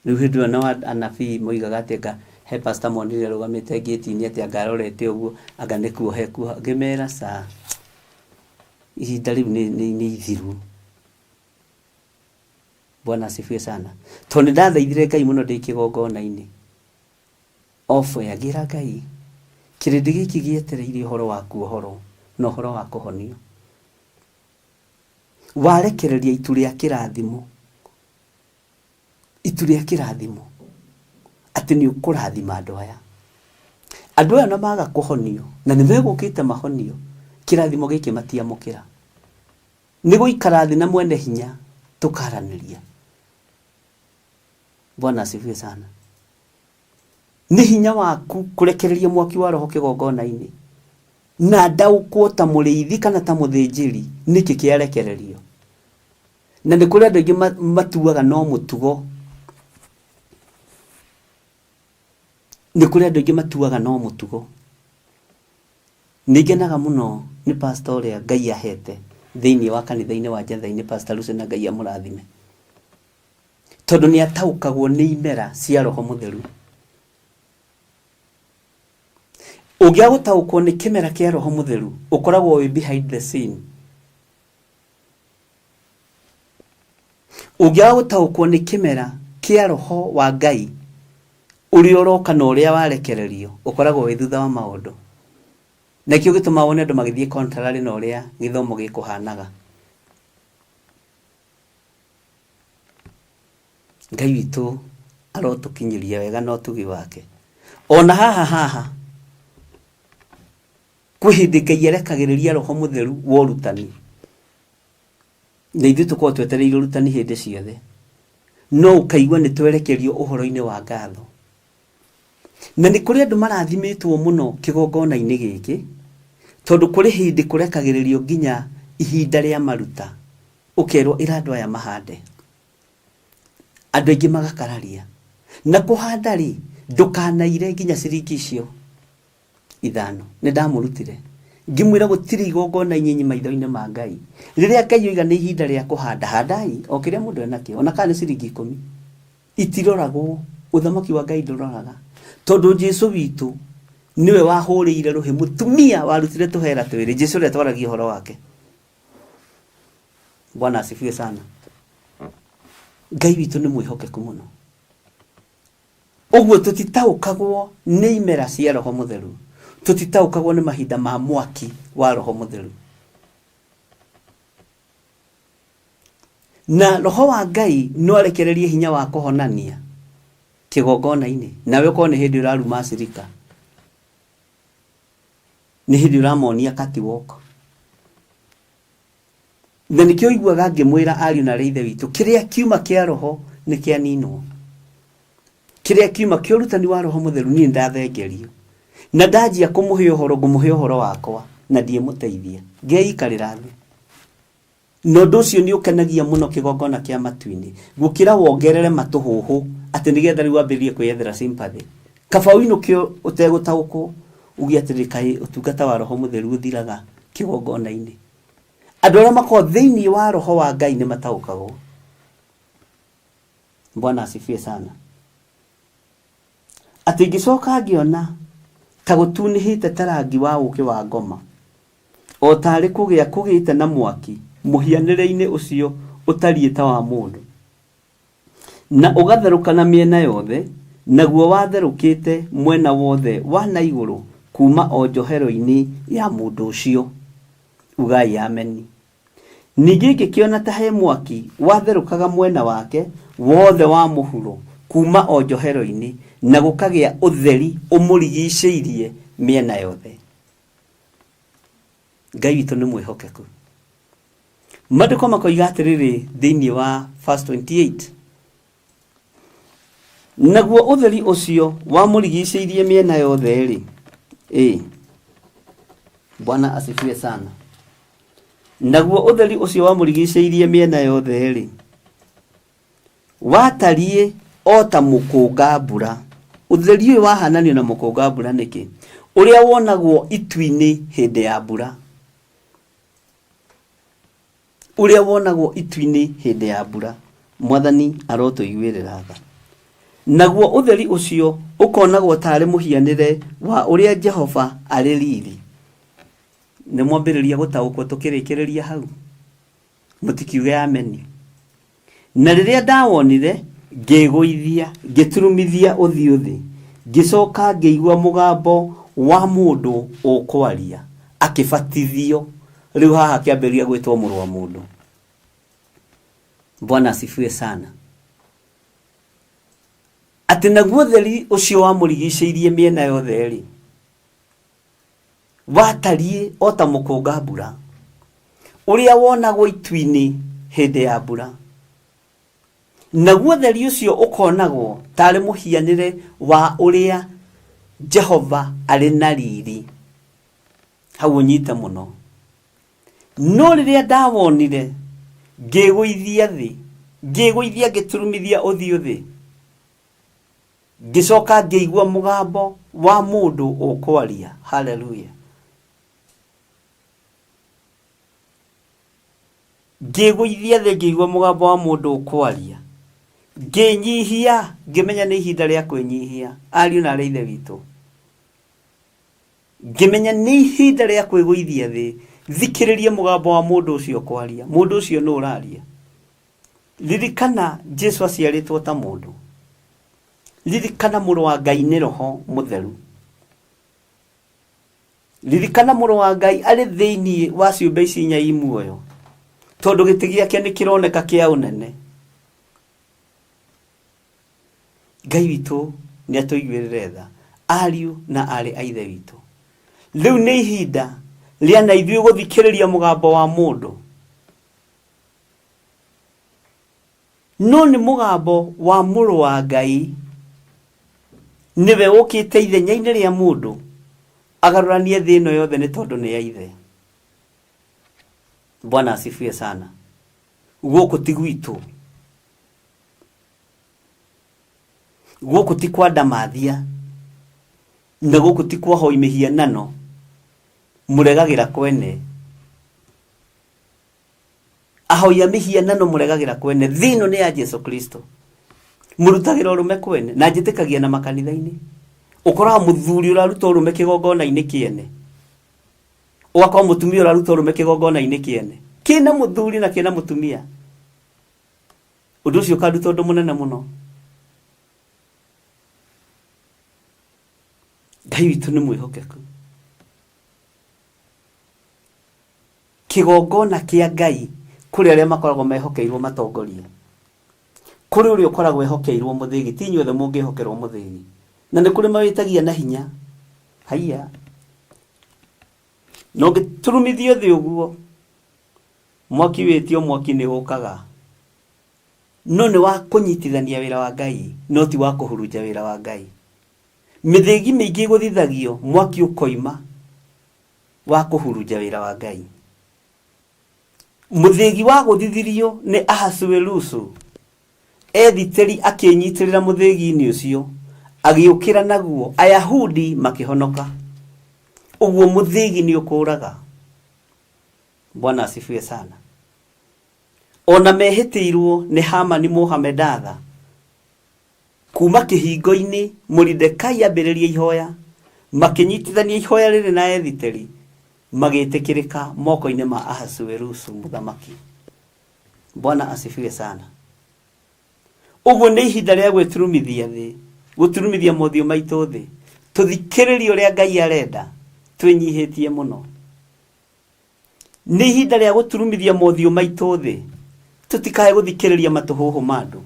Riu hindi ĩyo na anabii moigaga atĩ he pastor monire rugamite gate-ini ati angarorete uguo anga nikuo hekuo ngimera sa ihinda riu ni ithiru. Bwana asifiwe sana. Tondu ndathaithire Ngai muno ndi kigongona-ini, ofo yagira Ngai kirindi giki gietereire uhoro wa kuohoro na uhoro wa kuhonio. Warekereria itu ria kirathimo, itu ria kirathimo ati ni ukurathima andu aya. Andu aya na maga kuhonio na ni megukite mahonio, kirathimo giki matiamukira. Ni guikara thi na mwene hinya tukaraniria. Bwana asifiwe sana. Ni hinya waku kurekereria mwaki wa Roho kigongona-ini, na ndaukwo ta muriithi kana ta muthinjiri niki kiarekererio. Na ni kuri andu aingi matuaga no mutugo, ni kuri andu aingi matuaga no mutugo. Nigenaga muno ni pastor uria Ngai ahete thiini wa kanitha-ini wa Njatha-ini, Pastor Lucy, na Ngai amurathime, tondu ni ataukagwo ni imera cia Roho Mutheru. Ugia gutaukwo ni kimera kia Roho Mutheru ukoragwo wi behind the scene. Ugia gutaukwo ni kimera kia Roho wa Ngai uri uroka na uria warekererio ukoragwo wi thutha wa maundu. Na kio gituma wone andu magithie contrary na uria githomo gikuhanaga. Ngai witu arotukinyiria wega no tugi wake. Ona haha kwihindi Ngai erekagiriria Roho Mutheru wa urutani. Na ithu tukorwo twetereire urutani hindi ciothe, no ukaigua ni twerekerio uhoro-ini wa ngatho. Na ni kuri andu marathimitwo muno kigongona-ini giki, tondu kuri hindi kurekagiririo nginya ihinda ria maruta, ukerwo ira andu aya mahande. Andu aingi magakararia na kuhanda ri ndukanaire nginya ciringi icio 5. Ni ndamurutire ngimwira gutiri igongona inyenyi maitho-ini ma Ngai. Riria Ngai oiga ni ihinda ria kuhanda, handai o kiria mundu enakio, ona kana ciringi 10. Itiroragwo, uthamaki wa Ngai nduroraga, tondu Jesu witu niwe wahuriire ruhi mutumia warutire tuhera twiri. Jesu ria twaragia horo wake. Bwana asifiwe sana. Ngai witu ni mwihokeku muno, uguo tutitaukagwo ni imera cia Roho Mutheru, tutitaukagwo ni mahinda ma mwaki wa Roho Mutheru. Na Roho wa Ngai no arekererie hinya wa kuhonania kigongona-ini, nawe ko ni hindi uraruma acirika, ni hindi uramonia catwalk. Na nikio iguaga ngimwira ariu na reithe witu, kiria kiuma kia Roho ni kia ninwo, kiria kiuma kia urutani wa Roho Mutheru ni ndathengerio, na ndajia kumuhe uhoro ngumuhe uhoro wakwa na ndie muteithia ngeikarira thi. No nducio ni ukenagia muno kigongona kia matu-ini gukira wongerere matuhuhu ati nigetha riu ambirie kwiyethera sympathy. Kabau-ino kio utegutauko ugia atirikai utungata wa Roho Mutheru uthiraga kigongona-ini. Andu aria mako thiini wa Roho wa Ngai ni mataukagwo. Bwana asifiwe sana. Ati ngicoka ngiona ta gutunihite tarangi wa uki wa ngoma, o tari kugia kugite na mwaki muhianire-ini ucio utarieta wa mundu, na ugatheruka na miena yothe, naguo watherukite mwena wothe wa na iguru kuma o njohero-ini ya mundu ucio. Ugai ameni. ningĩ ngĩkĩona ta he mwaki watherũkaga mwena wake wothe wa mũhuro kuma o njohero-inĩ, na gũkagĩa ũtheri ũmũrigicĩirie mĩena yothe. Ngai witũ nĩ mwĩhokeku. Maandĩko makoiga atĩrĩrĩ thĩinĩ wa verse 28, naguo ũtheri ũcio wamũrigicĩirie mĩena yothe rĩ, Bwana asifiwe sana. Naguo ũtheri ũcio wamũrigicĩirie mĩena yothe rĩ, watariĩ o ta mũkũnga mbura. Ũtheri ũyũ wahananio na mũkũnga mbura nĩkĩ? Ũrĩa wonagwo itu-inĩ hĩndĩ ya mbura. Ũrĩa wonagwo itu-inĩ hĩndĩ ya mbura. Mwathani arotũiguĩrĩra tha. Naguo ũtheri ũcio ũkonagwo tarĩ mũhianĩre wa ũrĩa Jehova arĩ riiri. Nĩ mwambĩrĩria gũtaũkwo tũkĩrĩkĩrĩria hau? Mũtikiuge ameni. Na rĩrĩa ndawonire, ngĩgũithia, ngĩturumithia ũthiũ thĩ, ngĩcoka ngĩigua mũgambo wa mũndũ ũkwaria akĩbatithio. Rĩu haha kĩambĩrĩria gwĩtwo mũrũ wa mũndũ. Bwana asifiwe sana. Atĩ naguo ũtheri ũcio wamũrigicĩirie mĩena yothe rĩ, watariĩ o ta mũkũnga mbura, ũrĩa wonagwo itu-inĩ hĩndĩ ya mbura. Naguo ũtheri ũcio ũkonagwo tarĩ mũhianĩre wa ũrĩa Jehova arĩ na riiri. Hau ũnyite mũno. No rĩrĩa ndawonire, ngĩgũithia thĩ, ngĩgũithia ngĩturumithia ũthiũ thĩ, ngĩcoka ngĩigua mũgambo wa mũndũ ũkwaria. Hallelujah. Ngĩgũithia thĩ, ngĩigua mũgambo wa mũndũ ũkwaria, ngĩnyihia, ngĩmenya nĩ ihinda rĩa kwĩnyihia. Ariũ na arĩ ithe witũ, ngĩmenya nĩ ihinda rĩa kwĩgũithia thĩ, thikĩrĩrie mũgambo wa mũndũ ũcio kwaria. Mũndũ ũcio nĩ ũraria. Ririkana Jesu aciarĩtwo ta mũndũ. Ririkana mũrũ wa Ngai nĩ Roho Mũtheru. Ririkana mũrũ wa Ngai arĩ thĩinĩ wa ciũmbe ici inya i muoyo, tondũ gĩtĩ gĩake nĩ kĩroneka kĩa ũnene. Ngai witũ nĩ atũiguĩrĩre tha. Ariũ na arĩ a ithe witũ, rĩu nĩ ihinda rĩa na ithuĩ gũthikĩrĩria mũgambo wa mũndũ. No nĩ mũgambo wa mũrũ wa Ngai, nĩwe ũkĩte ithenya-inĩ rĩa mũndũ agarũranie thĩ ĩno yothe nĩ tondũ nĩ ya ithe. Bwana asifiwe sana. Gũkũ ti gwitũ. Gũkũ ti kwa ndamathia, na gũkũ ti kwa hoi mĩhianano mũregagĩra kwene. Ahoia mĩhianano mũregagĩra kwene. Thĩ ĩno nĩ ya Jesu Kristo. Mũrutagĩra ũrũme kwene, na njĩtĩkagia na makanitha-inĩ. Ũkoraga mũthuri ũraruta ũrũme kĩgongona-inĩ kĩene, ũgakora mũtumia ũraruta ũrũme kĩgongona-inĩ kĩene, kĩna mũthuri na kĩna mũtumia. Ũndũ ũcio ũkaruta ũndũ mũnene mũno. Ngai witũ nĩ mwĩhokeku. Kĩgongona kĩa Ngai kũrĩ arĩa makoragwo mehokeirwo matongoria, kũrĩ ũrĩa ũkoragwo ehokeirwo mũthĩgi. Ti inyuothe mũngĩhokerwo mũthĩgi, na nĩ kũrĩ mawĩtagia na hinya. Haiya, no ngĩturumithio thĩ ũguo, mwaki wĩtio mwaki nĩ ũkaga. No nĩ wa kũnyitithania wĩra wa Ngai, no ti wa kũhurunja wĩra wa Ngai. Mĩthĩgi mĩingĩ gũthithagio, mwaki ũkoima wa kũhurunja wĩra wa Ngai. Mũthĩgi wa gũthithirio nĩ Ahasuerusu, ethitĩri akĩnyitĩrĩra mũthĩgi-inĩ ũcio, agĩũkĩra naguo, Ayahudi makĩhonoka. Ũguo mũthĩgi nĩ ũkũraga. Bwana asifiwe sana. Ona mehĩtĩirwo nĩ Hamani Mũhamedatha, kuma kĩhingo-inĩ Moridekai ambĩrĩria ihoya, makĩnyitithania ihoya rĩrĩ na ethitĩri, magĩtĩkĩrĩka moko-inĩ ma Ahasuerusu mũthamaki. Bwana asifiwe sana. Ũguo nĩ ihinda rĩa gwĩturumithia thĩ, gũturumithia mothiũ maitũ thĩ, tũthikĩrĩrie ũrĩa Ngai arenda, twĩnyihĩtie mũno. nĩ ihinda rĩa gũturumithia mothiũ maitũ thĩ, tutikae gũthikĩrĩria matũhũhũ ma andũ,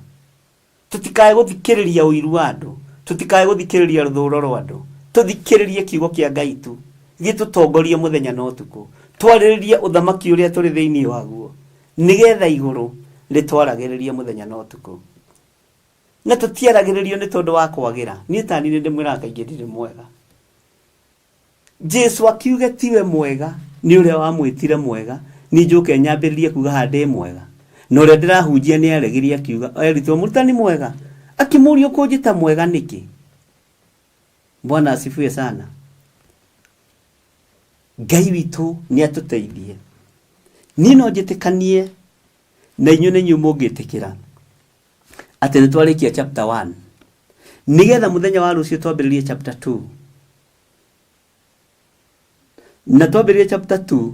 tutikae gũthikĩrĩria ũiru wa andũ, tutikae gũthikĩrĩria rũthũro rwa andũ, tuthikĩrĩrie kiugo kĩa Ngai tu, githĩ tũtongorie mũthenya na ũtukũ, twarĩrĩrie ũthamaki ũrĩa tũrĩ thĩinĩ waguo, nĩgetha igũrũ rĩtwaragĩrĩrie mũthenya na ũtukũ. Na tũtiaragĩrĩrio nĩ tondũ wa kwagĩra. Niĩ tani nĩ ndĩmwĩraga kaingĩ ndirĩ mwega. Jesu akiuge tiwe mwega, nĩ ũrĩa wamwĩtire mwega, ni njoke nyambĩrĩrie kuga handĩ mwega. Na ũrĩa ndĩrahunjia nĩ aregirie akiuga eritwo mũrutani mwega, akĩmũria kũnjĩta mwega nĩkĩ? Bwana asifiwe sana. Ngai witũ nĩ atũteithie. Niĩ no njĩtĩkanie na inyuĩ nĩ inyuĩ mũngĩtĩkĩra atĩ nĩ twarĩkia chapter 1, nĩgetha mũthenya wa rũciũ twambĩrĩrie chapter 2. Na twambĩrĩrie chapter 2,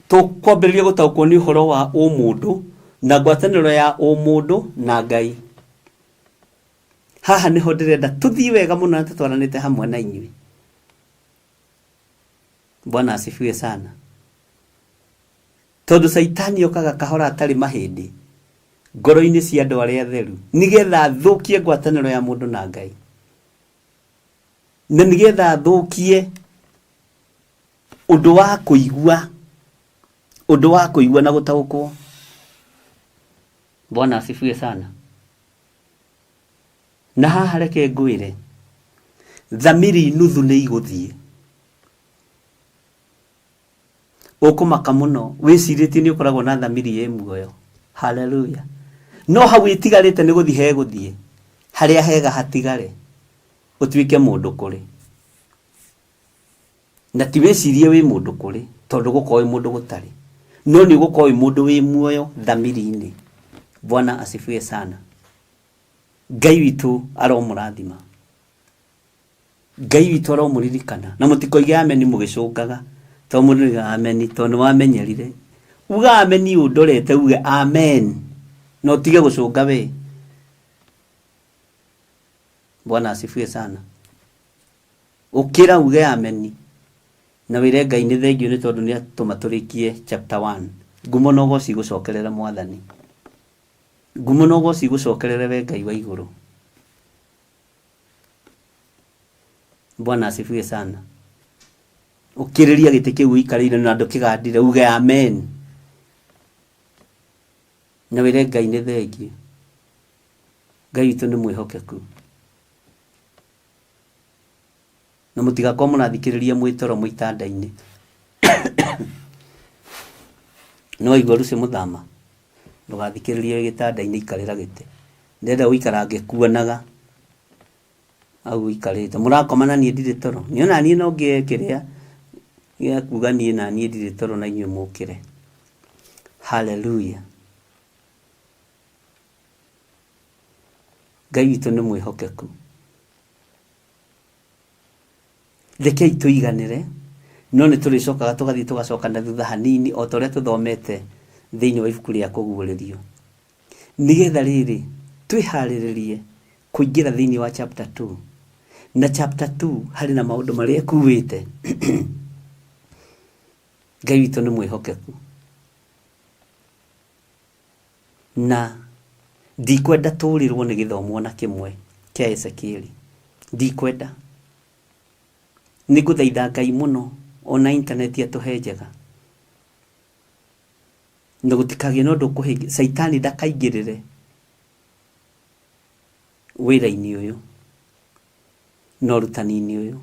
tũkwambĩrĩria gũtaũkwo nĩ ũhoro wa ũmũndũ na ngwatanĩro ya ũmũndũ na Ngai. Haha nĩho ndĩrenda tũthiĩ wega mũno na tũtwaranĩte hamwe na inyuĩ. Bwana asifiwe sana. Tondũ Saitani okaga kahora atarĩ mahĩndĩ ngoro-inĩ cia andũ arĩa atheru, nĩgetha athũkie ngwatanĩro ya mũndũ na Ngai, na nĩgetha athũkie ũndũ wa kũigua na gũtaũkwo. Bwana asifiwe sana. Na haha reke ngwĩre, thamiri nuthu nĩ igũthiĩ. Ũkũmaka mũno wĩcirĩtie nĩ ũkoragwo na thamiri ĩ muoyo. Haleluya. No hau ĩtigarĩte nĩ gũthiĩ hegũthiĩ, harĩa hega hatigare ũtuĩke mũndũ kũrĩ. Na ti wĩcirie wĩ mũndũ kũrĩ tondũ gũkorwo wĩ mũndũ gũtarĩ, no nĩ gũkorwo wĩ mũndũ wĩ muoyo thamiri-inĩ. Bwana asifiwe sana. Ngai witũ aromũrathima, Ngai witũ aromũririkana, na mũtikoige ameni mũgĩcũngaga to mũndũ nĩ ameni to nĩ wamenyerire. Uga ameni ũndorete uge amen, no tige gũcũnga we. Bwana asifiwe sana. Ukira uge ameni na wĩre Ngai nĩ thengio nĩ tondũ nĩ atũma tũrĩkie chapter 1. Ngumo no goci gũcokerera Mwathani, ngumo no goci gũcokerera we Ngai wa igũrũ. Bwana asifiwe sana. Ukiriria gĩtĩ kĩu ũikarĩire na andũ kĩgandire uge amen, na wĩre Ngai nĩ thengio. Ngai witũ nĩ mwĩhokeku, na mũtigakorwo mũrathikĩrĩria mwĩtoro mũitanda-inĩ. No igua Lucy Muthama, ndũgathikĩrĩrie gĩtanda-inĩ, ikarĩra gĩtĩ. Ndenda ũikarange kuonaga au ikarĩte. Mũrakoma na niĩ ndirĩ toro, niĩ ona niĩ no ngĩe kĩrĩa gĩa kuga niĩ na niĩ ndirĩ toro na inyuĩ mũkĩre. Haleluya. Ngai witũ nĩ mwĩhokeku. Rekei tũiganĩre, no nĩ tũrĩcokaga tũgathiĩ tũgacoka na thutha hanini o ta ũrĩa tũthomete thĩinĩ wa ibuku rĩa kũguũrĩrio, nĩgetha rĩrĩ twĩharĩrĩrie kũingĩra thĩinĩ wa chapter 2. Na chapter 2 harĩ na maũndũ marĩa ekuĩte. Ngai witũ nĩ mwĩhokeku, na ndikwenda tũũrĩrwo nĩ gĩthomo na kĩmwe kĩa Ezekieli. Ndikwenda. Nĩ ngũthaitha Ngai mũno ona intaneti atũhe njega, na gũtikagĩe na ũndũ ũkũhĩngĩca. Saitani ndakaingĩrĩre wĩra-inĩ ũyũ na ũrutani-inĩ ũyũ,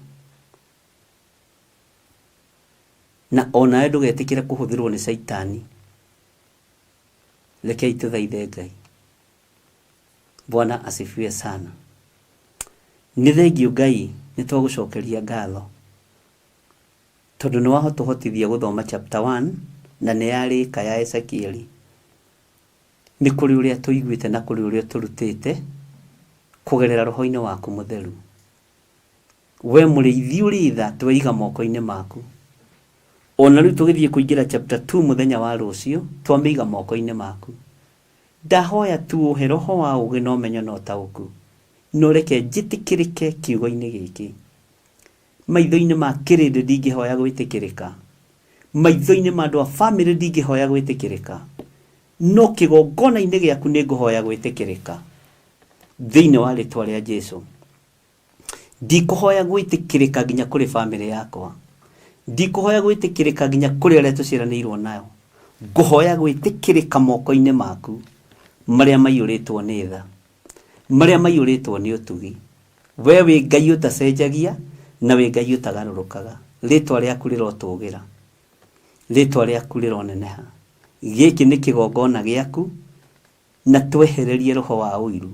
na onawe ndũgetĩkĩre kũhũthĩrwo nĩ Saitani. Rekei tũthaithe Ngai. Bwana asifiwe sana. Nĩ thengio Ngai, nĩ twagũcokeria ngatho tondũ nĩ wahotithia gũthoma chapter 1 na nĩ yarĩka ya Ezekieli. Nĩ kũrĩ ũrĩa tũiguĩte na kũrĩ ũrĩa tũrutĩte kũgerera roho-inĩ waku mũtheru. We mũrĩithi ũrĩ tha tweiga moko-inĩ maku. Ona rĩu tũgĩthiĩ kũingĩra chapter 2 mũthenya wa rũciũ, twamĩiga moko-inĩ maku. Ndahoya tu ũhe roho wa ũũgĩ na ũmenyo na ũtaũku, no reke njĩtĩkĩrĩke kiugo-inĩ gĩkĩ. Maitho-inĩ ma kĩrĩndĩ ndingĩhoya gwĩtĩkĩrĩka, maitho-inĩ ma andũ a bamĩrĩ ndingĩhoya gwĩtĩkĩrĩka, no kĩgongona-inĩ gĩaku nĩ ngũhoya gwĩtĩkĩrĩka thĩinĩ wa rĩtwa rĩa Jesũ. Ndikũhoya gwĩtĩkĩrĩka nginya kũrĩ bamĩrĩ yakwa, ndikũhoya gwĩtĩkĩrĩka nginya kũrĩ arĩa tũciaranĩirwo nao, ngũhoya gwĩtĩkĩrĩka moko-inĩ maku marĩa maiyũrĩtwo nĩ tha, marĩa maiyũrĩtwo nĩ ũtugi. We wĩ Ngai ũtacenjagia na wĩ Ngai ũtagarũrũkaga. Rĩtwa rĩaku rĩrotũgĩra, rĩtwa rĩaku rĩroneneha. Gĩkĩ nĩ kĩgongona gĩaku, na twehererie roho wa ũiru,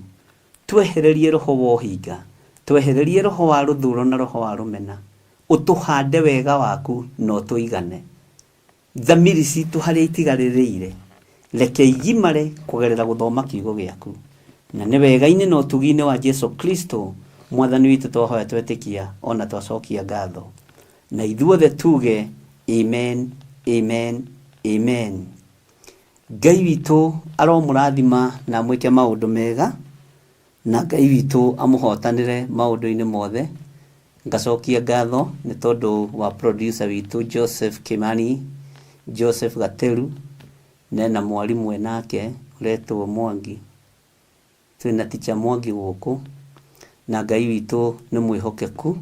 twehererie roho wa ũhinga, twehererie roho wa rũthũro na roho wa rũmena. Ũtũhande wega waku na ũtũigane. Thamiri citũ harĩa itigarĩrĩire reke igimare kũgerera gũthoma kiugo gĩaku, na nĩ wega-inĩ na ũtugi-inĩ wa Jesũ Kristo Mwathani witũ twahoya twetĩkia ona twacokia ngatho, na ithuothe tuge amen, amen, amen. Ngai witũ aromũrathima na amwĩke maũndũ mega, na Ngai witũ amũhotanĩre maũndũ-inĩ mothe. Ngacokia ngatho nĩ tondũ wa producer witũ Joseph Kimani, Joseph Gateru, na mwarimũ enake ũretwo Mwangi. Twĩna teacher Mwangi gũkũ, na Ngai witũ nĩ mwĩhokeku,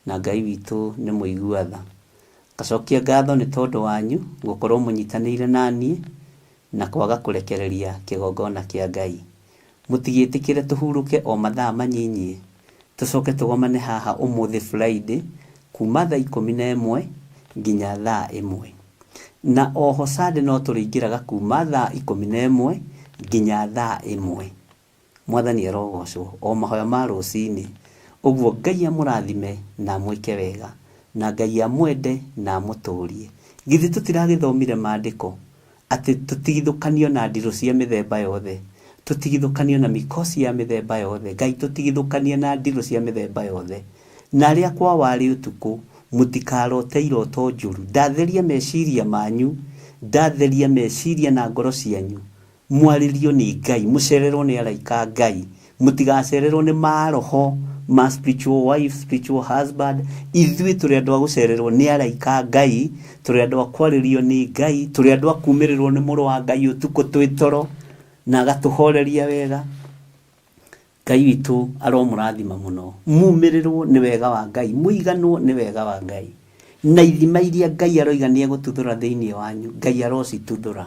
na Ngai witũ nĩ mũigua tha. Ngacokia ngatho nĩ tondũ wanyu gũkorwo mũnyitanĩire naniĩ na kwaga kũrekereria kĩgongona kĩa Ngai. Mũtigĩtĩkĩre tũhurũke o mathaa manyinyi, tũcoke tũgomane haha ũmũthĩ Friday kuma thaa 11 nginya thaa 1, na oho Sunday no tũrĩingĩraga kuma thaa 11 nginya thaa 1. Mwathani arogocwo o mahoya ma rũcinĩ. Ũguo Ngai amũrathime na amwĩke wega, na Ngai amwende na amũtũrie. Githĩ tũtiragĩthomire maandĩko atĩ tũtigithũkanio na ndirũ cia mĩthemba yothe, tũtigithũkanio na mĩkosi ya mĩthemba yothe. Ngai tũtigithũkanie na ndirũ cia mĩthemba yothe. Na arĩa kwa warĩ ũtukũ mũtikarote iroto njũru. Ndatheria meciria manyu, ndatheria meciria na ngoro cianyu, mwarĩrio nĩ Ngai, mũcererwo nĩ araika Ngai, mũtigacererwo nĩ maroho ma spiritual wife, spiritual husband. Ithuĩ tũrĩ andũ a gũcererwo nĩ araika Ngai, tũrĩ andũ a kwarĩrio nĩ Ngai, tũrĩ andũ a kumĩrĩrwo nĩ mũrũ wa Ngai ũtukũ twĩ toro na agatũhoreria wega. Ngai witũ aromũrathima mũno. Mumĩrĩrwo nĩ wega wa Ngai, mũiganwo nĩ wega wa Ngai, na ithima iria Ngai aroigania gũtuthũra thĩinĩ wanyu, Ngai arocituthũra.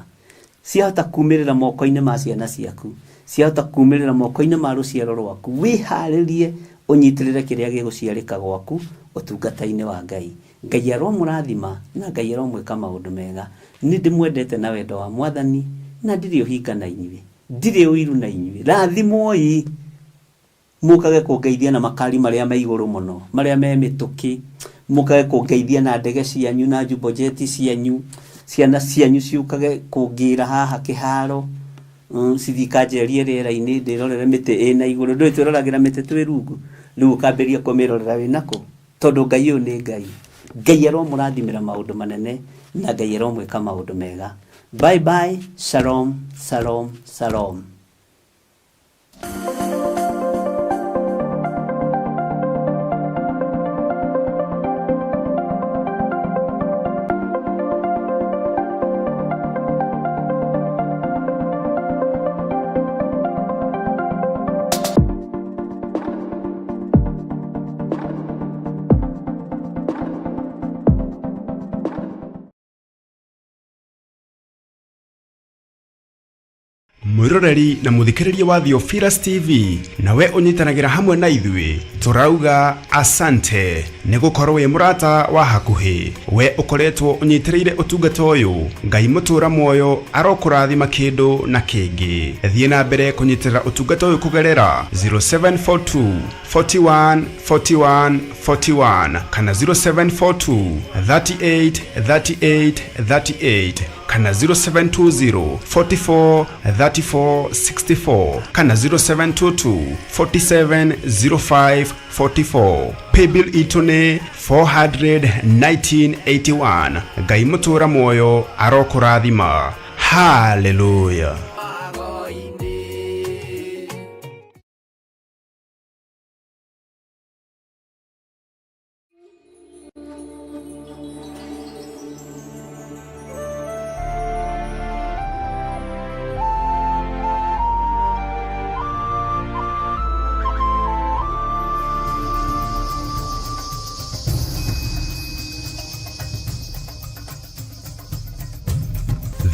Ciahota kumĩrĩra moko-inĩ ma ciana ciaku, ciahota kumĩrĩra moko-inĩ ma rũciaro rwaku. Wĩharĩrie ũnyitĩrĩre kĩrĩa gĩgũciarĩka gwaku ũtungata-inĩ wa Ngai. Ngai aromũrathima na Ngai aromwĩka maũndũ mega. Nĩ ndĩmwendete na wendo wa Mwathani, na ndirĩ ũhinga na inyuĩ, ndirĩ ũiru na inyuĩ. Rathimwoi mũkage kũngeithia na makari marĩa me igũrũ mũno, marĩa me mĩtũkĩ. Mũkage kũngeithia na ndege cianyu na jumbo-jet cianyu. Ciana cianyu ciũkage kũngĩra haha kĩharo, cithikanjerie rĩera-inĩ ndĩrorere mĩtĩ ĩna igũrũ. Ndũĩ twĩroragĩra mĩtĩ twĩ rungu, rĩu ũkambĩria kũmĩrorera wĩ nakũ? Tondũ Ngai ũyũ nĩ Ngai. Ngai aromũrathimĩra maũndũ manene, na Ngai aromwĩka maũndũ mega. Bye bye, shalom, shalom, shalom. Mwiroreri na muthikiriria wa Theophilus TV, nawe unyitanagĩra hamwe na ithuĩ, turauga asante nĩ gũkorwo wĩ mũrata wa hakuhĩ. We ũkoretwo ũnyitĩrĩire ũtungata ũyũ, Ngai mũtũra muoyo arokũrathima kĩndũ na kĩngĩ. Thiĩ na mbere kũnyitĩrĩra ũtungata ũyũ kũgerera 0742 41 41 41 kana 0742 38 38 38 kana 0720 44 34 64 kana 0722 47 05 44. Paybill itu nĩ 41981. Ngai mũtũra muoyo arokũrathima. Hallelujah.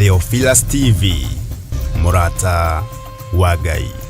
Theophilus TV, Murata wa Ngai.